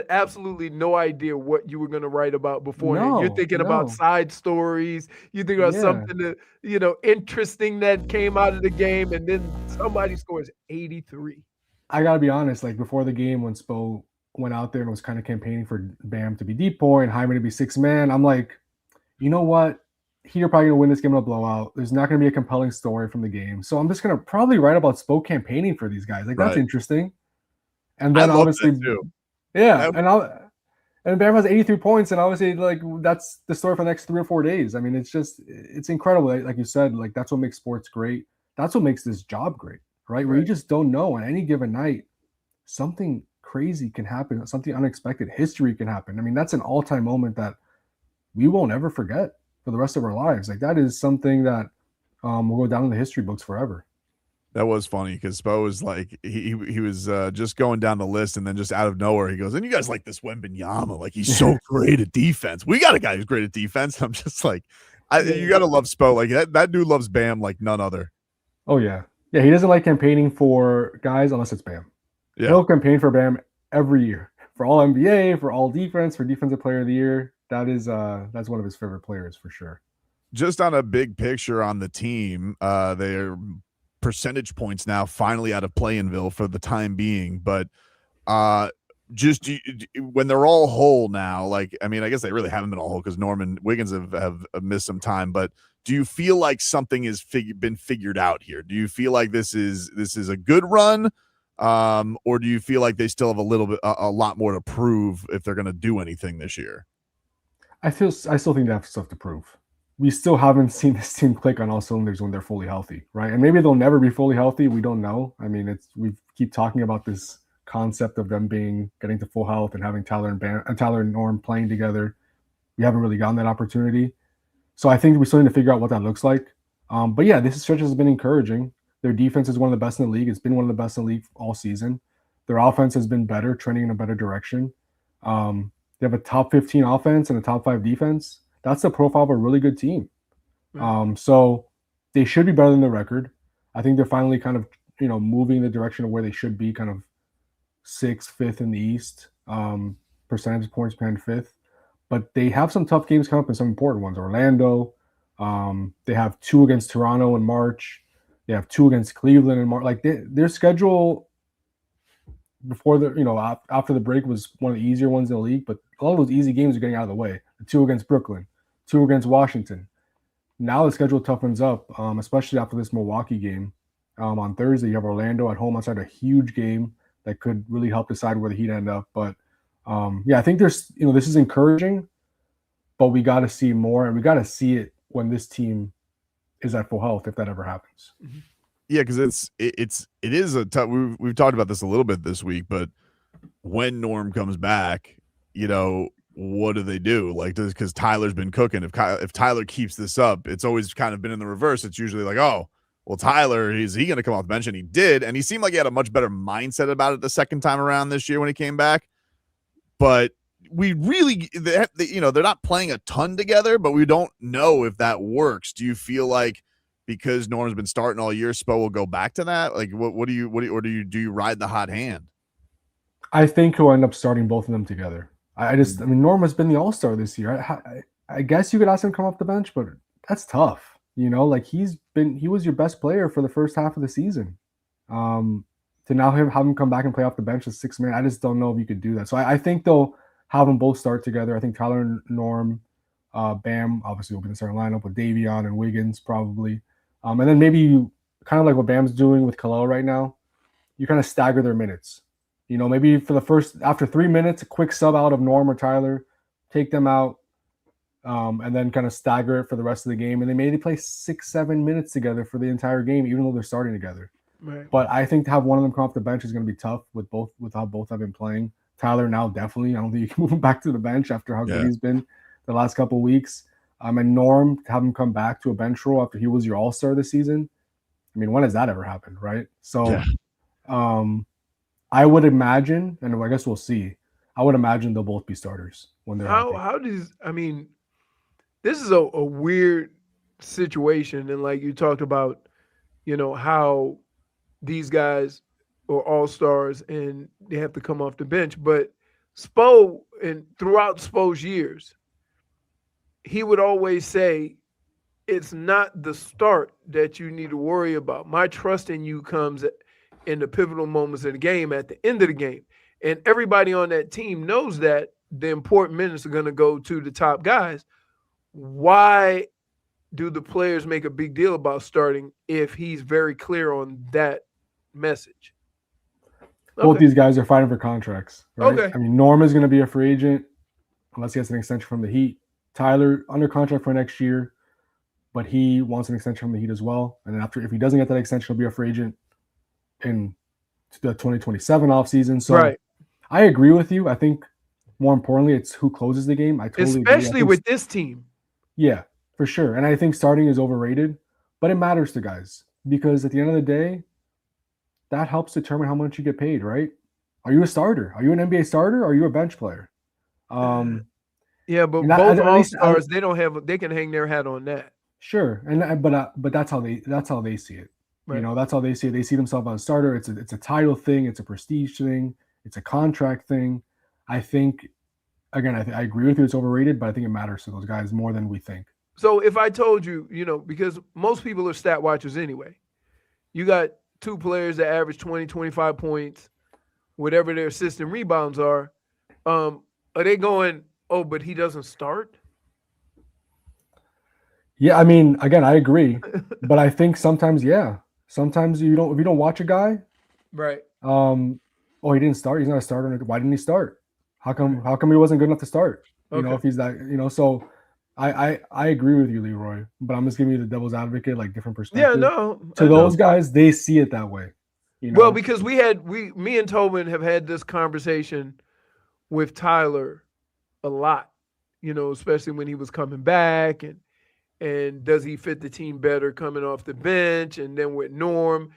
absolutely no idea what you were going to write about beforehand. You're No, thinking about no. side stories. You think about Yeah. something that, interesting that came out of the game, and then somebody scores 83. I gotta be honest. Like before the game, when Spo went out there and was kind of campaigning for Bam to be DPOY and Hyman to be 6-man, I'm like, you know what? Heat are probably going to win this game in a blowout. There's not going to be a compelling story from the game. So I'm just going to probably write about Spo campaigning for these guys. Like, that's interesting. And then obviously, yeah. And Bam has 83 points. And obviously, like, that's the story for the next 3 or 4 days. I mean, it's incredible. Like you said, like, that's what makes sports great. That's what makes this job great, right? Where you just don't know on any given night, something crazy can happen, something unexpected, history can happen. I mean, that's an all-time moment that we won't ever forget for the rest of our lives. Like that is something that will go down in the history books forever. That was funny because Spo was like he was just going down the list, and then just out of nowhere he goes, and you guys like this Wembanyama, like he's so great at defense. We got a guy who's great at defense. And I'm just like, you gotta love Spo. Like that dude loves Bam like none other. Oh yeah, he doesn't like campaigning for guys unless it's Bam. Yeah. He'll campaign for Bam every year for all NBA, for all defense, for defensive player of the year. That's one of his favorite players for sure. Just on a big picture on the team, they're percentage points now finally out of Play-in-ville for the time being. But just when they're all whole now, like, I mean, I guess they really haven't been all whole because Norman Wiggins have missed some time. But do you feel like something has been figured out here? Do you feel like this is a good run? Or do you feel like they still have a lot more to prove if they're going to do anything this year? I still think they have stuff to prove. We still haven't seen this team click on all cylinders when they're fully healthy, right? And maybe they'll never be fully healthy. We don't know. I mean, we keep talking about this concept of them getting to full health and having Tyler and Norm playing together. We haven't really gotten that opportunity. So I think we still need to figure out what that looks like. But yeah, this stretch has been encouraging. Their defense is one of the best in the league. It's been one of the best in the league all season. Their offense has been better, trending in a better direction. They have a top 15 offense and a top 5 defense. That's the profile of a really good team. So they should be better than the record. I think they're finally kind of, moving in the direction of where they should be, kind of 6th, 5th in the East, percentage points behind 5th. But they have some tough games coming up and some important ones. Orlando. They have 2 against Toronto in March. They have 2 against Cleveland in March. Like their schedule before after the break was one of the easier ones in the league, but a lot of those easy games are getting out of the way. The 2 against Brooklyn, 2 against Washington. Now the schedule toughens up, especially after this Milwaukee game. On Thursday, you have Orlando at home outside a huge game that could really help decide where the Heat end up. But I think there's, this is encouraging, but we got to see more, and we got to see it when this team is at full health, if that ever happens. Mm-hmm. Yeah, because it is a tough. We've talked about this a little bit this week, but when Norm comes back, what do they do? Like, because Tyler's been cooking. If Tyler keeps this up, it's always kind of been in the reverse. It's usually like, oh, well, Tyler, is he going to come off the bench? And he did, and he seemed like he had a much better mindset about it the second time around this year when he came back. But we really, they're not playing a ton together, but we don't know if that works. Do you feel like, because Norm's been starting all year, Spo will go back to that? Like, what do you ride the hot hand? I think he'll end up starting both of them together. I mean, Norm has been the all-star this year. I guess you could ask him to come off the bench, but that's tough. Like he was your best player for the first half of the season. To now have him come back and play off the bench as 6-man, I just don't know if you could do that. So I think they'll have them both start together. I think Tyler and Norm, Bam obviously will be in the starting lineup with Davion and Wiggins probably. And then maybe you kind of like what Bam's doing with Kel'el right now, you kind of stagger their minutes. Maybe after 3 minutes, a quick sub out of Norm or Tyler, take them out, and then kind of stagger it for the rest of the game. And they maybe play 6-7 minutes together for the entire game, even though they're starting together. Right. But I think to have one of them come off the bench is going to be tough with how both have been playing. Tyler now definitely. I don't think you can move him back to the bench after how good he's been the last couple of weeks. And Norm, to have him come back to a bench role after he was your all-star this season. I mean, when has that ever happened, right? So I would imagine, and I guess we'll see. I would imagine they'll both be starters when they're healthy. How does I mean? This is a weird situation, and like you talked about, how these guys are all stars and they have to come off the bench. But Spo, and throughout Spo's years, he would always say, it's not the start that you need to worry about. My trust in you comes in the pivotal moments of the game, at the end of the game. And everybody on that team knows that the important minutes are going to go to the top guys. Why do the players make a big deal about starting if he's very clear on that message? Both these guys are fighting for contracts, right? Okay. I mean, Norm is going to be a free agent unless he gets an extension from the Heat. Tyler under contract for next year, but he wants an extension from the Heat as well. And then if he doesn't get that extension, he'll be a free agent in the 2027 offseason. So right. I agree with you. I think more importantly, it's who closes the game. I totally especially agree. With this team. Yeah, for sure. And I think starting is overrated, but it matters to guys because at the end of the day, that helps determine how much you get paid, right? Are you a starter? Are you an NBA starter? Or are you a bench player? Yeah, but both all-stars, they can hang their hat on that. Sure, and but that's how they see it. Right. That's how they see it. They see themselves as a starter. It's a title thing. It's a prestige thing. It's a contract thing. I think, again, I agree with you. It's overrated, but I think it matters to those guys more than we think. So if I told you, because most people are stat watchers anyway, you got two players that average 20, 25 points, whatever their assist and rebounds are they going, oh, but he doesn't start? Yeah, I mean, again, I agree, but I think sometimes, sometimes if you don't watch a guy, right? He didn't start. He's not a starter. Why didn't he start? How come he wasn't good enough to start? If he's that, so I agree with you, Leroy, but I'm just giving you the devil's advocate, like different perspective. Yeah, no. To those guys, they see it that way. Well, because me and Tobin have had this conversation with Tyler a lot, especially when he was coming back and does he fit the team better coming off the bench? And then with Norm,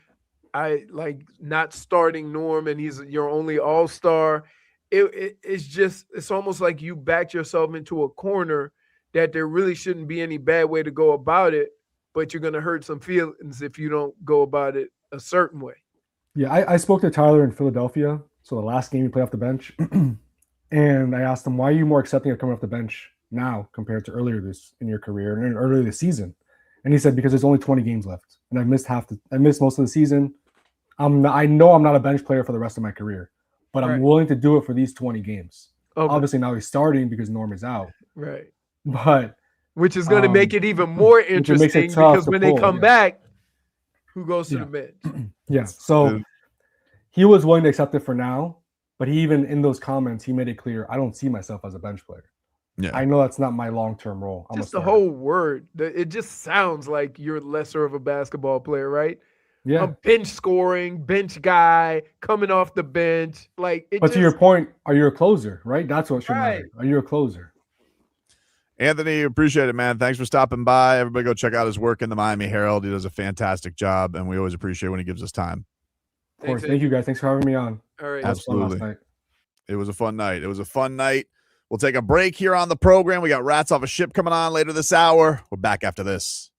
I like not starting Norm and he's your only all-star. It's almost like you backed yourself into a corner that there really shouldn't be any bad way to go about it, but you're going to hurt some feelings if you don't go about it a certain way. Yeah, I spoke to Tyler in Philadelphia. So the last game he played off the bench. And I asked him, why are you more accepting of coming off the bench now compared to earlier in your career and earlier this season? And he said, because there's only 20 games left. And I missed most of the season. I know I'm not a bench player for the rest of my career, but I'm willing to do it for these 20 games. Okay. Obviously now he's starting because Norm is out. Right. But which is going to make it even more interesting because when they come back, who goes to the bench? Yeah. So he was willing to accept it for now, but he even in those comments, he made it clear, I don't see myself as a bench player. Yeah. I know that's not my long-term role. Just the whole word. It just sounds like you're lesser of a basketball player, right? Yeah. I'm bench scoring, bench guy, coming off the bench. But to your point, are you a closer, right? That's what should matter. Are you a closer? Anthony, appreciate it, man. Thanks for stopping by. Everybody go check out his work in the Miami Herald. He does a fantastic job, and we always appreciate when he gives us time. Of course. Thank you, guys. Thanks for having me on. All right. Absolutely. It was a fun night. We'll take a break here on the program. We got Rats Off a Ship coming on later this hour. We're back after this.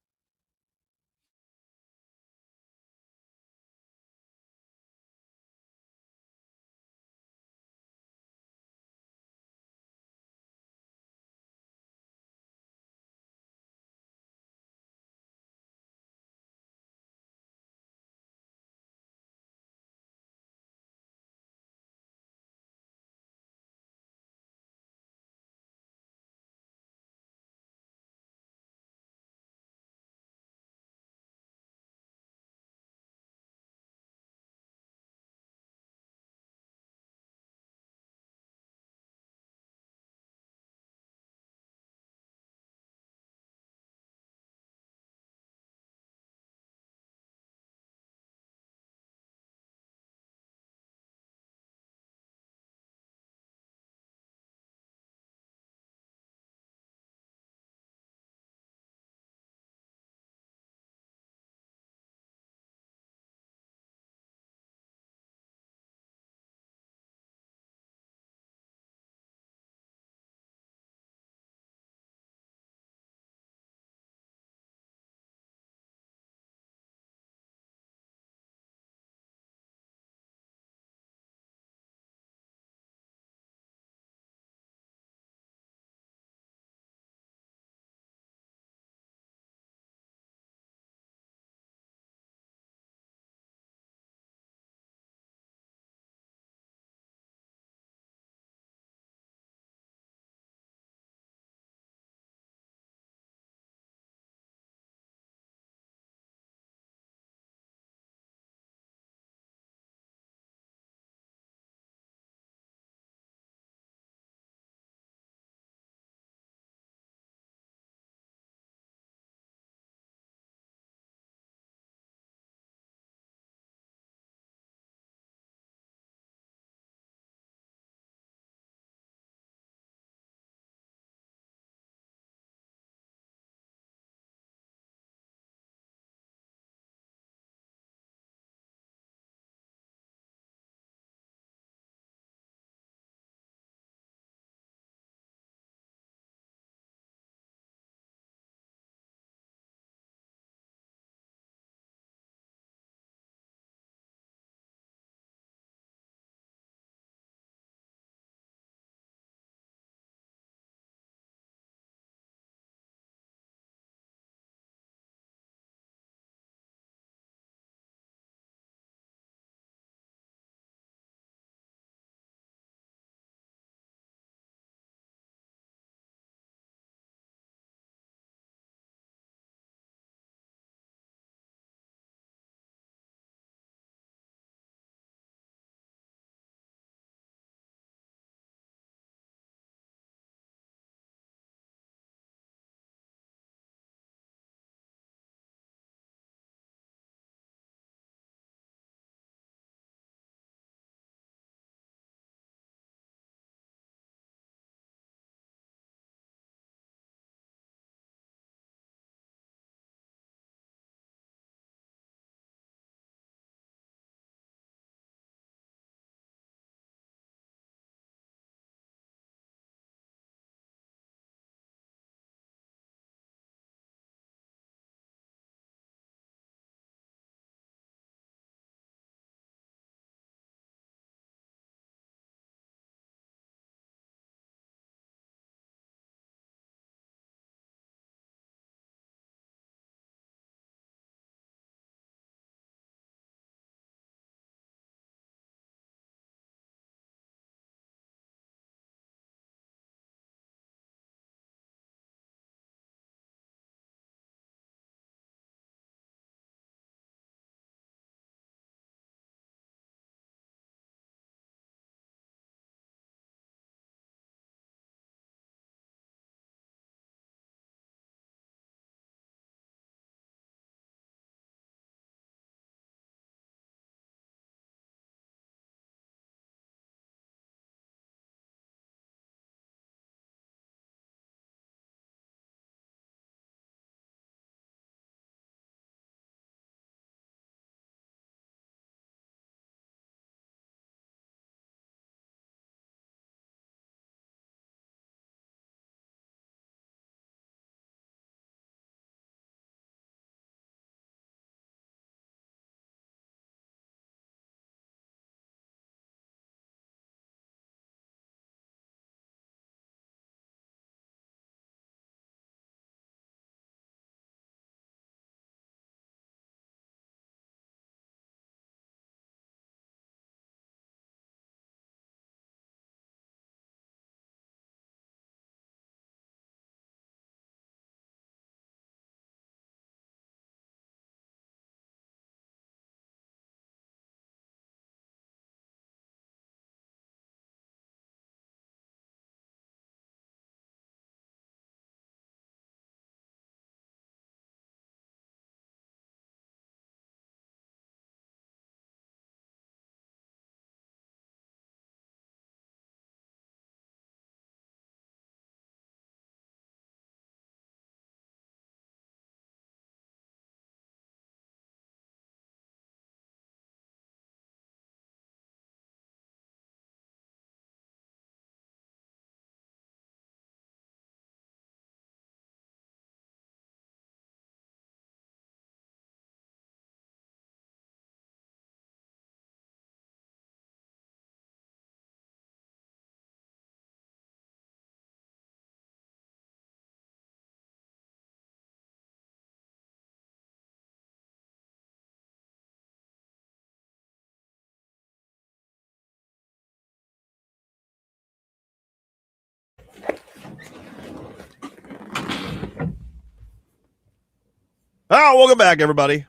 Oh, welcome back, everybody.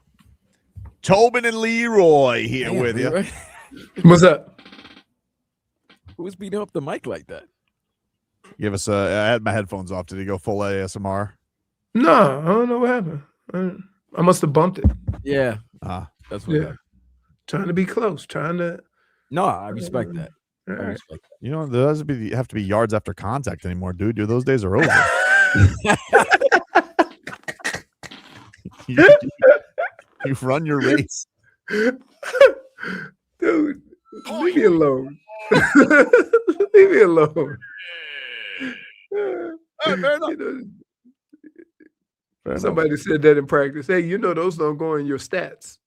Tobin and Leroy here with you. What's up? Who's beating up the mic like that? Give us I had my headphones off. Did he go full ASMR? No, I don't know what happened. I must have bumped it. Yeah. That's what yeah. Trying to be close. Trying to. No, I respect that. I All right. respect that. You know, there doesn't have to be yards after contact anymore, dude. Those days are over. You've run your race. Dude, leave me alone. Leave me alone. Fair enough. Somebody said that in practice. Hey, those don't go in your stats.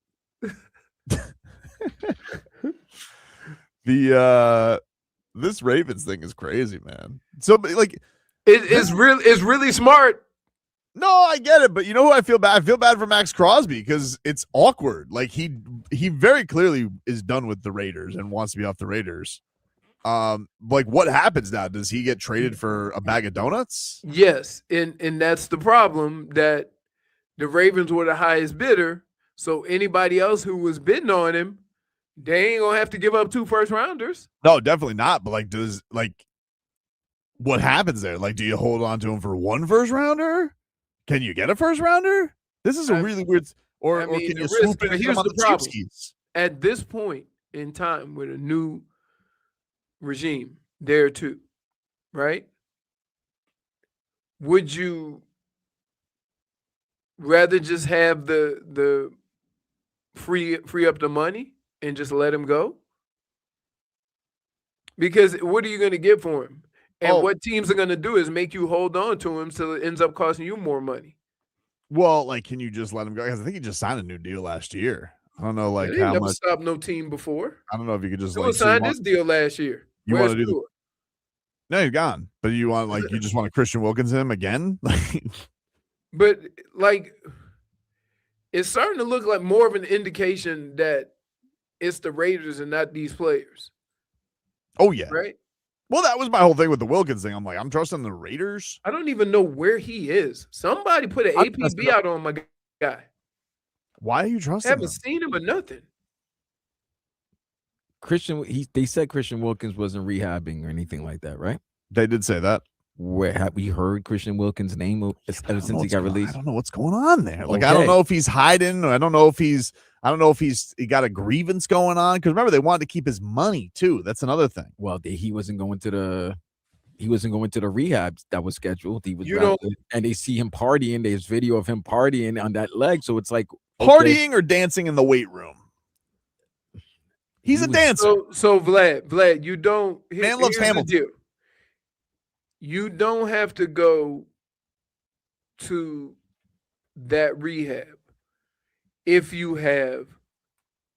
This Ravens thing is crazy, man. So like it's really smart. No, I get it, but you know who I feel bad? I feel bad for Maxx Crosby because it's awkward. Like he very clearly is done with the Raiders and wants to be off the Raiders. Like what happens now? Does he get traded for a bag of donuts? Yes, and that's the problem, that the Ravens were the highest bidder. So anybody else who was bidding on him, they ain't gonna have to give up 2 first-rounders. No, definitely not. But what happens there? Like, do you hold on to him for 1 first-rounder? Can you get a first-rounder? This is a really weird. Or can you swoop in and here's come on the the problem. cheapskates? At this point in time, with a new regime there too, right? Would you rather just have the free up the money and just let him go? Because what are you going to get for him? And what teams are going to do is make you hold on to him so it ends up costing you more money. Well, like, can you just let him go? Because I think he just signed a new deal last year. I don't know, like, They how never much. stopped no team before. I don't know if you could just Who signed this deal last year? You Where's want to do Tua? No, you're gone. But you want you just want to Christian Wilkinson again? But it's starting to look like more of an indication that it's the Raiders and not these players. Oh yeah. Right? Well, that was my whole thing with the Wilkins thing. I'm like, I'm trusting the Raiders. I don't even know where he is. Somebody put an APB out on my guy. Why are you trusting Haven't him? seen him or nothing. They said Christian Wilkins wasn't rehabbing or anything like that, right? They did say that. Where have we heard Christian Wilkins' name ever since he got released? I don't know what's going on there. Like, I don't know if he's hiding. Or I don't know if he got a grievance going on. Because remember, they wanted to keep his money too. That's another thing. Well, he wasn't going to the rehab that was scheduled. He was, and they see him partying. There's video of him partying on that leg. So it's like partying or dancing in the weight room. He's a dancer. So Vlad, you don't. Man loves Hamilton. You don't have to go to that rehab if you have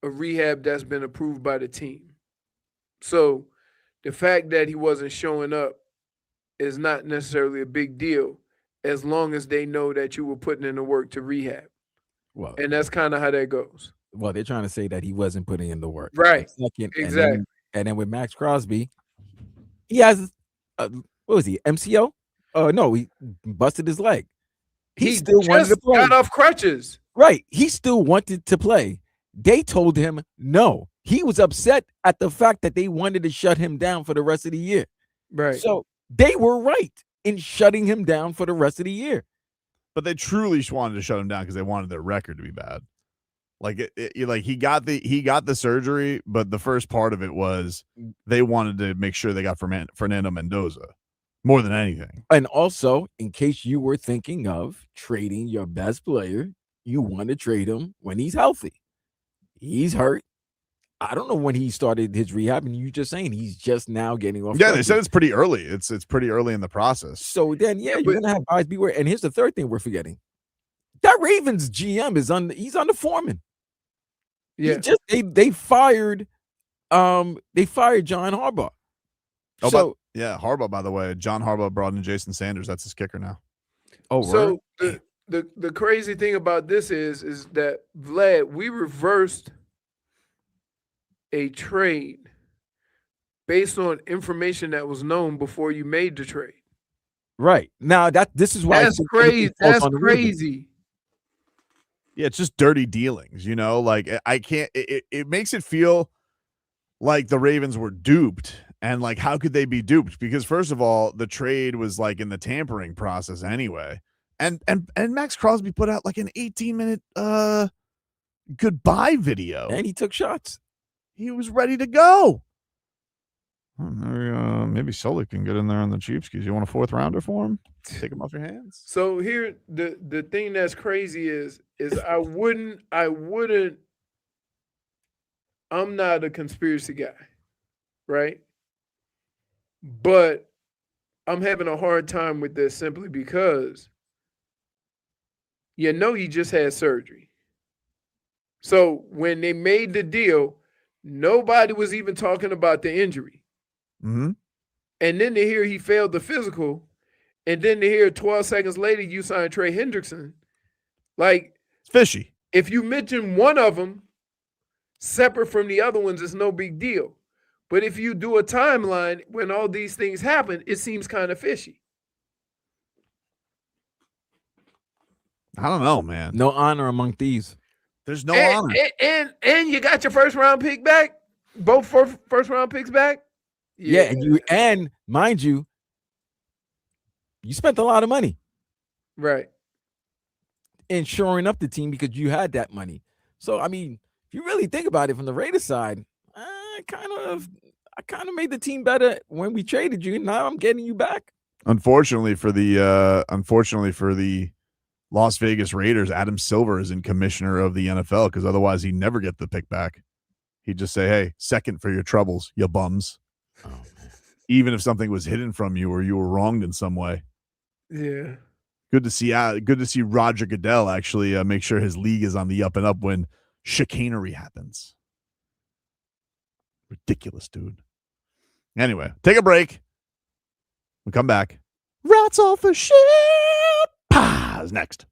a rehab that's been approved by the team. So the fact that he wasn't showing up is not necessarily a big deal as long as they know that you were putting in the work to rehab. Well, and that's kind of how that goes. Well, they're trying to say that he wasn't putting in the work. Right. Exactly. And then with Maxx Crosby, he has what was he? MCO? No, he busted his leg. He still wanted to play. Got off crutches. Right. He still wanted to play. They told him no. He was upset at the fact that they wanted to shut him down for the rest of the year. Right. So they were right in shutting him down for the rest of the year. But they truly wanted to shut him down because they wanted their record to be bad. Like he got the surgery, but the first part of it was they wanted to make sure they got Fernando Mendoza more than anything. And also, in case you were thinking of trading your best player, you want to trade him when he's healthy. He's hurt. I don't know when he started his rehab, and you just saying he's just now getting off. Yeah, they said it's pretty early. It's pretty early in the process. So then, you're gonna have guys beware. And here's the third thing we're forgetting: that Ravens GM he's under Foreman. Yeah, they fired John Harbaugh. Oh, so Harbaugh, by the way, John Harbaugh brought in Jason Sanders. That's his kicker now. Oh, so the crazy thing about this is that Vlad, we reversed a trade based on information that was known before you made the trade. Right now, this is why that's crazy. That's crazy. Yeah, it's just dirty dealings, you know? Like, I can't it makes it feel like the Ravens were duped, and, like, how could they be duped? Because first of all, the trade was, like, in the tampering process anyway, and Max Crosby put out, like, an 18-minute, goodbye video. And he took shots. He was ready to go. Maybe Sully can get in there on the cheapskis. You want a fourth rounder for him? Take him off your hands. So here, the thing that's crazy is I wouldn't. I'm not a conspiracy guy, right? But I'm having a hard time with this simply because he just had surgery. So when they made the deal, nobody was even talking about the injury. Mm-hmm. And then to hear he failed the physical, and then to hear 12 seconds later you signed Trey Hendrickson, like, it's fishy. If you mention one of them separate from the other ones, it's no big deal. But if you do a timeline when all these things happen, it seems kind of fishy. I don't know, man. No honor among thieves. There's no honor. And you got your first round pick back? Both first round picks back? Yeah, and mind you, you spent a lot of money. Right. In shoring up the team because you had that money. So, I mean, if you really think about it from the Raiders side, I kind of made the team better when we traded you, and now I'm getting you back. Unfortunately for the Las Vegas Raiders, Adam Silver is in commissioner of the NFL, because otherwise he'd never get the pick back. He'd just say, hey, second for your troubles, you bums. Oh, man. Even if something was hidden from you or you were wronged in some way. Yeah. Good to see Roger Goodell actually make sure his league is on the up and up when chicanery happens. Ridiculous, dude. Anyway, take a break. We come back. Rats off a ship. Paz next.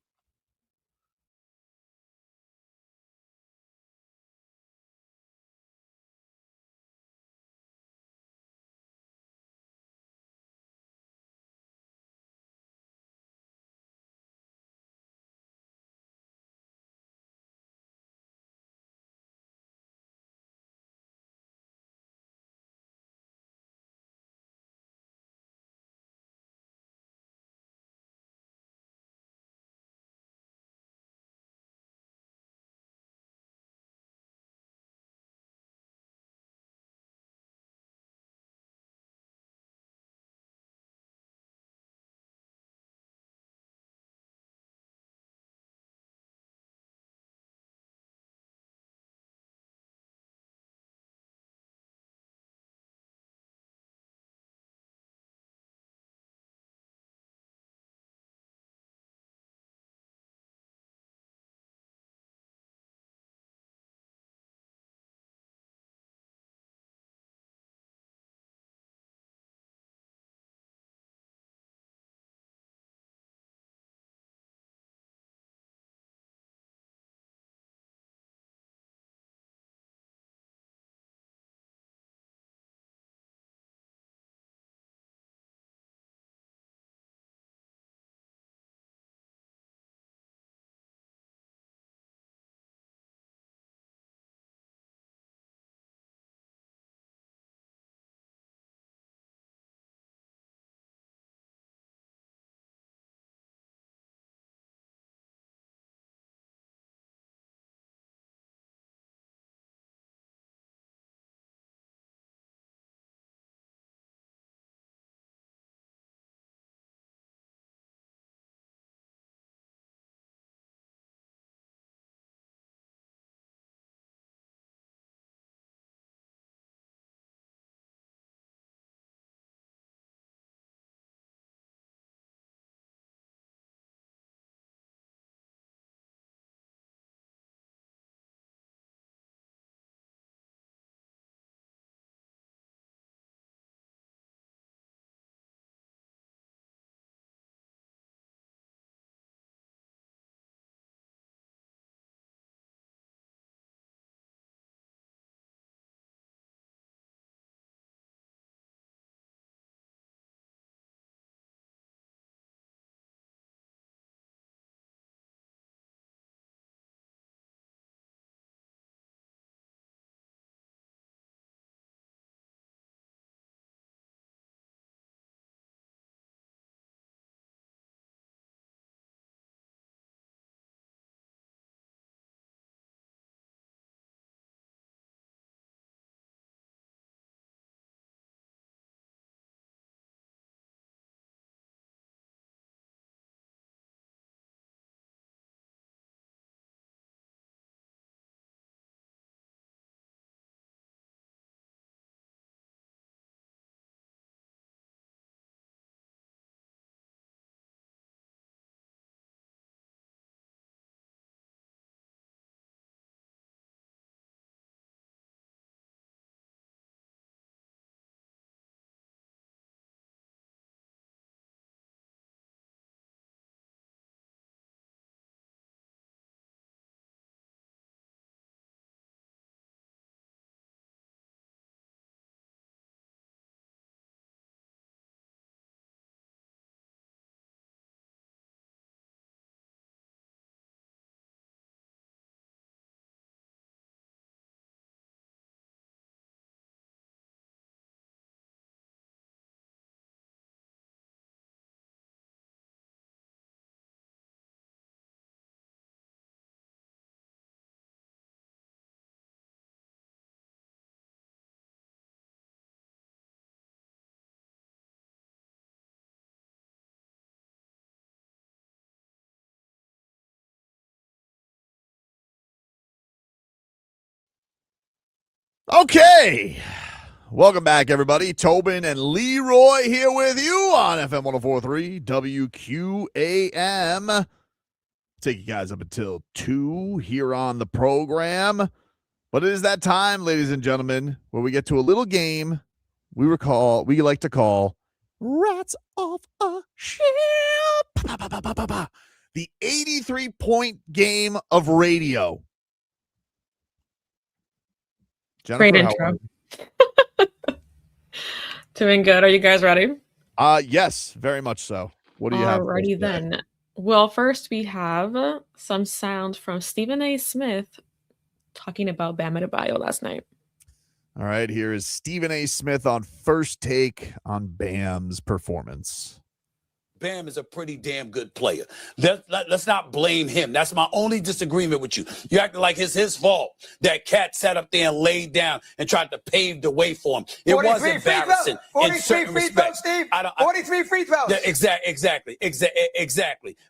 Okay. Welcome back, everybody. Tobin and Leroy here with you on FM 104.3 WQAM. Take you guys up until 2 here on the program. But it is that time, ladies and gentlemen, where we get to a little game we like to call Rats Off a Ship. The 83-point game of radio. Great intro. Doing good. Are you guys ready? Yes, very much so. What do you have? Alrighty then. Well, first we have some sound from Stephen A. Smith talking about Bam Adebayo last night. All right, here is Stephen A. Smith on First Take on Bam's performance. Bam is a pretty damn good player. Let's not blame him. That's my only disagreement with you. You acting like it's his fault that Cat sat up there and laid down and tried to pave the way for him. It was embarrassing in certain respects. 43 free throws. Yeah, exactly.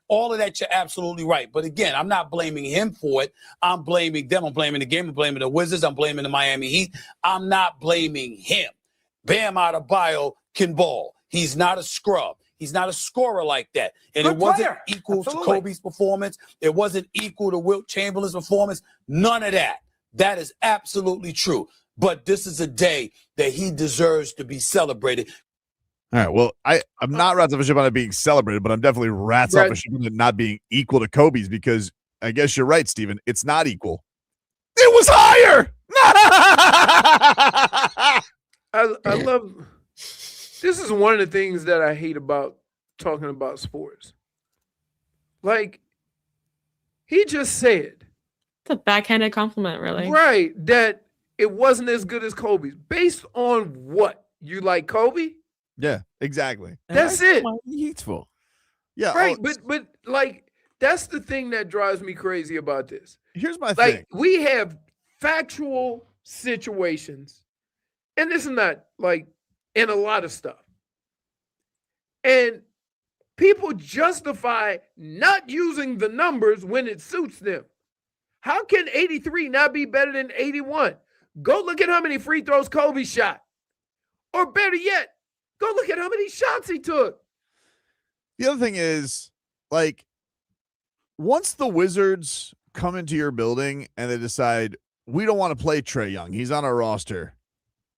All of that, you're absolutely right. But again, I'm not blaming him for it. I'm blaming them. I'm blaming the game. I'm blaming the Wizards. I'm blaming the Miami Heat. I'm not blaming him. Bam Adebayo can ball. He's not a scrub. He's not a scorer like that. And it wasn't equal to Kobe's performance. It wasn't equal to Wilt Chamberlain's performance. None of that. That is absolutely true. But this is a day that he deserves to be celebrated. All right. Well, I'm not rats off a ship on it being celebrated, but I'm definitely rats off a ship on it not being equal to Kobe's, because I guess you're right, Steven. It's not equal. It was higher. I love. This is one of the things that I hate about talking about sports. Like, he just said. It's a backhanded compliment, really. Right, that it wasn't as good as Kobe's. Based on what? You like Kobe? Yeah, exactly. That's it. Useful. Yeah. Right, but like, that's the thing that drives me crazy about this. Here's my thing. thing. We have factual situations, and this is not like in a lot of stuff. And people justify not using the numbers when it suits them. How can 83 not be better than 81? Go look at how many free throws Kobe shot. Or better yet, go look at how many shots he took. The other thing is, like, once the Wizards come into your building and they decide, we don't want to play Trae Young, he's on our roster,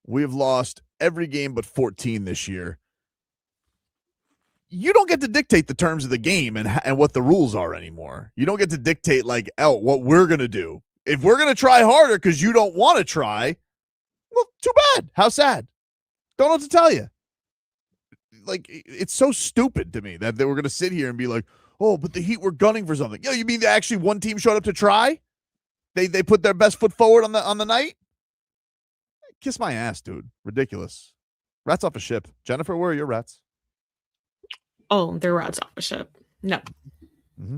we've lost every game but 14 this year, you don't get to dictate the terms of the game and what the rules are anymore. You don't get to dictate, like, what we're going to do. If we're going to try harder because you don't want to try, well, too bad. How sad. Don't know what to tell you. Like, it's so stupid to me that they were going to sit here and be like, oh, but the Heat were gunning for something. You mean actually one team showed up to try? They put their best foot forward on the night? Kiss my ass, dude. Ridiculous. Rats off a ship. Jennifer, where are your rats? Oh, they're rats off a ship. No. Mm-hmm.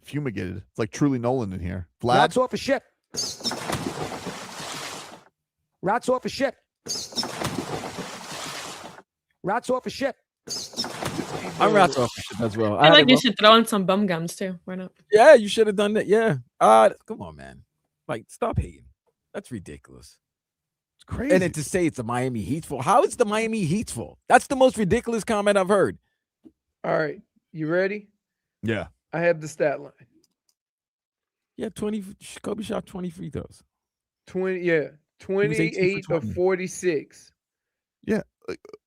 Fumigated. It's like Truly Nolan in here. Vlad? Rats off a ship. Rats off a ship. Rats off a ship. I'm rats off a ship as well. I like you should throw in some bum gums too. Why not? Yeah, you should have done that. Yeah. Come on, man. Like, stop hating. That's ridiculous. It's crazy. And then to say it's the Miami Heat's fault. How is the Miami Heat's fault? That's the most ridiculous comment I've heard. All right. You ready? Yeah. I have the stat line. Yeah, Kobe shot 20 free throws. 28 of 46. Yeah.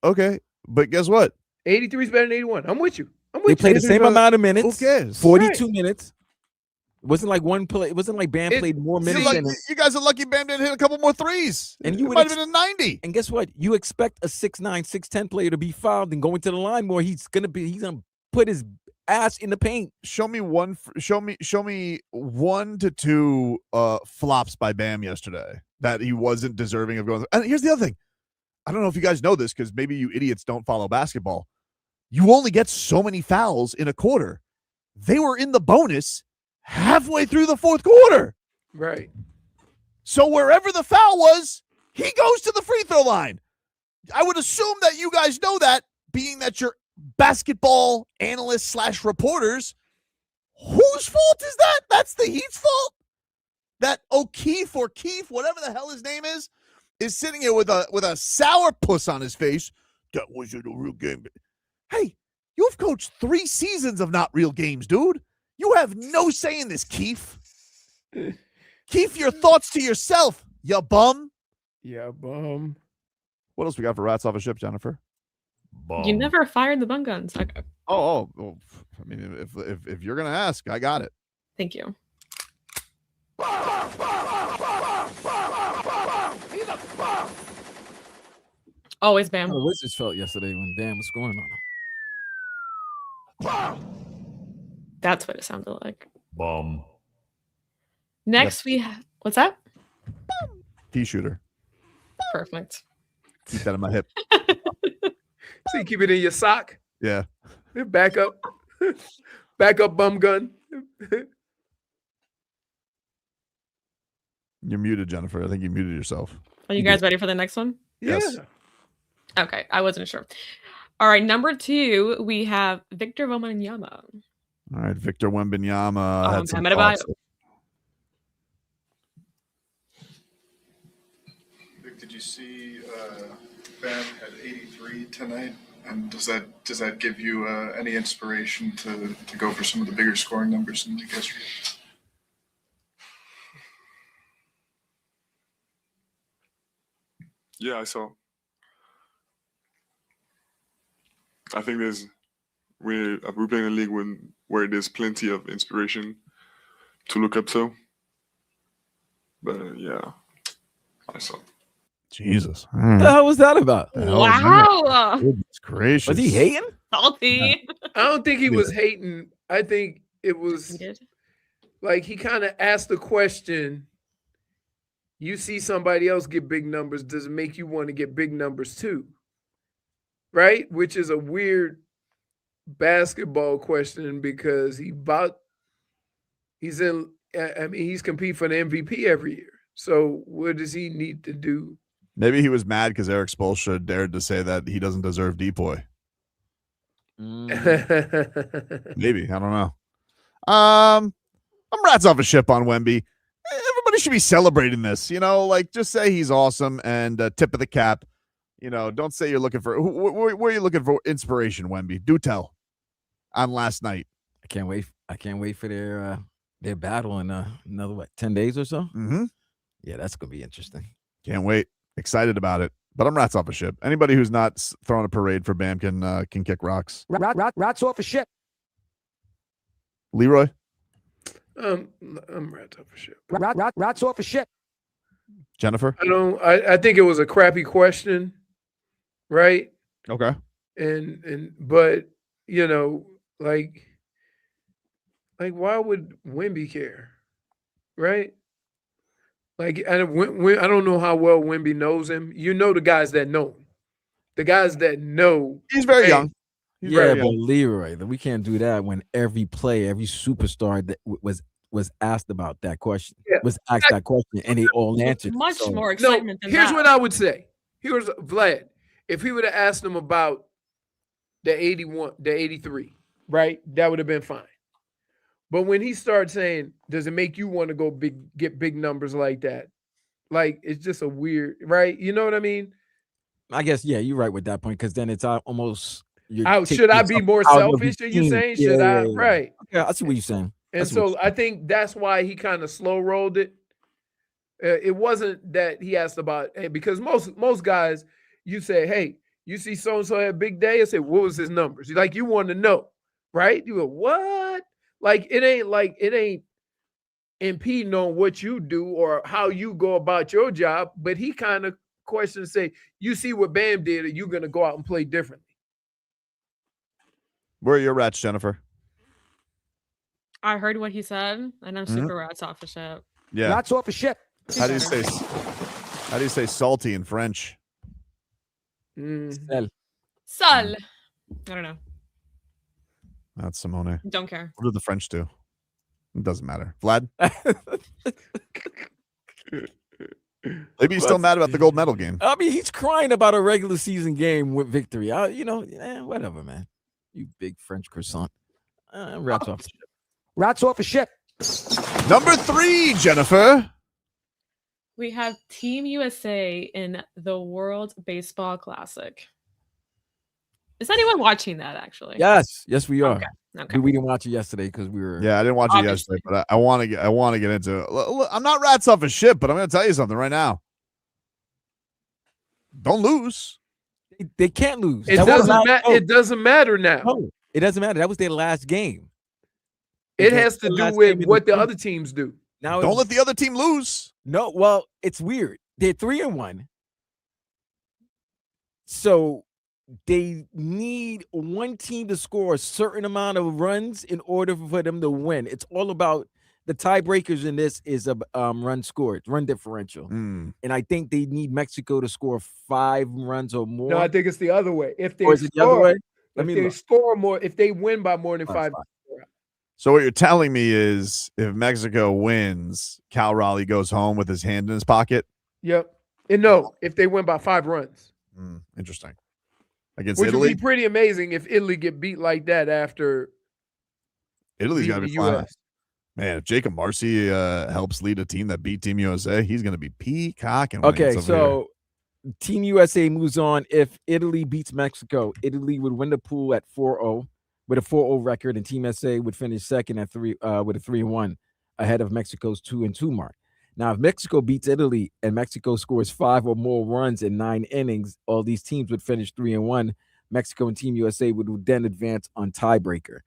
Okay. But guess what? 83 is better than 81. I'm with you. They played the same amount of minutes. Who cares? 42 minutes. It wasn't like one play. It wasn't like Bam played more minutes. You guys are lucky Bam didn't hit a couple more threes. And you might have been a 90. And guess what? You expect a 6'9", 6'10" player to be fouled and go into the line more. He's gonna put his ass in the paint. Show me 1 to 2 flops by Bam yesterday that he wasn't deserving of going. And here's the other thing. I don't know if you guys know this because maybe you idiots don't follow basketball. You only get so many fouls in a quarter. They were in the bonus halfway through the fourth quarter. Right. So wherever the foul was, he goes to the free throw line. I would assume that you guys know that, being that you're basketball analysts / reporters. Whose fault is that? That's the Heat's fault? That O'Keefe or Keefe, whatever the hell his name is, is sitting here with a sourpuss on his face. That wasn't a real game. Hey, you've coached 3 seasons of not real games, dude. You have no say in this, Keith. Keep your thoughts to yourself, you bum. Yeah, bum. What else we got for rats off a ship, Jennifer? Bum. You never fired the bum guns. Okay. Oh, I mean, if you're gonna ask, I got it. Thank you. Always Bam. How the Wizards felt yesterday when Bam was scoring on them. That's what it sounded like. Bum. Next we have, what's that? Pea shooter. Perfect. Keep that in my hip. So you keep it in your sock. Yeah. Back up. Back up, bum gun. You're muted, Jennifer. I think you muted yourself. Are you guys ready for the next one? Yes. Okay, I wasn't sure. All right, number 2, we have Victor Wembanyama. All right, Victor Wembanyama had some Bam Adebayo. thoughts. Vic, did you see Bam had 83 tonight? And does that give you any inspiration to go for some of the bigger scoring numbers in the history? Yeah, I saw. I think we're playing a league where there's plenty of inspiration to look up to. But yeah, I saw. Jesus. What the hell was that about? Wow. Goodness gracious. Was he hating? Salty. I don't think he was hating. I think it was like he kind of asked the question. You see somebody else get big numbers, does it make you want to get big numbers too? Right? Which is a weird basketball question because he's competing for the MVP every year. So what does he need to do? Maybe he was mad because Erik Spoelstra dared to say that he doesn't deserve DPOY. Maybe. I don't know. I'm rats off a ship on Wemby. Everybody should be celebrating this, like just say he's awesome and tip of the cap. Don't say you're looking for where are you looking for inspiration, Wemby? Do tell. On last night. I can't wait for their battle in another 10 days or so. Mm-hmm. Yeah, that's gonna be interesting. Can't wait. Excited about it. But I'm rats off a ship. Anybody who's not throwing a parade for Bam can kick rocks. Rats off a ship. Leroy. I'm rats off a ship. Rats off a ship. Jennifer. I think it was a crappy question, right? Okay. But like why would Wemby care, right? Like I don't know how well Wemby knows him. The guys that know him, the guys that know. He's very young. But Leroy, we can't do that when every player, every superstar that was asked about that question, was asked that question, and they all answered. Much more excitement than here's that. what I would say. Here's Vlad. If he would have asked him about the 81, the 83, right, that would have been fine. But when he starts saying, does it make you want to go get big numbers like that? Like, it's just a weird, right? You know what I mean? I guess, yeah, you're right with that point, because then it's almost. Should I be more selfish? Are you saying? Should I? Right. Yeah, I see what you're saying. And so I think that's why he kind of slow rolled it. It wasn't that he asked about, because most guys, you say, hey, you see so-and-so had a big day? I say, what was his numbers? Like, you want to know, right? You go, what? Like, it ain't impeding on what you do or how you go about your job. But he kind of questions, say, you see what Bam did, are you going to go out and play differently? Where are your rats, Jennifer? I heard what he said, and I'm super rats off the ship. Yeah. Rats off a ship. How do you say salty in French? Sel. I don't know. That's Simone. Don't care. What do the French do? It doesn't matter. Vlad? Maybe he's still mad about the gold medal game. I mean, he's crying about a regular season game with victory. Whatever, man. You big French croissant. Rats off the ship. Rats off a ship. Number 3, Jennifer. We have Team USA in the World Baseball Classic. Is anyone watching that, actually? Yes, we are. Okay. We didn't watch it yesterday because we were. Yeah, I didn't watch it yesterday, but I want to get into it. Look, I'm not rats off as shit, but I'm going to tell you something right now. Don't lose. They can't lose. It doesn't matter now. No, it doesn't matter. That was their last game. It has to do with what the other teams do. Now don't let the other team lose. No, well, it's weird. They're 3-1. So they need one team to score a certain amount of runs in order for them to win. It's all about the tiebreakers in this is a run scored, run differential. And I think they need Mexico to score 5 runs or more. No, I think it's the other way. If they score more, if they win by more than 5. So what you're telling me is if Mexico wins, Cal Raleigh goes home with his hand in his pocket? Yep. And no, if they win by 5 runs. Interesting. Against Which Italy? would be pretty amazing if Italy get beat like that after Italy's got to be the fine. US. Man, if Jacob Marcy helps lead a team that beat Team USA, he's going to be peacocking. Okay, so Team USA moves on. If Italy beats Mexico, Italy would win the pool at 4-0 with a 4-0 record, and Team USA would finish second at with a 3-1 ahead of Mexico's 2-2 mark. Now, if Mexico beats Italy and Mexico scores 5 or more runs in 9 innings, all these teams would finish 3-1. Mexico and Team USA would then advance on tiebreaker.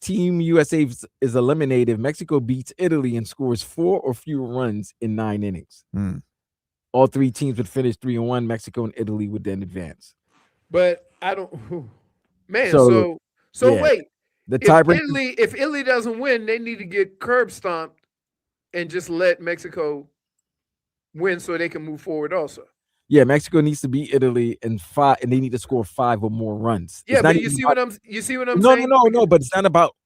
Team USA is eliminated if Mexico beats Italy and scores 4 or fewer runs in 9 innings. All 3 teams would finish 3-1. Mexico and Italy would then advance. But I don't, man. So, So yeah, wait. the tiebreaker. If Italy doesn't win, they need to get curb stomped and just let Mexico win so they can move forward. Also. Yeah, Mexico needs to beat Italy and they need to score 5 or more runs. Yeah, but you see what I'm saying? No, but it's not about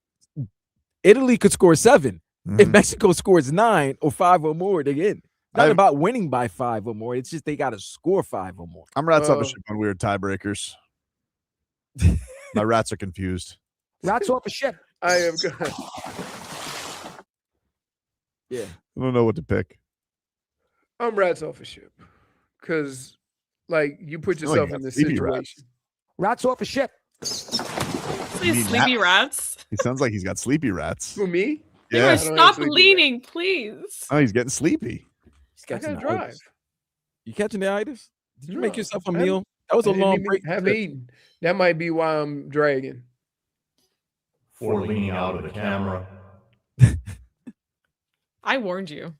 Italy could score 7. If Mexico scores 9 or 5 or more, they in. Not about winning by 5 or more. It's just they got to score 5 or more. I'm rats off a ship on weird tiebreakers. My rats are confused. Rats off a ship. I am good. Yeah. I don't know what to pick. I'm rats off a ship. Because, like, you put yourself in this situation. Rats off a ship. Sleepy rats. He sounds like he's got sleepy rats. Who, me? Yeah. Stop leaning, please. Oh, he's getting sleepy. I gotta drive. You catching the itis? Did you make yourself a meal? That was a long break. Haven't eaten. That might be why I'm dragging. For leaning out of the camera. I warned you.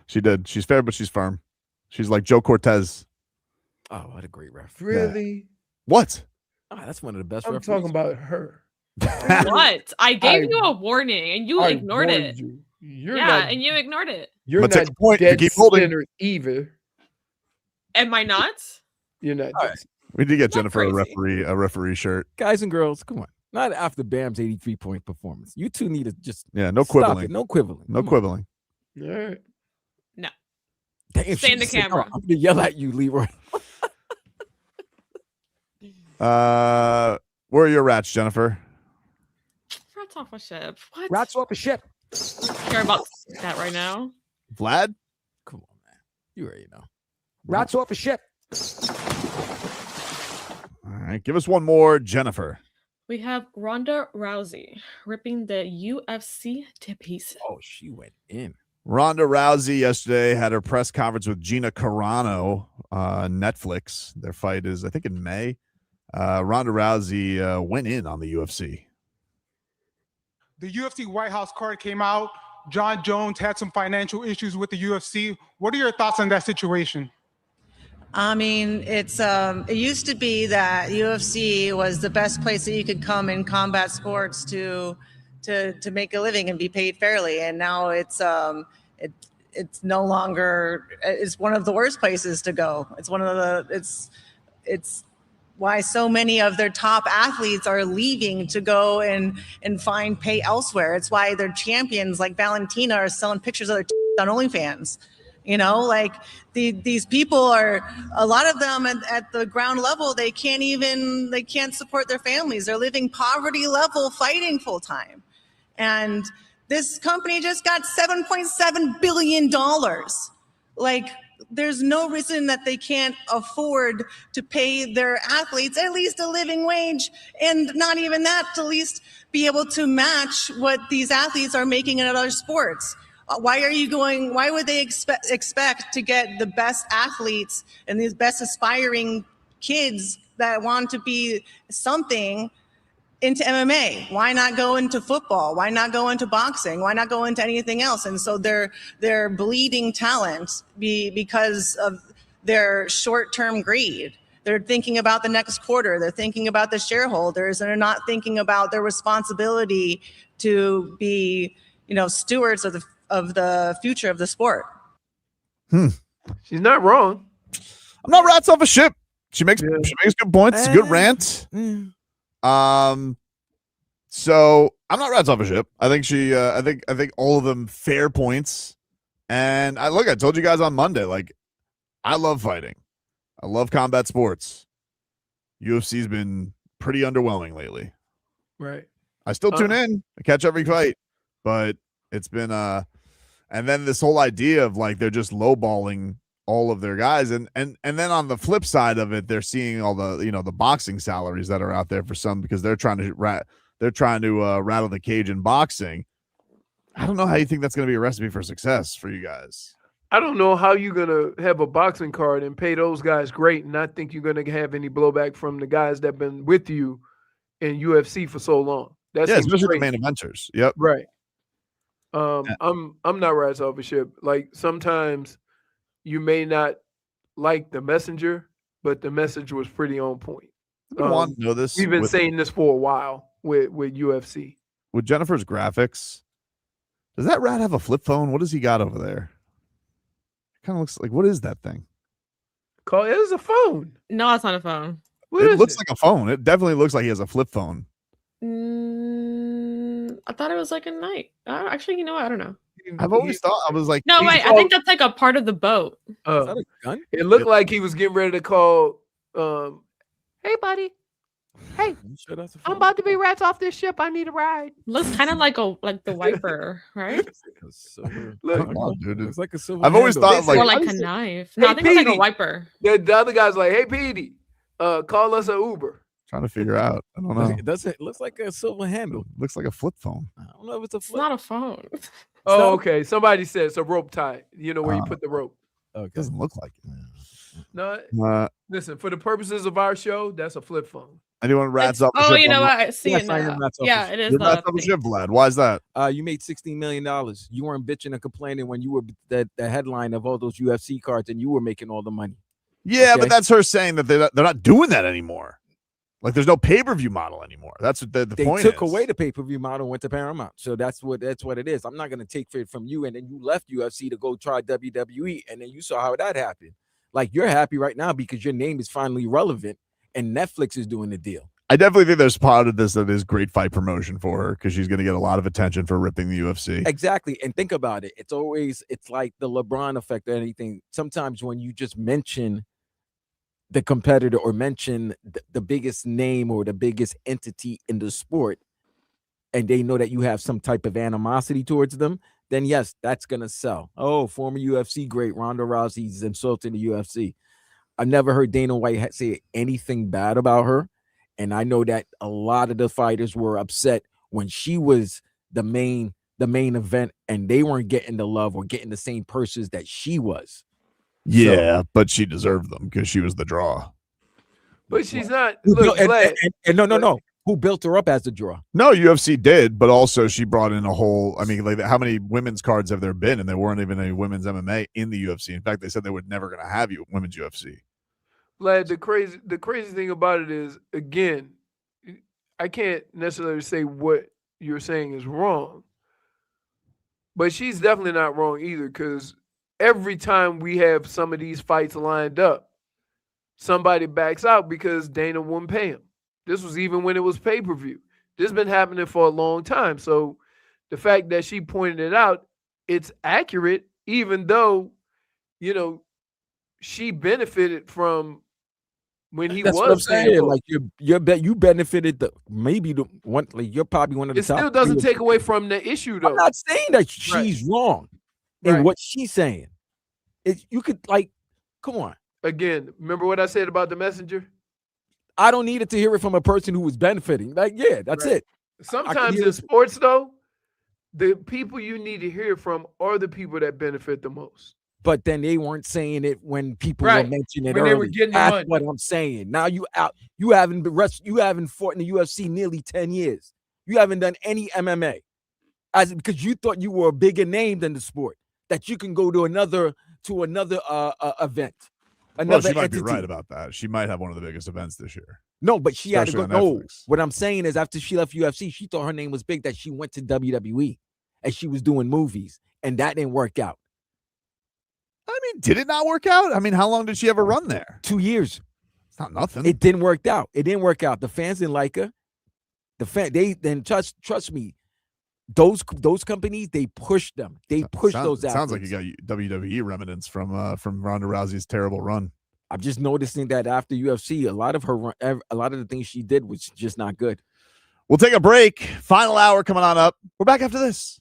She did. She's fair, but she's firm. She's like Joe Cortez. Oh, what a great ref. Really? What? Oh, that's one of the best I'm referees. talking about her. What? I gave you a warning and you ignored it. You're yeah, not, and you ignored it. You're But not take a point. You dead keep holding. center either. Am I not? You're not. All right. We did get Jennifer crazy. a referee shirt. Guys and girls, come on. Not after Bam's 83-point performance. You two need to just no stop quibbling. it. No quibbling. No Come on. quibbling. All right. No. Damn, Stay in the she said, camera. I'm gonna yell at you, Leroy. Where are your rats, Jennifer? Rats off a ship. What? Rats off a ship. Care about that right now? Vlad? Come on, man. You already know. Rats off a ship. All right, give us one more, Jennifer. We have Ronda Rousey ripping the UFC to pieces. Oh, she went in. Ronda Rousey yesterday had her press conference with Gina Carano on Netflix. Their fight is, I think, in May. Ronda Rousey went in on the UFC. The UFC White House card came out. John Jones had some financial issues with the UFC. What are your thoughts on that situation? I mean, it used to be that UFC was the best place that you could come in combat sports to make a living and be paid fairly, and now it's no longer. It's one of the worst places to go. It's one of the. It's why so many of their top athletes are leaving to go and find pay elsewhere. It's why their champions like Valentina are selling pictures of their on OnlyFans. You know, like these people are, a lot of them at the ground level, they can't support their families. They're living poverty level, fighting full time. And this company just got $7.7 billion Like, there's no reason that they can't afford to pay their athletes at least a living wage, and not even that, to at least be able to match what these athletes are making in other sports. Why would they expect to get the best athletes and these best aspiring kids that want to be something into MMA? Why not go into football? Why not go into boxing? Why not go into anything else? And so they're bleeding talent because of their short-term greed. They're thinking about the next quarter. They're thinking about the shareholders, and they're not thinking about their responsibility to be, stewards of the future of the sport. She's not wrong. I'm not rats off a ship. She makes good points. It's a good rant. So I'm not rats off a ship. I think I think all of them fair points. And I told you guys on Monday, like, I love fighting. I love combat sports. UFC's been pretty underwhelming lately. Right. I still tune in. I catch every fight, but it's been and then this whole idea of like they're just lowballing all of their guys, and then on the flip side of it, they're seeing all the the boxing salaries that are out there for some, because they're trying to rattle the cage in boxing. I don't know how you think that's going to be a recipe for success for you guys. I don't know how you're going to have a boxing card and pay those guys great and not think you're going to have any blowback from the guys that have been with you in UFC for so long. That's especially the main eventers. Yep. Right. I'm not rats off a ship. Like, sometimes you may not like the messenger, but the message was pretty on point. I want to know this. We've been saying this for a while with UFC. With Jennifer's graphics, does that rat have a flip phone? What does he got over there? It kind of looks like, what is that thing? It is a phone. No, it's not a phone. It looks like a phone. It definitely looks like he has a flip phone. I thought it was like a night. Actually, you know what? I don't know. I've always thought, I was like, no, wait. I think that's like a part of the boat. Is that a gun? It looked like he was getting ready to call. Hey, buddy. Hey, I'm about to be rats off this ship. I need a ride. Looks kind of like the wiper, right? Look, dude, it's like a silver. I've always thought or like a knife. No, I think it's like a wiper. The other guy's like, "Hey, Petey, call us an Uber." Trying to figure out. I don't know. It looks like a silver handle. Looks like a flip phone. I don't know if it's a flip. It's not a phone. Oh, okay. Somebody said it's a rope tie. You know where you put the rope. Okay. It doesn't look like it. No, listen. For the purposes of our show, that's a flip phone. Anyone rats up? Oh, you know what? I see it now. Yeah, it is. You're rats up a ship, Vlad. Why is that? You made $16 million. You weren't bitching and complaining when you were the headline of all those UFC cards, and you were making all the money. Yeah, Okay? but that's her saying that they're not doing that anymore. Like, there's no pay-per-view model anymore. That's what the They point took is. away the pay-per-view model and went to Paramount. So that's what it is. I'm not going to take it from you, and then you left UFC to go try WWE, and then you saw how that happened. Like, you're happy right now because your name is finally relevant, and Netflix is doing the deal. I definitely think there's part of this that is great fight promotion for her, because she's going to get a lot of attention for ripping the UFC. Exactly. And think about it. It's like the LeBron effect or anything. Sometimes when you just mention the competitor or mention the biggest name or the biggest entity in the sport, and they know that you have some type of animosity towards them, then yes, that's going to sell. Oh, former UFC great Ronda Rousey's insulting the UFC. I've never heard Dana White say anything bad about her. And I know that a lot of the fighters were upset when she was the main event and they weren't getting the love or getting the same purses that she was. Yeah, but she deserved them because she was the draw. But she's not. Look, no. Who built her up as the draw? No, UFC did, but also she brought in a whole. I mean, like, how many women's cards have there been? And there weren't even any women's MMA in the UFC. In fact, they said they were never going to have women's UFC. Vlad, the crazy thing about it is, again, I can't necessarily say what you're saying is wrong, but she's definitely not wrong either, because every time we have some of these fights lined up, somebody backs out because Dana wouldn't pay him. This was even when it was pay-per-view. This has been happening for a long time. So the fact that she pointed it out, it's accurate, even though, she benefited from when he That's was what I'm saying. paying. Like you benefited you're probably one of the It top. still doesn't take away from the issue, though. I'm not saying that she's wrong in what she's saying. You could like, come on. Again, remember what I said about the messenger? I don't need it to hear it from a person who was benefiting. Like, yeah, that's Right. it. Sometimes in sports, though, the people you need to hear from are the people that benefit the most. But then they weren't saying it when people Right. were mentioning it When early. they were getting the That's money. what I'm saying. Now you haven't fought in the UFC nearly 10 years. You haven't done any MMA. Because you thought you were a bigger name than the sport, that you can go to another event. Well, she Another might entity. be right about that. She might have one of the biggest events this year. No, but she had to Especially go. on No, Netflix. what I'm saying is after she left UFC, she thought her name was big, that she went to WWE and she was doing movies, and that didn't work out. I mean, did it not work out? I mean, how long did she ever run there? 2 years. It's not nothing. It didn't work out. It didn't work out. The fans didn't like her. Trust me. Those companies, they pushed them. They pushed those athletes. Sounds like you got WWE remnants from Ronda Rousey's terrible run. I'm just noticing that after UFC, a lot of the things she did was just not good. We'll take a break. Final hour coming on up. We're back after this.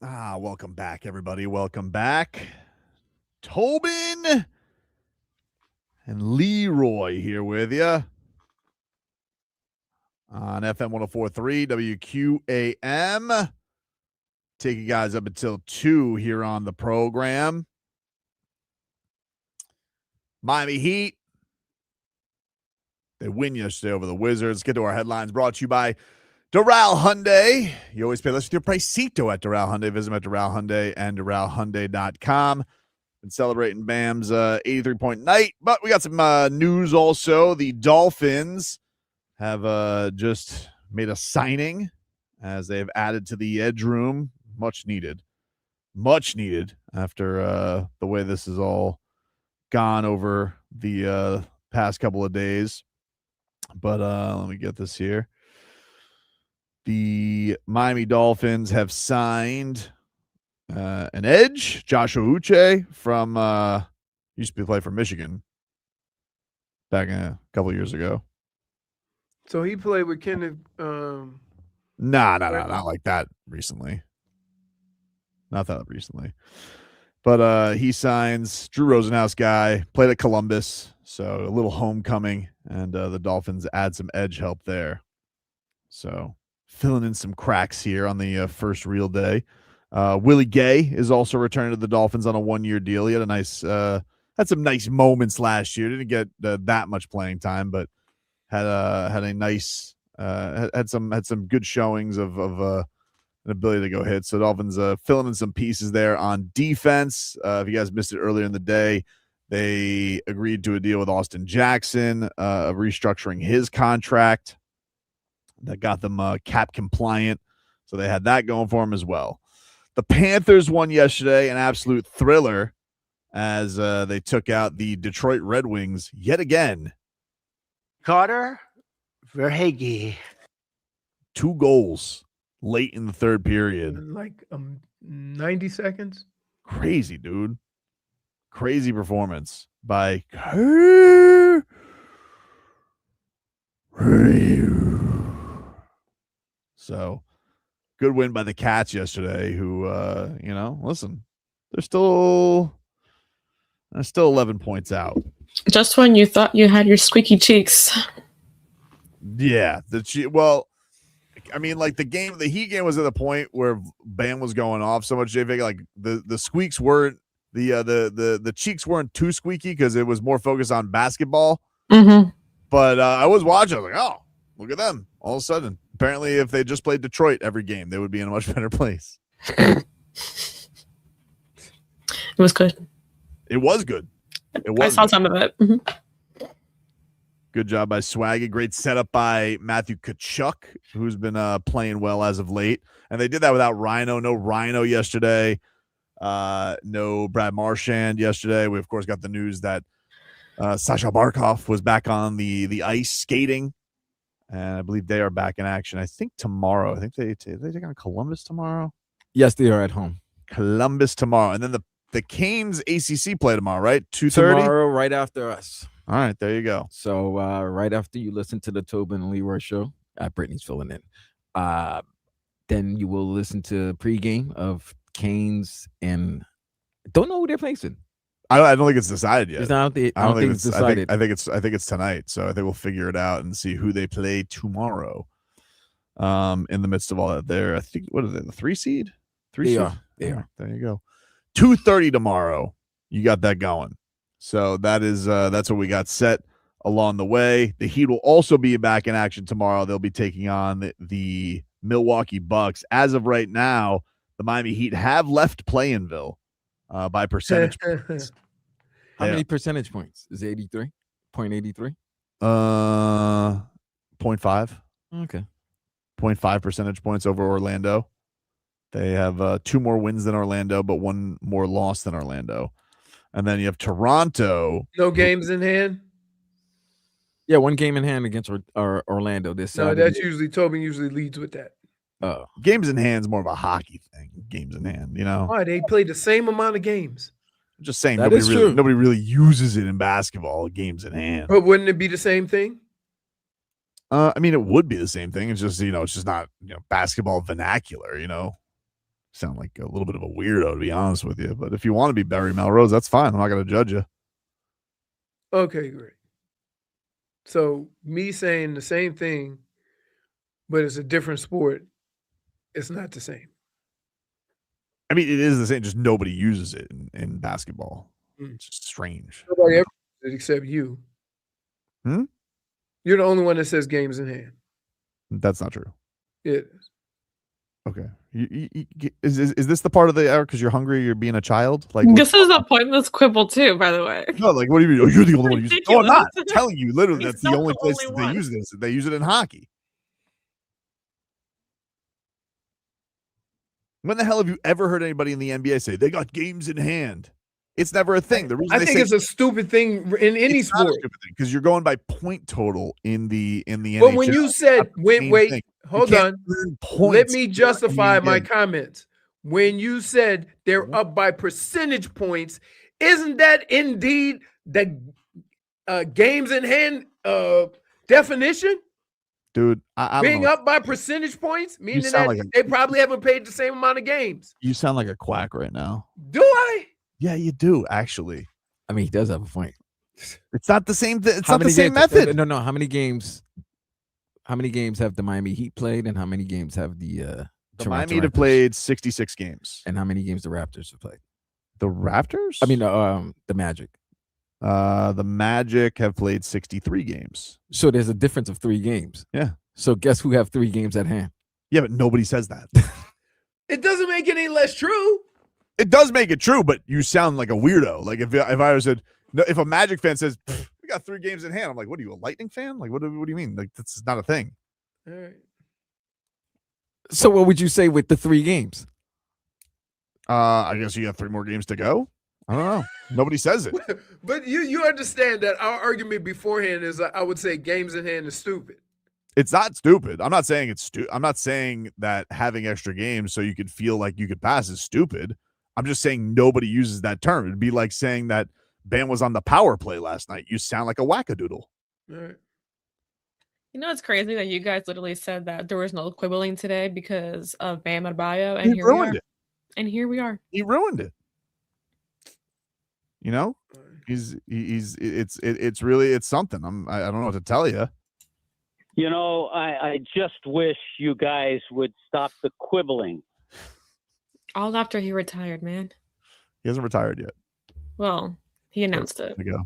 Welcome back, everybody. Welcome back. Tobin and Leroy here with you on FM 104.3 WQAM. Take you guys up until 2 here on the program. Miami Heat. They win yesterday over the Wizards. Get to our headlines brought to you by Doral Hyundai. You always pay less with your Pricito at Doral Hyundai. Visit them at Doral Hyundai and DoralHyundai.com. Been celebrating Bam's 83-point night, but we got some news also. The Dolphins have just made a signing as they have added to the edge room. Much needed after the way this has all gone over the past couple of days. But let me get this here. The Miami Dolphins have signed an edge, Joshua Uche, from used to play for Michigan back a couple of years ago. So he played with Kenneth. Not like that recently. Not that recently. But he signs Drew Rosenhaus guy, played at Columbus, so a little homecoming, and the Dolphins add some edge help there. So filling in some cracks here on the first real day. Willie Gay is also returning to the Dolphins on a 1-year deal. He had a nice, had some nice moments last year. Didn't get that much playing time, but had a nice, had some good showings of an ability to go hit. So Dolphins filling in some pieces there on defense. If you guys missed it earlier in the day, they agreed to a deal with Austin Jackson of restructuring his contract. That got them cap compliant. So they had that going for them as well. The Panthers won yesterday, an absolute thriller, as they took out the Detroit Red Wings yet again. Carter Verhaeghe. 2 goals late in the third period. Like 90 seconds. Crazy, dude. Crazy performance by So good win by the Cats yesterday, who listen, they're still 11 points out. Just when you thought you had your squeaky cheeks. Yeah, the Heat game was at the point where Bam was going off so much. JFig, like the squeaks weren't the cheeks weren't too squeaky because it was more focused on basketball. Mm-hmm. But I was watching. I was like, oh, look at them! All of a sudden, apparently, if they just played Detroit every game, they would be in a much better place. It was good. It was good. I saw some of it. Mm-hmm. Good job by Swaggy. Great setup by Matthew Tkachuk, who's been playing well as of late. And they did that without Rhino. No Rhino yesterday. No Brad Marchand yesterday. We, of course, got the news that Sasha Barkov was back on the ice skating. And I believe they are back in action. I think tomorrow. I think they take on Columbus tomorrow. Yes, they are at home. Columbus tomorrow. And then the Canes ACC play tomorrow, right? 2:30? Tomorrow, right after us. All right, there you go. So right after you listen to the Tobin and Leroy show, Brittany's filling in. Then you will listen to pregame of Canes and don't know who they're facing. I don't think it's decided yet. I don't think it's decided. I think it's tonight. So I think we'll figure it out and see who they play tomorrow. In the midst of all that, there, I think what are they? The 3 seed? 3 seed. They are. There you go. 2:30 tomorrow. You got that going. So that's what we got set along the way. The Heat will also be back in action tomorrow. They'll be taking on the Milwaukee Bucks. As of right now, the Miami Heat have left Play-in-ville by percentage points. How many percentage points? Is it 83? 0.83? 0.5. Okay. 0.5 percentage points over Orlando. They have 2 more wins than Orlando, but 1 more loss than Orlando. And then you have Toronto. No games in hand? Yeah, 1 game in hand against Orlando this Saturday. No, that's usually Tobin usually leads with that. Games in hand is more of a hockey thing. Games in hand, you know. Why they play the same amount of games? I'm just saying That nobody really uses it in basketball. Games in hand. But wouldn't it be the same thing? I mean, it would be the same thing. It's just it's just not basketball vernacular. Sound like a little bit of a weirdo, to be honest with you. But if you want to be Barry Melrose, that's fine. I'm not going to judge you. Okay, great. So me saying the same thing, but it's a different sport, it's not the same. I mean, it is the same, just nobody uses it in basketball. It's just strange. Nobody ever uses it except you. Hmm? You're the only one that says games in hand. That's not true. It is. Okay. Is this the part of the hour because you're hungry, you're being a child? Like This is a pointless quibble too, by the way. no, like what do you mean? Oh, you're the only one who uses it. No, I'm not. I'm Ridiculous. telling you, literally, He's that's the not only the place only that they one. use this. They use it in hockey. When the hell have you ever heard anybody in the NBA say they got games in hand? It's never a thing. The reason I they think say it's a stupid thing in any sport. because you're going by point total in the NHL. But when you said, wait, thing. hold You on. can't earn Let points me in the justify my NBA. comments. When you said they're up by percentage points, isn't that indeed the games in hand definition? Dude, I don't Being know. up by percentage points, meaning sound that like they probably haven't played the same amount of games. You sound like a quack right now. Do I? Yeah, you do, actually. I mean, he does have a point. It's not the same thing. It's How not the many same games- method. No. How many games have the Miami Heat played, and how many games have the The Toronto Miami Heat have Raptors? played 66 games. And how many games the Raptors have played? The Raptors? I mean, the Magic. The Magic have played 63 games. So there's a difference of 3 games. Yeah. So guess who have 3 games at hand? Yeah, but nobody says that. It doesn't make it any less true. It does make it true, but you sound like a weirdo. Like if I said, no, if a Magic fan says we got 3 games in hand, I'm like, what are you, a Lightning fan? Like what do you mean? Like that's not a thing. All right. So what would you say with the 3 games? I guess you got 3 more games to go. I don't know. Nobody says it. But you understand that our argument beforehand is I would say games in hand is stupid. It's not stupid. I'm not saying it's stupid. I'm not saying that having extra games so you could feel like you could pass is stupid. I'm just saying nobody uses that term. It'd be like saying that Bam was on the power play last night. You sound like a wackadoodle. All right. You know, it's crazy that you guys literally said that there was no quibbling today because of Bam Adebayo, and He ruined it. And here we are. He ruined it. You know, it's really something. I don't know what to tell you. You know, I just wish you guys would stop the quibbling. All after he retired, man. He hasn't retired yet. Well, he announced it. There we go.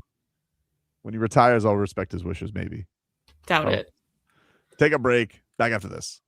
When he retires, I'll respect his wishes. Maybe. Doubt it. Take a break. Back after this.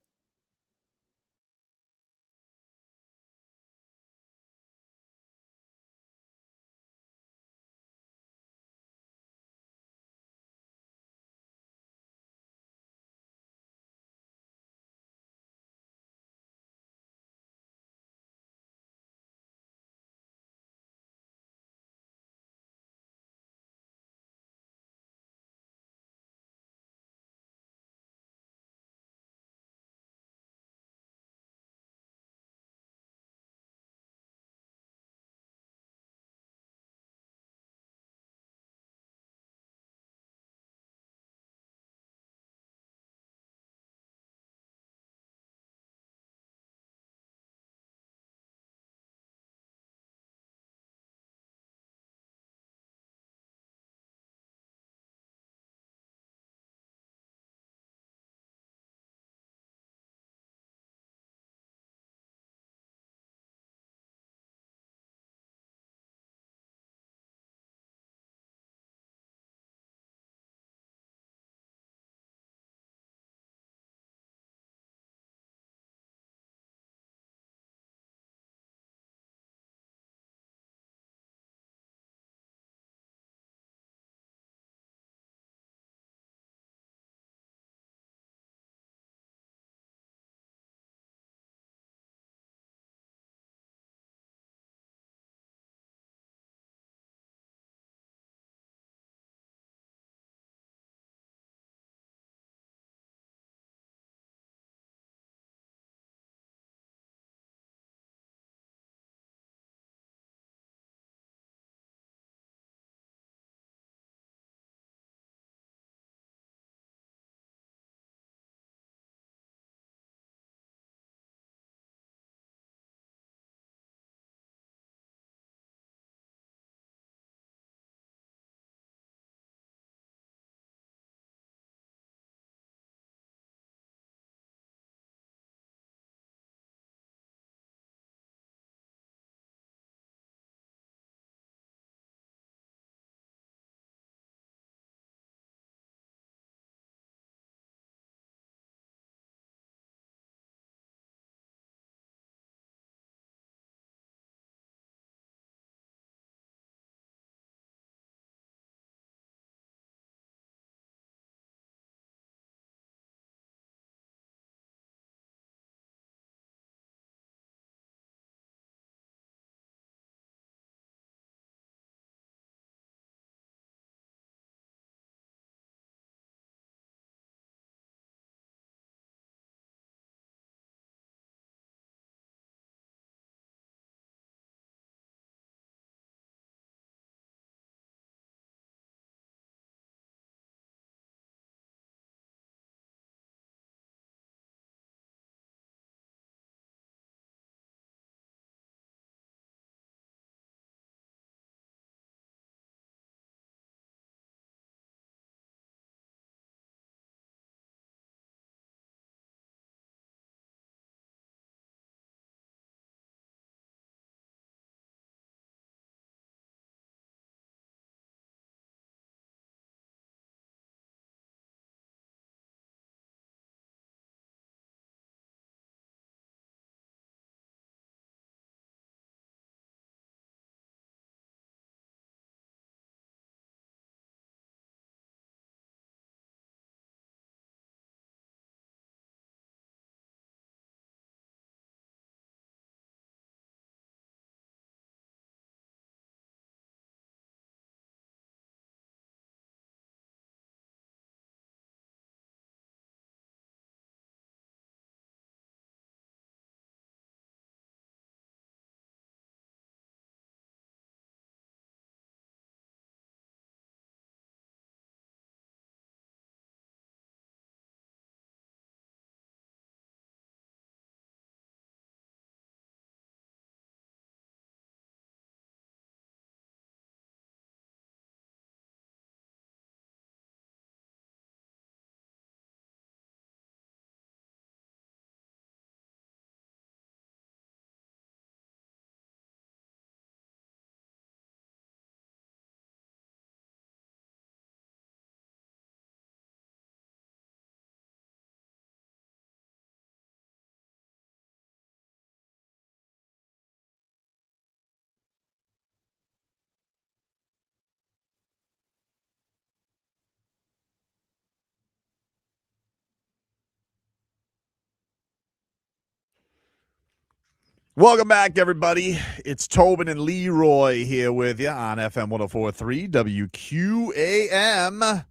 Welcome back, everybody. It's Tobin and Leroy here with you on FM 104.3 WQAM.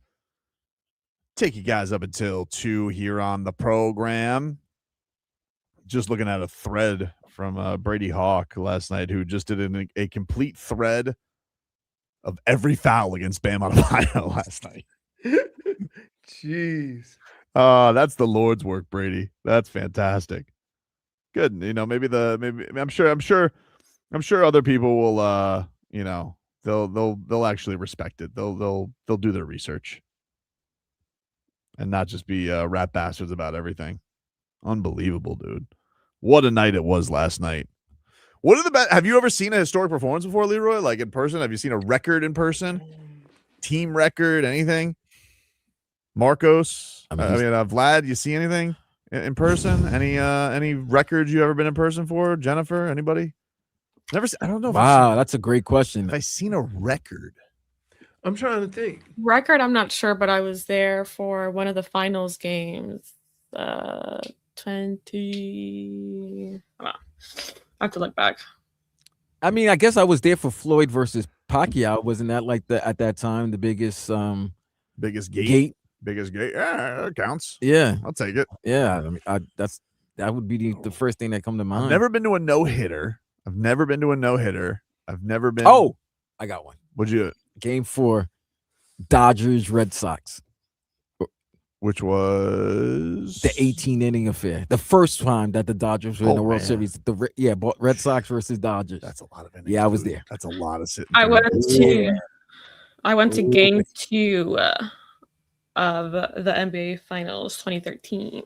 Take you guys up until 2 here on the program. Just looking at a thread from Brady Hawk last night, who just did a complete thread of every foul against Bam Adebayo last night. Jeez. That's the Lord's work, Brady. That's fantastic. Good. Maybe I'm sure other people will they'll actually respect it. They'll do their research and not just be rat bastards about everything. Unbelievable, dude. What a night it was last night. What are the best? Have you ever seen a historic performance before, Leroy? Like in person? Have you seen a record in person? Team record, anything? Marcos? Vlad, you see anything in person? Any records you ever been in person for? Jennifer, anybody? Never. I don't know. Wow, that's a great question. Have I seen a record? I'm trying to think. Record, I'm not sure, but I was there for one of the finals games. 20. I have to look back. I mean, I guess I was there for Floyd versus Pacquiao. Wasn't that like at that time the biggest gate? Biggest gate. Yeah, that counts. Yeah, I'll take it. Yeah, I mean, that would be the first thing that come to mind. I've never been to a no-hitter. I've never been. Oh, I got one. What'd you? Game 4, Dodgers Red Sox. Which was the 18-inning affair. The first time that the Dodgers were in the World Series. Red Sox versus Dodgers. That's a lot of innings. Yeah, I was there. That's a lot of sitting. I went to game 2 of the NBA Finals 2013.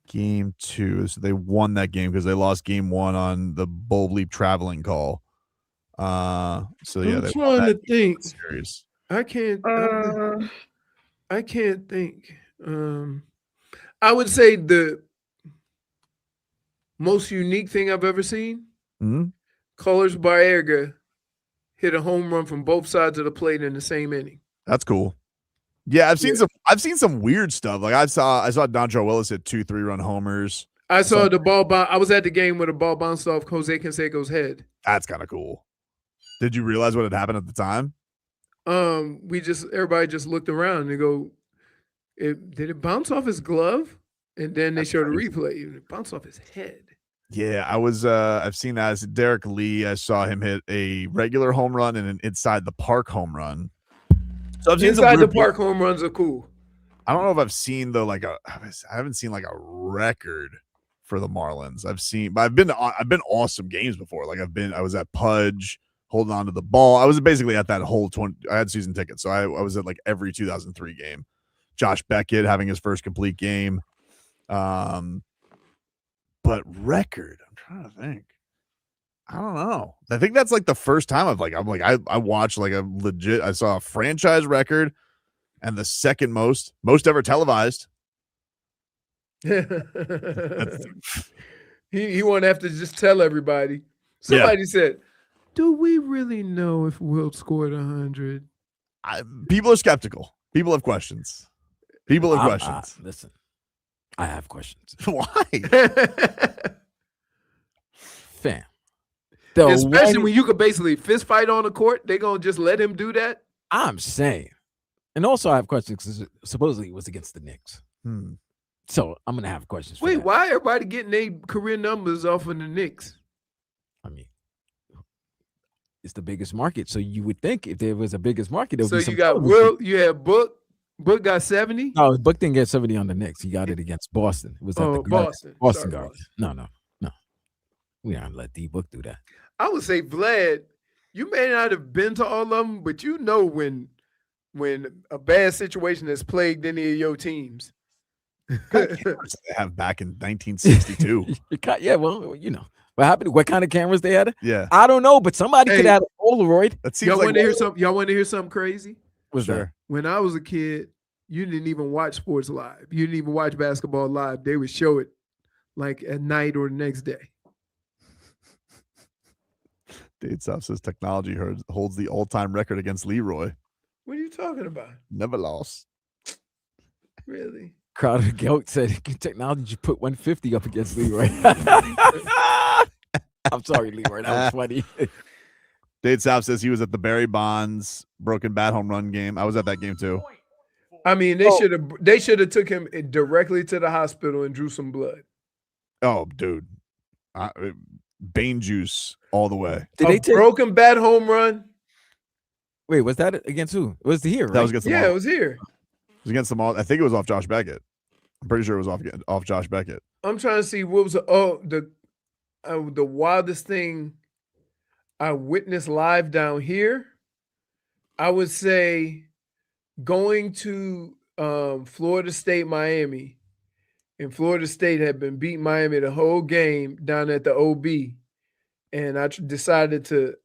Game 2. So they won that game because they lost game 1 on the Bull Bleep traveling call. So yeah, I'm trying to think. Series. I can't think. I would say the most unique thing I've ever seen. Carlos Baerga hit a home run from both sides of the plate in the same inning. That's cool. Yeah, I've seen some weird stuff. Like I saw Dontrelle Willis hit 2 3-run homers. I saw the ball I was at the game where the ball bounced off Jose Canseco's head. That's kind of cool. Did you realize what had happened at the time? Everybody just looked around and they go, did it bounce off his glove? And then they showed a replay. It bounced off his head. Yeah, I've seen that. As Derek Lee, I saw him hit a regular home run and an inside the park home run. So I've seen inside the park home runs are cool. I don't know if I've seen I haven't seen like a record for the Marlins. I've been awesome games before. Like I was at Pudge holding on to the ball. I was basically at that whole I had season tickets. So I was at like every 2003 game. Josh Beckett having his first complete game. But record, I'm trying to think. I don't know. I think that's like the first time I watched like a legit, I saw a franchise record and the second most ever televised. He won't have to just tell everybody. Somebody said, do we really know if Wilt scored 100? People are skeptical. People have questions. Listen, I have questions. Why? Fam. Especially when you could basically fist fight on the court, they gonna just let him do that? I'm saying. And also I have questions because supposedly it was against the Knicks. So I'm gonna have questions. Wait, why everybody getting their career numbers off of the Knicks? I mean, it's the biggest market. So you would think if there was a biggest market, there would be some. You got Will, you have Book. Book got 70? No, Book didn't get 70 on the Knicks. He got it against Boston. It was at the Boston. Boston Garden. No. We aren't let D Book do that. I would say, Vlad, you may not have been to all of them, but you know when a bad situation has plagued any of your teams. They have back in 1962. Yeah, well, you know. What happened? What kind of cameras they had? Yeah. I don't know, but somebody could have a Polaroid. Y'all want to hear something? Y'all want to hear something crazy? What's that? When I was a kid, you didn't even watch sports live. You didn't even watch basketball live. They would show it like at night or the next day. Datesoft says technology holds the all-time record against Leroy. What are you talking about? Never lost. Really? Crowder Goat said, technology just put 150 up against Leroy. I'm sorry, Leroy. That was funny. Dade South says he was at the Barry Bonds broken bat home run game. I was at that game too. I mean, they should have took him directly to the hospital and drew some blood. Oh, dude. Bane juice all the way. Did they take broken bat home run? Wait, was that against who? It was here, right? That was against the Yeah, Mall. it was here. It was against the Mall. I think it was off Josh Beckett. I'm pretty sure it was off Josh Beckett. I'm trying to see what was the wildest thing I witnessed live down here. I would say going to Florida State, Miami, and Florida State had been beating Miami the whole game down at the OB, and I decided to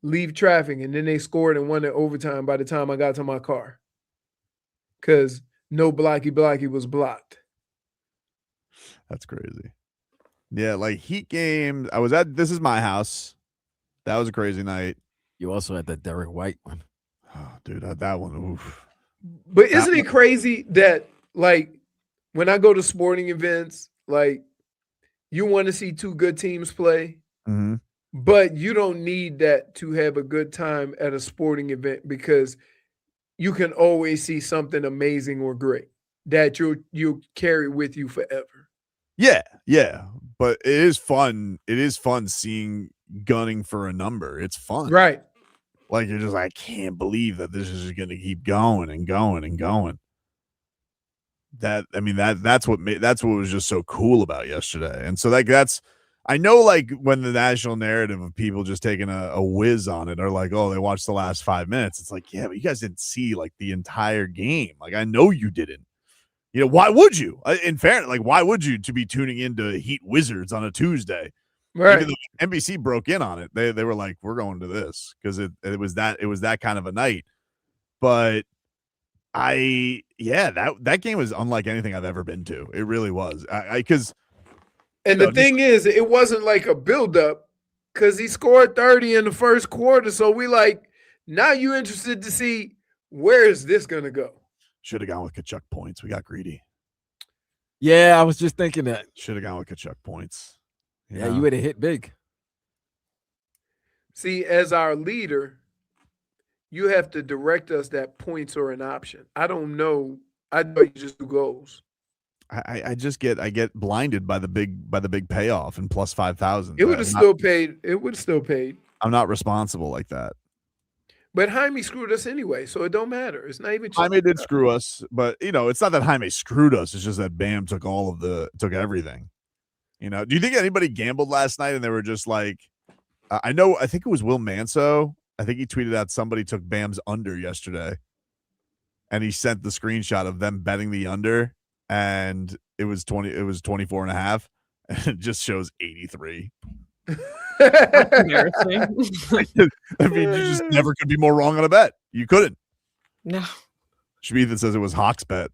leave traffic, and then they scored and won in overtime by the time I got to my car because no blocky was blocked. That's crazy. Yeah, like Heat game. This is my house. That was a crazy night. You also had that Derek White one. Oh, dude, that one. Oof. But isn't it crazy that, like, when I go to sporting events, like, you want to see two good teams play, but you don't need that to have a good time at a sporting event because you can always see something amazing or great that you'll carry with you forever. Yeah. But it is fun. It is fun seeing gunning for a number. It's fun. Right. Like, you're just like, I can't believe that this is just going to keep going and going and going. That's what was just so cool about yesterday. And so I know, like, when the national narrative of people just taking a whiz on it are like, oh, they watched the last 5 minutes. It's like, yeah, but you guys didn't see like the entire game. Like, I know you didn't. You know, why would you? In fairness, like, why would you to be tuning into Heat Wizards on a Tuesday? Right. Even though NBC broke in on it, they were like, we're going to this because it was that kind of a night. But that game was unlike anything I've ever been to. It really was. And the thing is, it wasn't like a buildup because he scored 30 in the first quarter. So we like, now you interested to see where is this going to go? Should have gone with Kachuk points. We got greedy. Yeah, I was just thinking that. Should have gone with Kachuk points. Yeah, you would have hit big. See, as our leader, you have to direct us that points are an option. I don't know. I know you just do goals. I get blinded by the big payoff and plus 5,000. It would have still paid. It would have still paid. I'm not responsible like that. But Jaime screwed us anyway, so it don't matter. It's not even. Jaime did screw us, but it's not that Jaime screwed us. It's just that Bam took everything. Do you think anybody gambled last night and they were just like, I think it was Will Manso. I think he tweeted out somebody took Bam's under yesterday, and he sent the screenshot of them betting the under, and it was 24.5, and it just shows 83. That's embarrassing. I mean, you just never could be more wrong on a bet. You couldn't. No. Schmiethan says it was Hawks bet.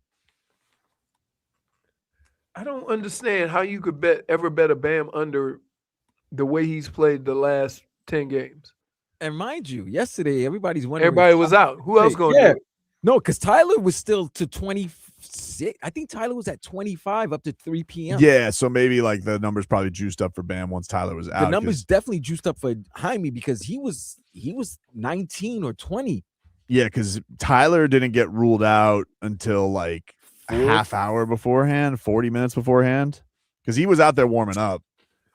I don't understand how you could ever bet a Bam under the way he's played the last 10 games. And mind you, yesterday everybody was out. Who else going to do it? No, because Tyler was still to 26. I think Tyler was at 25 up to 3 p.m. Yeah, so maybe like the numbers probably juiced up for Bam once Tyler was out. The numbers definitely juiced up for Jaime because he was 19 or 20. Yeah, because Tyler didn't get ruled out until like a half hour beforehand, 40 minutes beforehand, because he was out there warming up,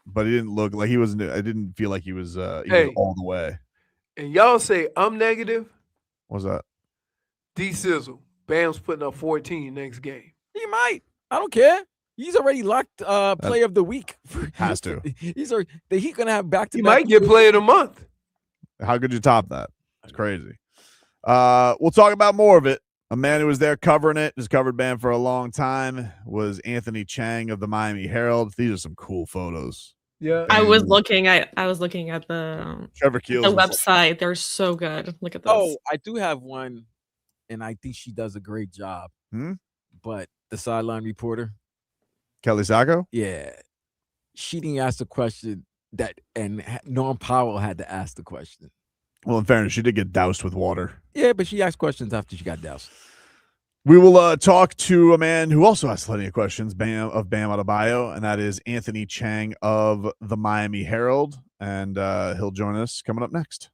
but he didn't look like he was. I didn't feel like he was. He was all the way. And y'all say I'm negative. What's that? D Sizzle. Bam's putting up 14 next game. He might. I don't care. He's already locked play of the week. Has to. He's gonna have back to. He might get play of the month. How could you top that? It's crazy. We'll talk about more of it. A man who was there covering it, has covered Bam for a long time, was Anthony Chiang of the Miami Herald. These are some cool photos. Yeah, I was looking at the Trevor Keels the website. They're so good. Look at this. Oh, I do have one, and I think she does a great job. But the sideline reporter, Kelly Sacco, yeah, she didn't ask the question and Norm Powell had to ask the question. Well, in fairness, she did get doused with water. Yeah, but she asked questions after she got doused. We will talk to a man who also has plenty of questions, Bam Adebayo, and that is Anthony Chiang of the Miami Herald, and he'll join us coming up next.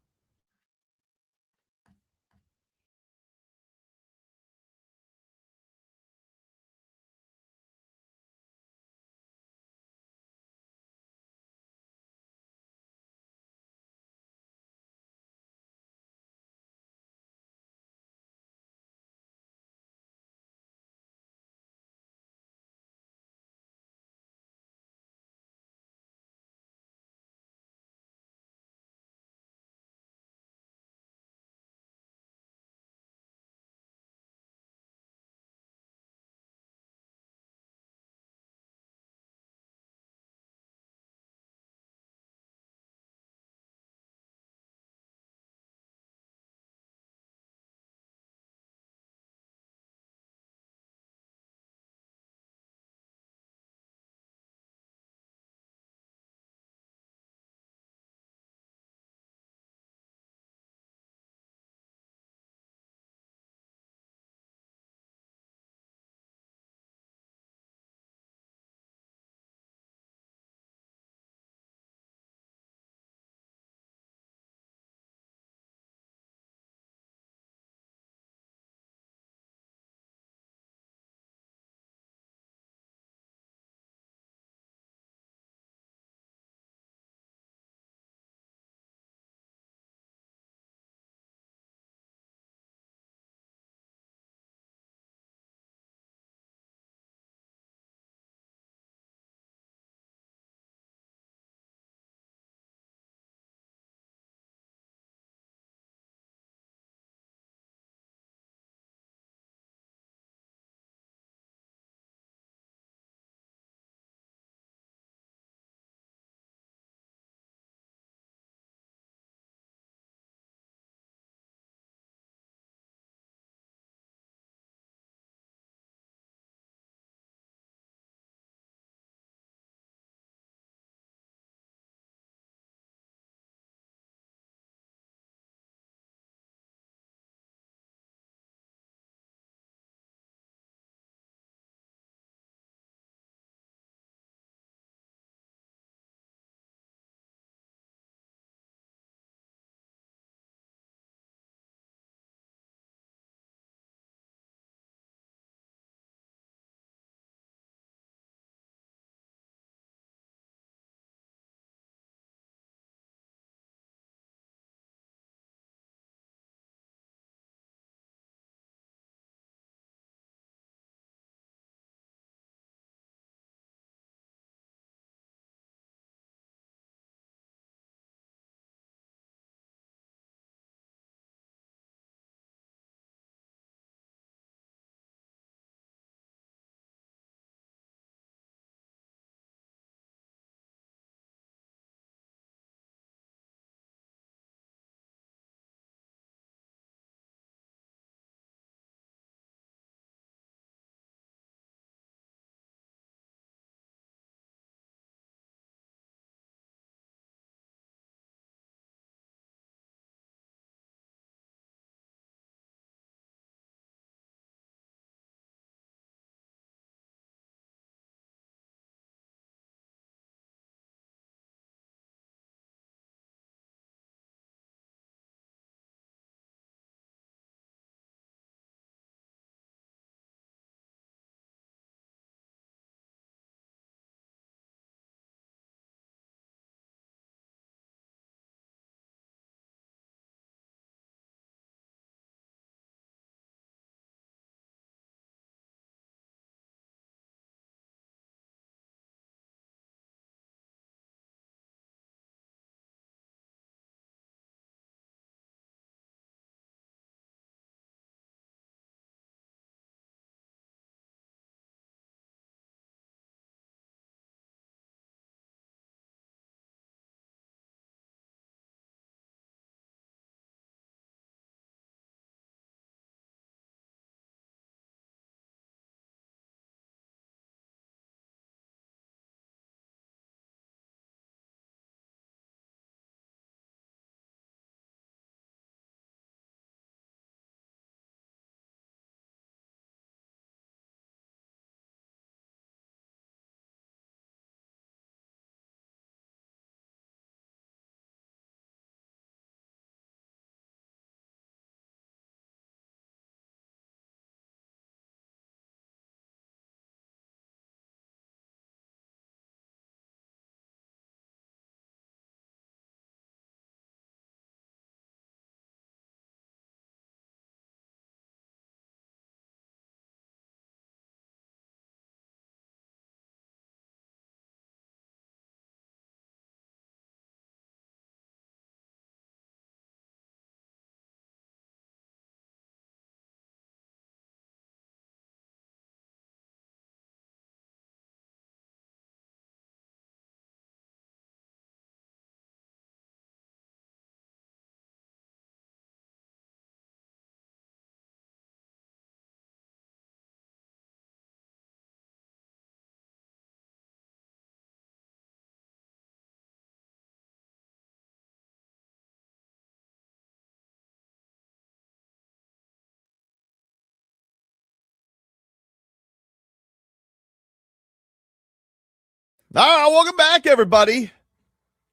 All right, welcome back, everybody.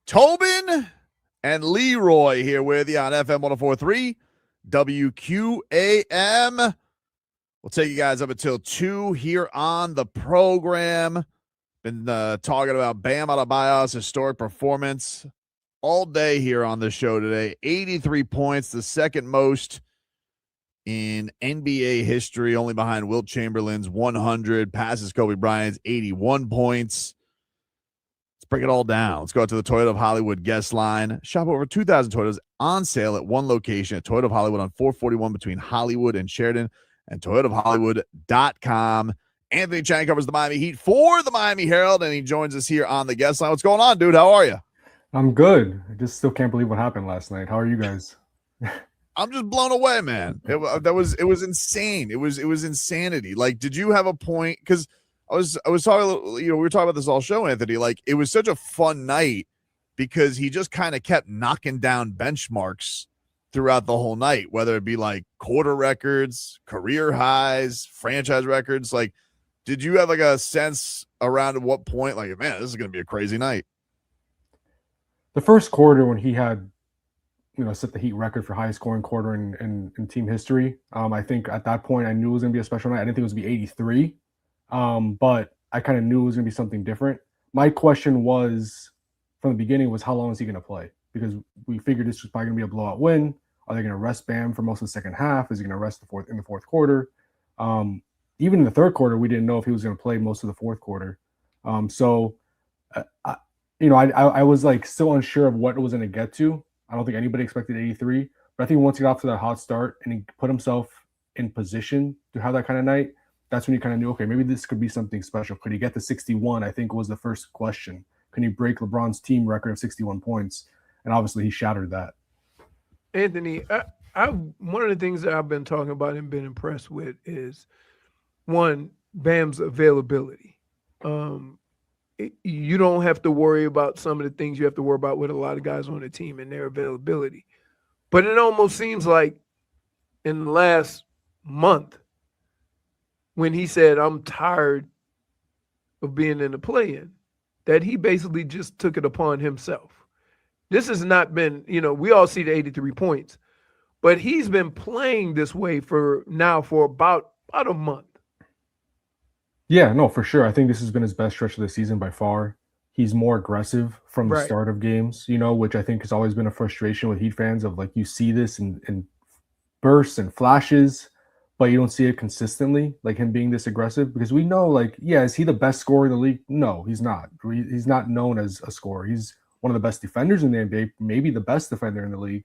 Tobin and Leroy here with you on FM 104.3 WQAM. We'll take you guys up until 2 here on the program. Been talking about Bam Adebayo's historic performance all day here on the show today. 83 points, the second most in NBA history, only behind Wilt Chamberlain's 100, passes Kobe Bryant's 81 points. Let's break it all down. Let's go out to the Toyota of Hollywood guest line. Shop over 2,000 Toyotas on sale at one location at Toyota of Hollywood on 441 between Hollywood and Sheridan, and toyotaofhollywood.com. Anthony Chiang covers the Miami Heat for the Miami Herald, and he joins us here on the guest line. What's going on, dude? How are you? I'm good. I just still can't believe what happened last night. How are you guys? I'm just blown away, man. It was insane. It was insanity. Like, did you have a point? Because I was talking, we were talking about this all show, Anthony. Like, it was such a fun night because he just kind of kept knocking down benchmarks throughout the whole night, whether it be like quarter records, career highs, franchise records. Like, did you have like a sense around at what point, like, man, this is going to be a crazy night? The first quarter when he had, set the Heat record for highest scoring quarter in team history. I think at that point I knew it was going to be a special night. I didn't think it was going to be 83, but I kind of knew it was going to be something different. My question was, from the beginning, was how long is he going to play? Because we figured this was probably going to be a blowout win. Are they going to rest Bam for most of the second half? Is he going to rest in the fourth quarter? Even in the third quarter, we didn't know if he was going to play most of the fourth quarter. I was like still unsure of what it was going to get to. I don't think anybody expected 83, but I think once he got off to that hot start and he put himself in position to have that kind of night, that's when you kind of knew, okay, maybe this could be something special. Could he get to 61? I think was the first question. Can he break LeBron's team record of 61 points? And obviously he shattered that. Anthony, one of the things that I've been talking about and been impressed with is, one, Bam's availability. You don't have to worry about some of the things you have to worry about with a lot of guys on the team and their availability. But it almost seems like in the last month when he said, I'm tired of being in the play-in, that he basically just took it upon himself. This has not been, we all see the 83 points, but he's been playing this way for about a month. Yeah, no, for sure. I think this has been his best stretch of the season by far. He's more aggressive from the start of games, which I think has always been a frustration with Heat fans of like, you see this in bursts and flashes, but you don't see it consistently, like him being this aggressive, because we know, like, yeah, is he the best scorer in the league? No, he's not. He's not known as a scorer. He's one of the best defenders in the NBA, maybe the best defender in the league.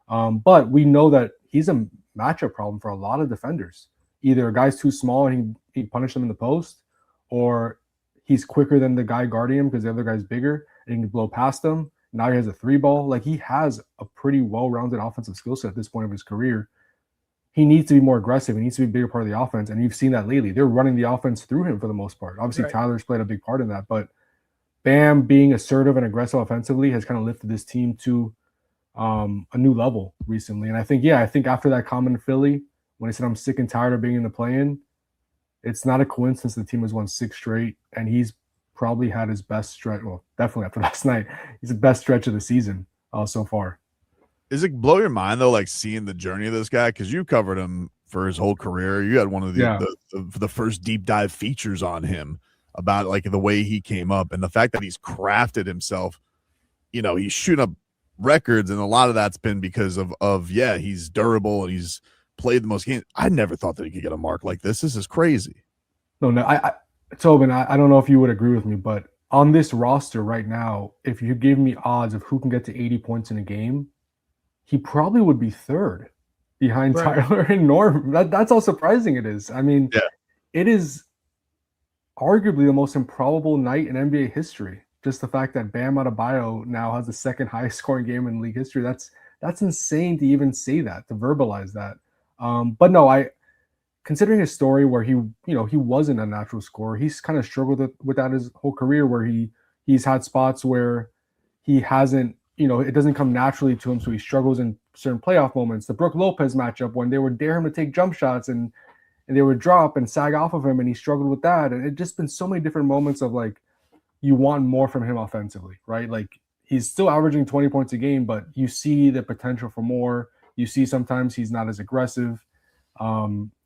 But we know that he's a matchup problem for a lot of defenders. Either a guy's too small and he punished them in the post, or he's quicker than the guy guarding him because the other guy's bigger and he can blow past him. Now he has a 3-ball. Like, he has a pretty well-rounded offensive skill set at this point of his career. He needs to be more aggressive. He needs to be a bigger part of the offense, and you've seen that lately. They're running the offense through him for the most part. Obviously, Tyler's played a big part in that, but Bam being assertive and aggressive offensively has kind of lifted this team to a new level recently. And I think after that comment in Philly, when he said, I'm sick and tired of being in the play-in, it's not a coincidence the team has won 6 straight, and he's probably had his best stretch. Well, definitely after last night, he's the best stretch of the season so far. Does it blow your mind, though, like seeing the journey of this guy? Because you covered him for his whole career. You had one of the first deep dive features on him about like the way he came up and the fact that he's crafted himself. He's shooting up records, and a lot of that's been because of he's durable and he's played the most games. I never thought that he could get a mark like this. This is crazy. No, Tobin, I don't know if you would agree with me, but on this roster right now, if you give me odds of who can get to 80 points in a game, he probably would be third behind Tyler and Norm. That's how surprising it is. I mean, it is arguably the most improbable night in NBA history. Just the fact that Bam Adebayo now has the second highest scoring game in league history. That's insane to even say that, to verbalize that. But no, considering his story where he wasn't a natural scorer, he's kind of struggled with that his whole career, where he's had spots where he hasn't, it doesn't come naturally to him, so he struggles in certain playoff moments. The Brook Lopez matchup, when they would dare him to take jump shots and they would drop and sag off of him, and he struggled with that. And it just been so many different moments of like you want more from him offensively, right? Like he's still averaging 20 points a game, but you see the potential for more. You see sometimes he's not as aggressive.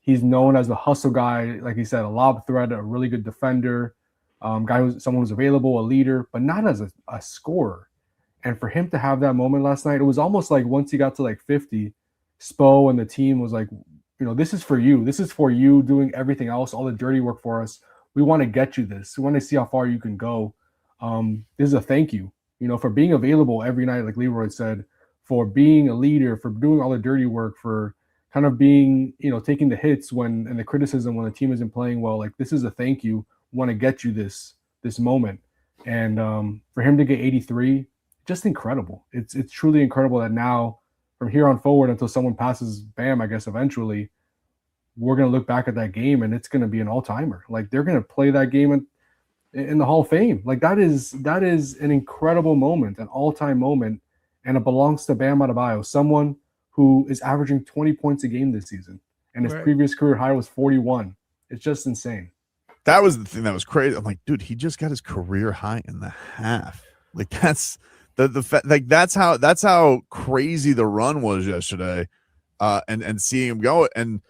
He's known as the hustle guy, like he said, a lob threat, a really good defender, someone who's available, a leader, but not as a scorer. And for him to have that moment last night, it was almost like once he got to like 50, Spo and the team was like, this is for you. This is for you doing everything else, all the dirty work for us. We want to get you this. We want to see how far you can go. This is a thank you, for being available every night, like Leroy said, for being a leader, for doing all the dirty work, for kind of being, taking the hits and the criticism when the team isn't playing well. Like, this is a thank you. We want to get you this moment. And for him to get 83, just incredible. It's truly incredible that now from here on forward until someone passes Bam, I guess eventually, we're going to look back at that game and it's going to be an all-timer. Like they're going to play that game in the Hall of Fame. Like that is an incredible moment, an all-time moment, and it belongs to Bam Adebayo, someone who is averaging 20 points a game this season, and his previous career high was 41. It's just insane. That was the thing that was crazy. I'm like, dude, he just got his career high in the half. Like that's that's how crazy the run was yesterday, and seeing him go. And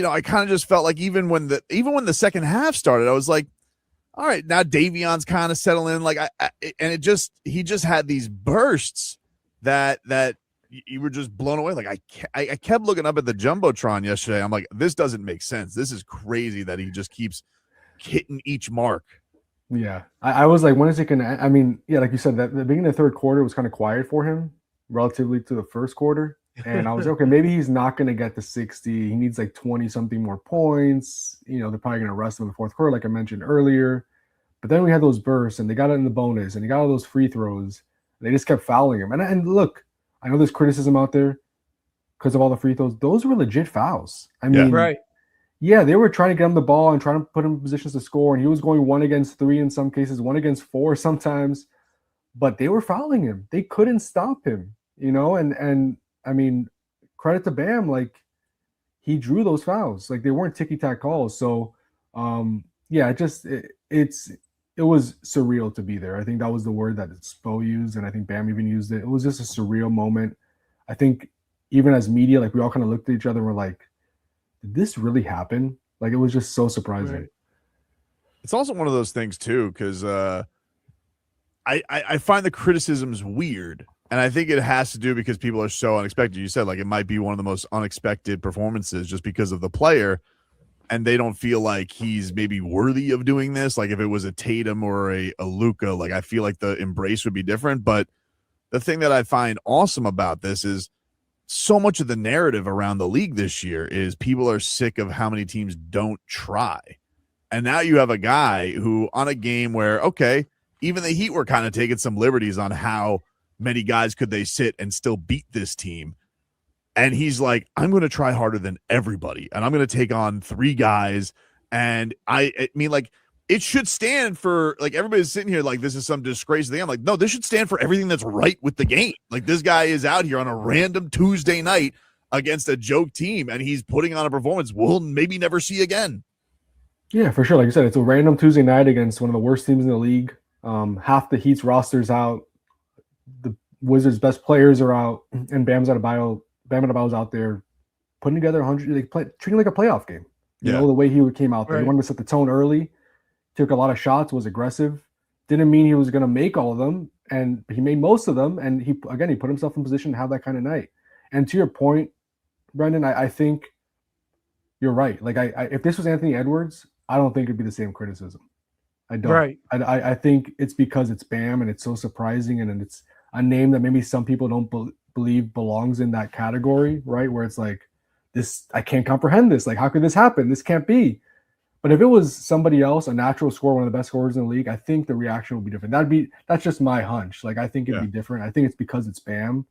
I kind of just felt like even when the second half started, I was like, all right, now Davion's kind of settling. Like he just had these bursts that you were just blown away. Like I kept looking up at the Jumbotron yesterday. I'm like, this doesn't make sense. This is crazy that he just keeps hitting each mark. Yeah. I was like, when is it going to end? I mean, yeah, like you said, that the beginning of the third quarter was kind of quiet for him relatively to the first quarter. And I was okay, maybe he's not going to get to 60. He needs like 20 something more points. They're probably going to rest him in the fourth quarter, like I mentioned earlier. But then we had those bursts and they got it in the bonus and he got all those free throws. And they just kept fouling him. And look, I know there's criticism out there because of all the free throws. Those were legit fouls. I mean, yeah, they were trying to get him the ball and trying to put him in positions to score. And he was going 1 against 3 in some cases, 1 against 4 sometimes. But they were fouling him. They couldn't stop him, and I mean, credit to Bam, like he drew those fouls. Like they weren't ticky-tack calls. So yeah, it was surreal to be there. I think that was the word that Spo used, and I think Bam even used it. It was just a surreal moment. I think even as media, like we all kind of looked at each other and were like, did this really happen? Like it was just so surprising. Right. It's also one of those things too, because I find the criticisms weird. And I think it has to do because people are so unexpected. You said like it might be one of the most unexpected performances just because of the player, and they don't feel like he's maybe worthy of doing this. Like if it was a Tatum or a Luka, like I feel like the embrace would be different. But the thing that I find awesome about this is so much of the narrative around the league this year is people are sick of how many teams don't try. And now you have a guy who on a game where, okay, even the Heat were kind of taking some liberties on how many guys could they sit and still beat this team. And he's like, I'm going to try harder than everybody. And I'm going to take on 3 guys. And I mean, like, it should stand for, like, everybody's sitting here like this is some disgrace thing. I'm like, no, this should stand for everything that's right with the game. Like, this guy is out here on a random Tuesday night against a joke team, and he's putting on a performance we'll maybe never see again. Yeah, for sure. Like you said, it's a random Tuesday night against one of the worst teams in the league. Half the Heat's roster's out. The Wizards' best players are out, and Bam Adebayo's out there putting together 100, treating like a playoff game. You know, the way he came out there. He wanted to set the tone early, took a lot of shots, was aggressive. Didn't mean he was going to make all of them, and he made most of them. And he put himself in position to have that kind of night. And to your point, Brendan, I think you're right. Like, if this was Anthony Edwards, I don't think it'd be the same criticism. I don't. Right. I think it's because it's Bam and it's so surprising, and it's a name that maybe some people don't believe belongs in that category, right? Where it's like, this, I can't comprehend this. Like, how could this happen? This can't be. But if it was somebody else, a natural scorer, one of the best scorers in the league, I think the reaction would be different. That's just my hunch. Like, I think it'd be different. I think it's because it's Bam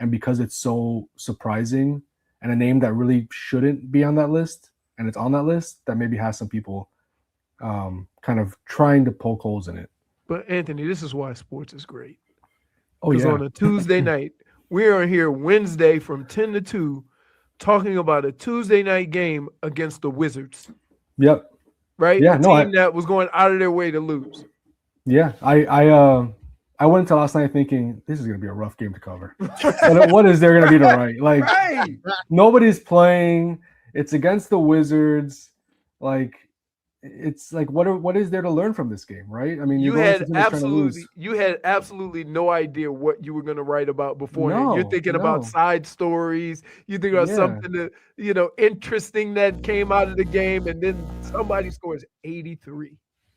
and because it's so surprising and a name that really shouldn't be on that list, and it's on that list, that maybe has some people kind of trying to poke holes in it. But Anthony, this is why sports is great. Oh, because yeah. on a Tuesday night, we are here Wednesday from 10 to 2 talking about a Tuesday night game against the Wizards. Yep. Right? Yeah, a team that was going out of their way to lose. Yeah, I went into last night thinking this is going to be a rough game to cover. What is there going to be to write? Like, nobody's playing. It's against the Wizards. Like, it's like what is there to learn from this game, right? I mean, you had absolutely no idea what you were going to write about before. You're thinking about side stories. You think about something that, interesting that came out of the game, and then somebody scores 83.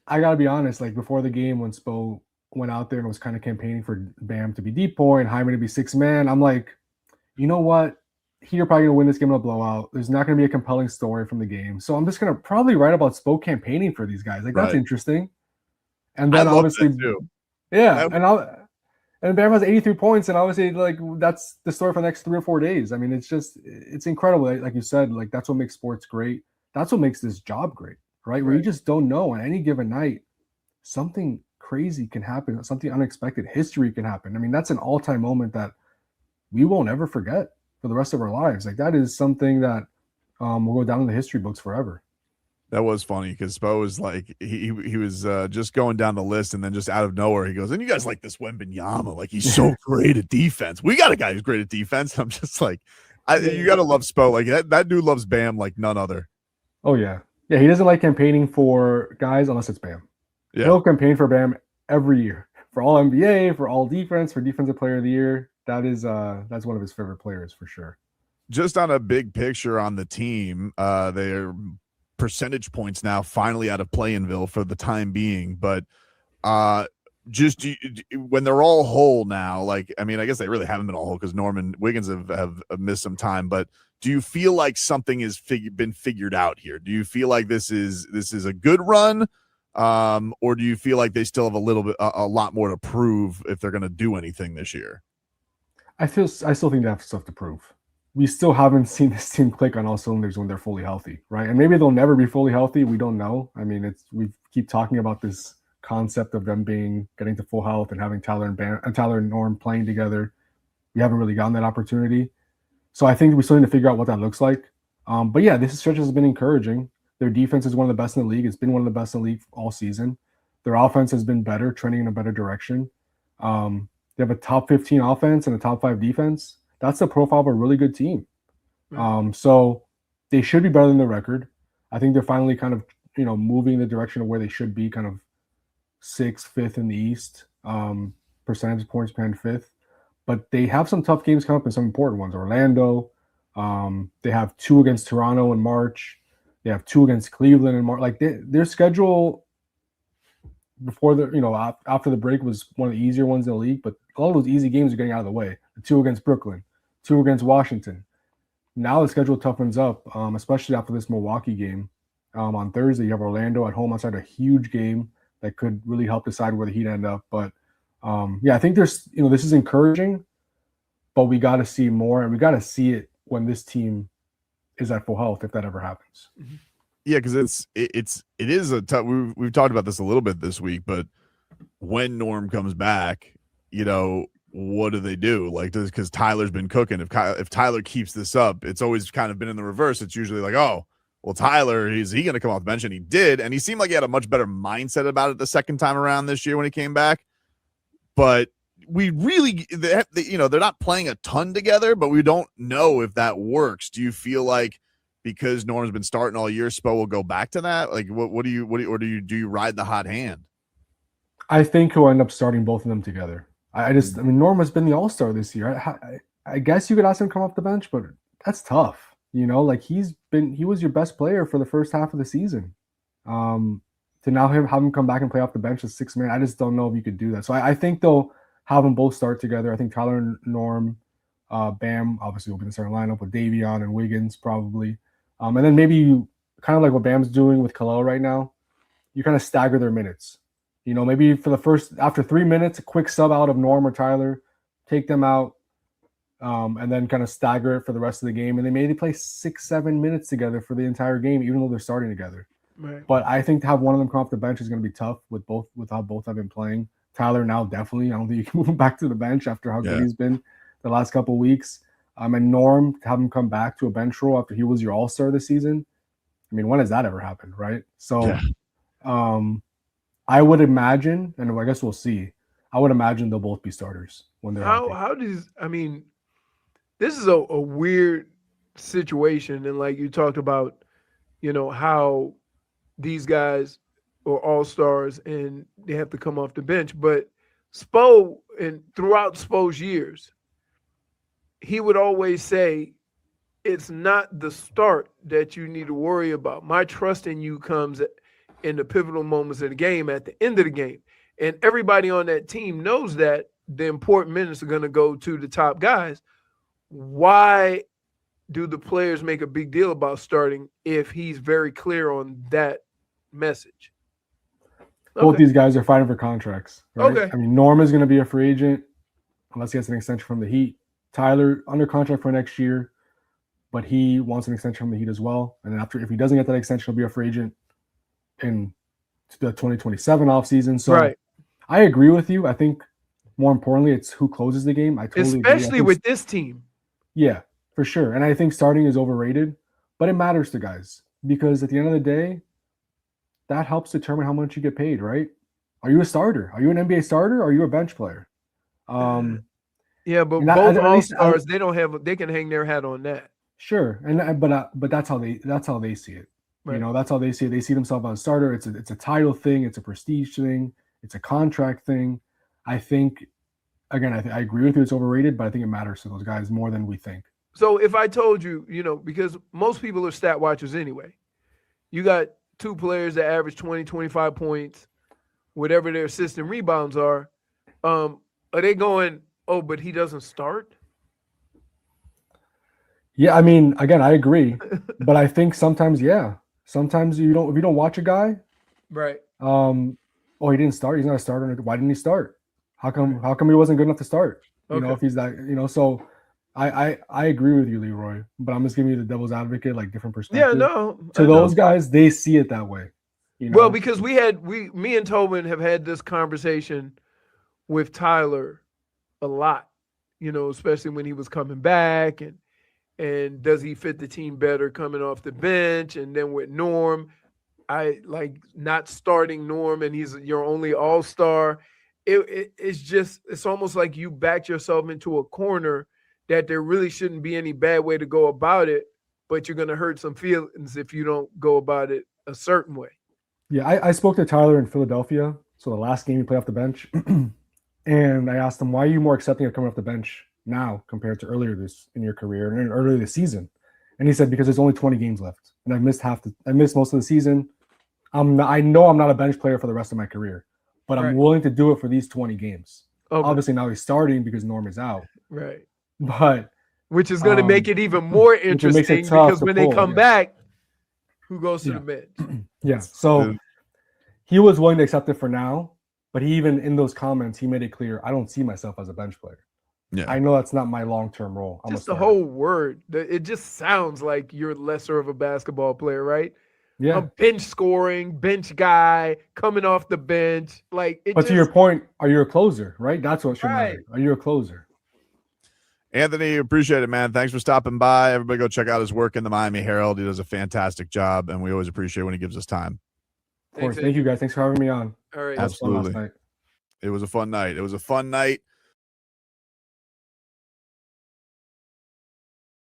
I gotta be honest. Like before the game, when Spo went out there and was kind of campaigning for Bam to be DPOY and Hyman to be 6-man, I'm like, you know what? You're probably going to win this game in a blowout. There's not going to be a compelling story from the game. So I'm just going to probably write about Spo campaigning for these guys. Like, that's interesting. And then obviously, and Bam has 83 points. And obviously, like, that's the story for the next 3 or 4 days. I mean, it's incredible. Like you said, like, that's what makes sports great. That's what makes this job great, right? Where you just don't know on any given night, something crazy can happen, something unexpected, history can happen. I mean, that's an all-time moment that we won't ever forget for the rest of our lives. Like that is something that will go down in the history books forever. That was funny because Spo was like he was just going down the list, and then just out of nowhere he goes, and you guys like this Wembanyama, like he's so great at defense. We got a guy who's great at defense. I'm just like, you gotta love Spo. Like that dude loves Bam like none other. Oh yeah, he doesn't like campaigning for guys unless it's Bam. Yeah. He'll campaign for Bam every year for all NBA, for all defense, for defensive player of the year. That's one of his favorite players for sure. Just on a big picture on the team, they're percentage points now finally out of Play-in-ville for the time being. But just when they're all whole now, like, I mean, I guess they really haven't been all whole because Norman Wiggins have missed some time. But do you feel like something has been figured out here? Do you feel like this is a good run? Or do you feel like they still have a lot more to prove if they're going to do anything this year? I still think they have stuff to prove. We still haven't seen this team click on all cylinders when they're fully healthy, right? And maybe they'll never be fully healthy. We don't know. I mean, we keep talking about this concept of them getting to full health and having Tyler and Norm playing together. We haven't really gotten that opportunity. So I think we still need to figure out what that looks like. But yeah, this stretch has been encouraging. Their defense is one of the best in the league. It's been one of the best in the league all season. Their offense has been better, trending in a better direction. They have a top 15 offense and a top 5 defense. That's the profile of a really good team. So they should be better than the record. I think they're finally kind of, moving in the direction of where they should be, kind of 6th, 5th in the East, percentage points behind 5th. But they have some tough games coming up and some important ones. Orlando. They have 2 against Toronto in March. They have 2 against Cleveland in March. Like their schedule before after the break was one of the easier ones in the league, but a lot of those easy games are getting out of the way. The 2 against Brooklyn, 2 against Washington. Now the schedule toughens up, especially after this Milwaukee game. On Thursday, you have Orlando at home outside a huge game that could really help decide where the Heat end up. But I think there's, this is encouraging, but we got to see more, and we got to see it when this team is at full health, if that ever happens. Mm-hmm. Yeah, because it is a tough. We've talked about this a little bit this week, but when Norm comes back, what do they do? Like, because Tyler's been cooking. If Tyler keeps this up, it's always kind of been in the reverse. It's usually like, oh, well, Tyler, is he going to come off the bench? And he did, and he seemed like he had a much better mindset about it the second time around this year when he came back. But we really, they're not playing a ton together, but we don't know if that works. Do you feel like, because Norm's been starting all year, Spo will go back to that? Like, what do you ride the hot hand? I think he'll end up starting both of them together. I mean, Norm has been the all-star this year. I guess you could ask him to come off the bench, but that's tough. Like he was your best player for the first half of the season. To now have him come back and play off the bench as 6-man, I just don't know if you could do that. So I think they'll have them both start together. I think Tyler and Norm, Bam obviously will be in the starting lineup with Davion and Wiggins probably. And then maybe you, kind of like what Bam's doing with Kel'el right now, you kind of stagger their minutes. Maybe after 3 minutes, a quick sub out of Norm or Tyler, take them out, and then kind of stagger it for the rest of the game. And they maybe play 6-7 minutes together for the entire game, even though they're starting together. Right. But I think to have one of them come off the bench is going to be tough with how both have been playing. Tyler now definitely. I don't think you can move him back to the bench after how good he's been the last couple of weeks. And Norm, to have him come back to a bench role after he was your all-star this season. I mean, when has that ever happened, right? So I would imagine, and I guess we'll see. I would imagine they'll both be starters when they're healthy. This is a weird situation, and like you talked about, how these guys are all-stars and they have to come off the bench. But Spo, and throughout Spo's years, he would always say, it's not the start that you need to worry about. My trust in you comes in the pivotal moments of the game, at the end of the game. And everybody on that team knows that the important minutes are going to go to the top guys. Why do the players make a big deal about starting if he's very clear on that message? Both these guys are fighting for contracts, right? Okay. I mean, Norm is going to be a free agent unless he gets an extension from the Heat. Tyler, under contract for next year, but he wants an extension from the Heat as well. And if he doesn't get that extension, he'll be a free agent in the 2027 offseason. So right. I agree with you. I think more importantly, it's who closes the game. I totally especially with this team. Yeah, for sure. And I think starting is overrated, but it matters to guys because at the end of the day, that helps determine how much you get paid, right? Are you a starter? Are you an NBA starter? Or are you a bench player? Yeah, but both all-stars, they can hang their hat on that. Sure, but that's how they see it. Right. That's how they see it. They see themselves as a starter. It's a title thing. It's a prestige thing. It's a contract thing. I think, again, I agree with you. It's overrated, but I think it matters to those guys more than we think. So if I told you, because most people are stat watchers anyway, you got two players that average 20, 25 points, whatever their assist and rebounds are they going, oh, but he doesn't start? Yeah, I mean, again, I agree, but I think sometimes, sometimes if you don't watch a guy, right? He didn't start. He's not a starter. Why didn't he start? How come he wasn't good enough to start? If he's that, so I agree with you, Leroy, but I'm just giving you the devil's advocate, like different perspective. Yeah, no. To those guys, they see it that way. Well, because me and Tobin have had this conversation with Tyler a lot, especially when he was coming back and does he fit the team better coming off the bench? And then with Norm, I like not starting Norm and he's your only all-star. It's almost like you backed yourself into a corner that there really shouldn't be any bad way to go about it, but you're going to hurt some feelings if you don't go about it a certain way. Yeah, I spoke to Tyler in Philadelphia. So the last game he played off the bench. And I asked him, why are you more accepting of coming off the bench now compared to earlier in your career and earlier this season? And he said, because there's only 20 games left. And I missed most of the season. I know I'm not a bench player for the rest of my career, but I'm willing to do it for these 20 games. Okay. Obviously now he's starting because Norm is out. Right. But which is going to make it even more interesting because when they come back, who goes to the bench? Yeah. So he was willing to accept it for now, but he even in those comments, he made it clear, I don't see myself as a bench player. Yeah. I know that's not my long-term role. Just the whole word. It just sounds like you're lesser of a basketball player, right? Yeah. A bench scoring, bench guy, coming off the bench. But to your point, are you a closer, right? That's what should matter. Are you a closer? Anthony, appreciate it, man. Thanks for stopping by. Everybody go check out his work in the Miami Herald. He does a fantastic job, and we always appreciate when he gives us time. Of course. Thank you, guys. Thanks for having me on. All right. Absolutely. It was a fun night.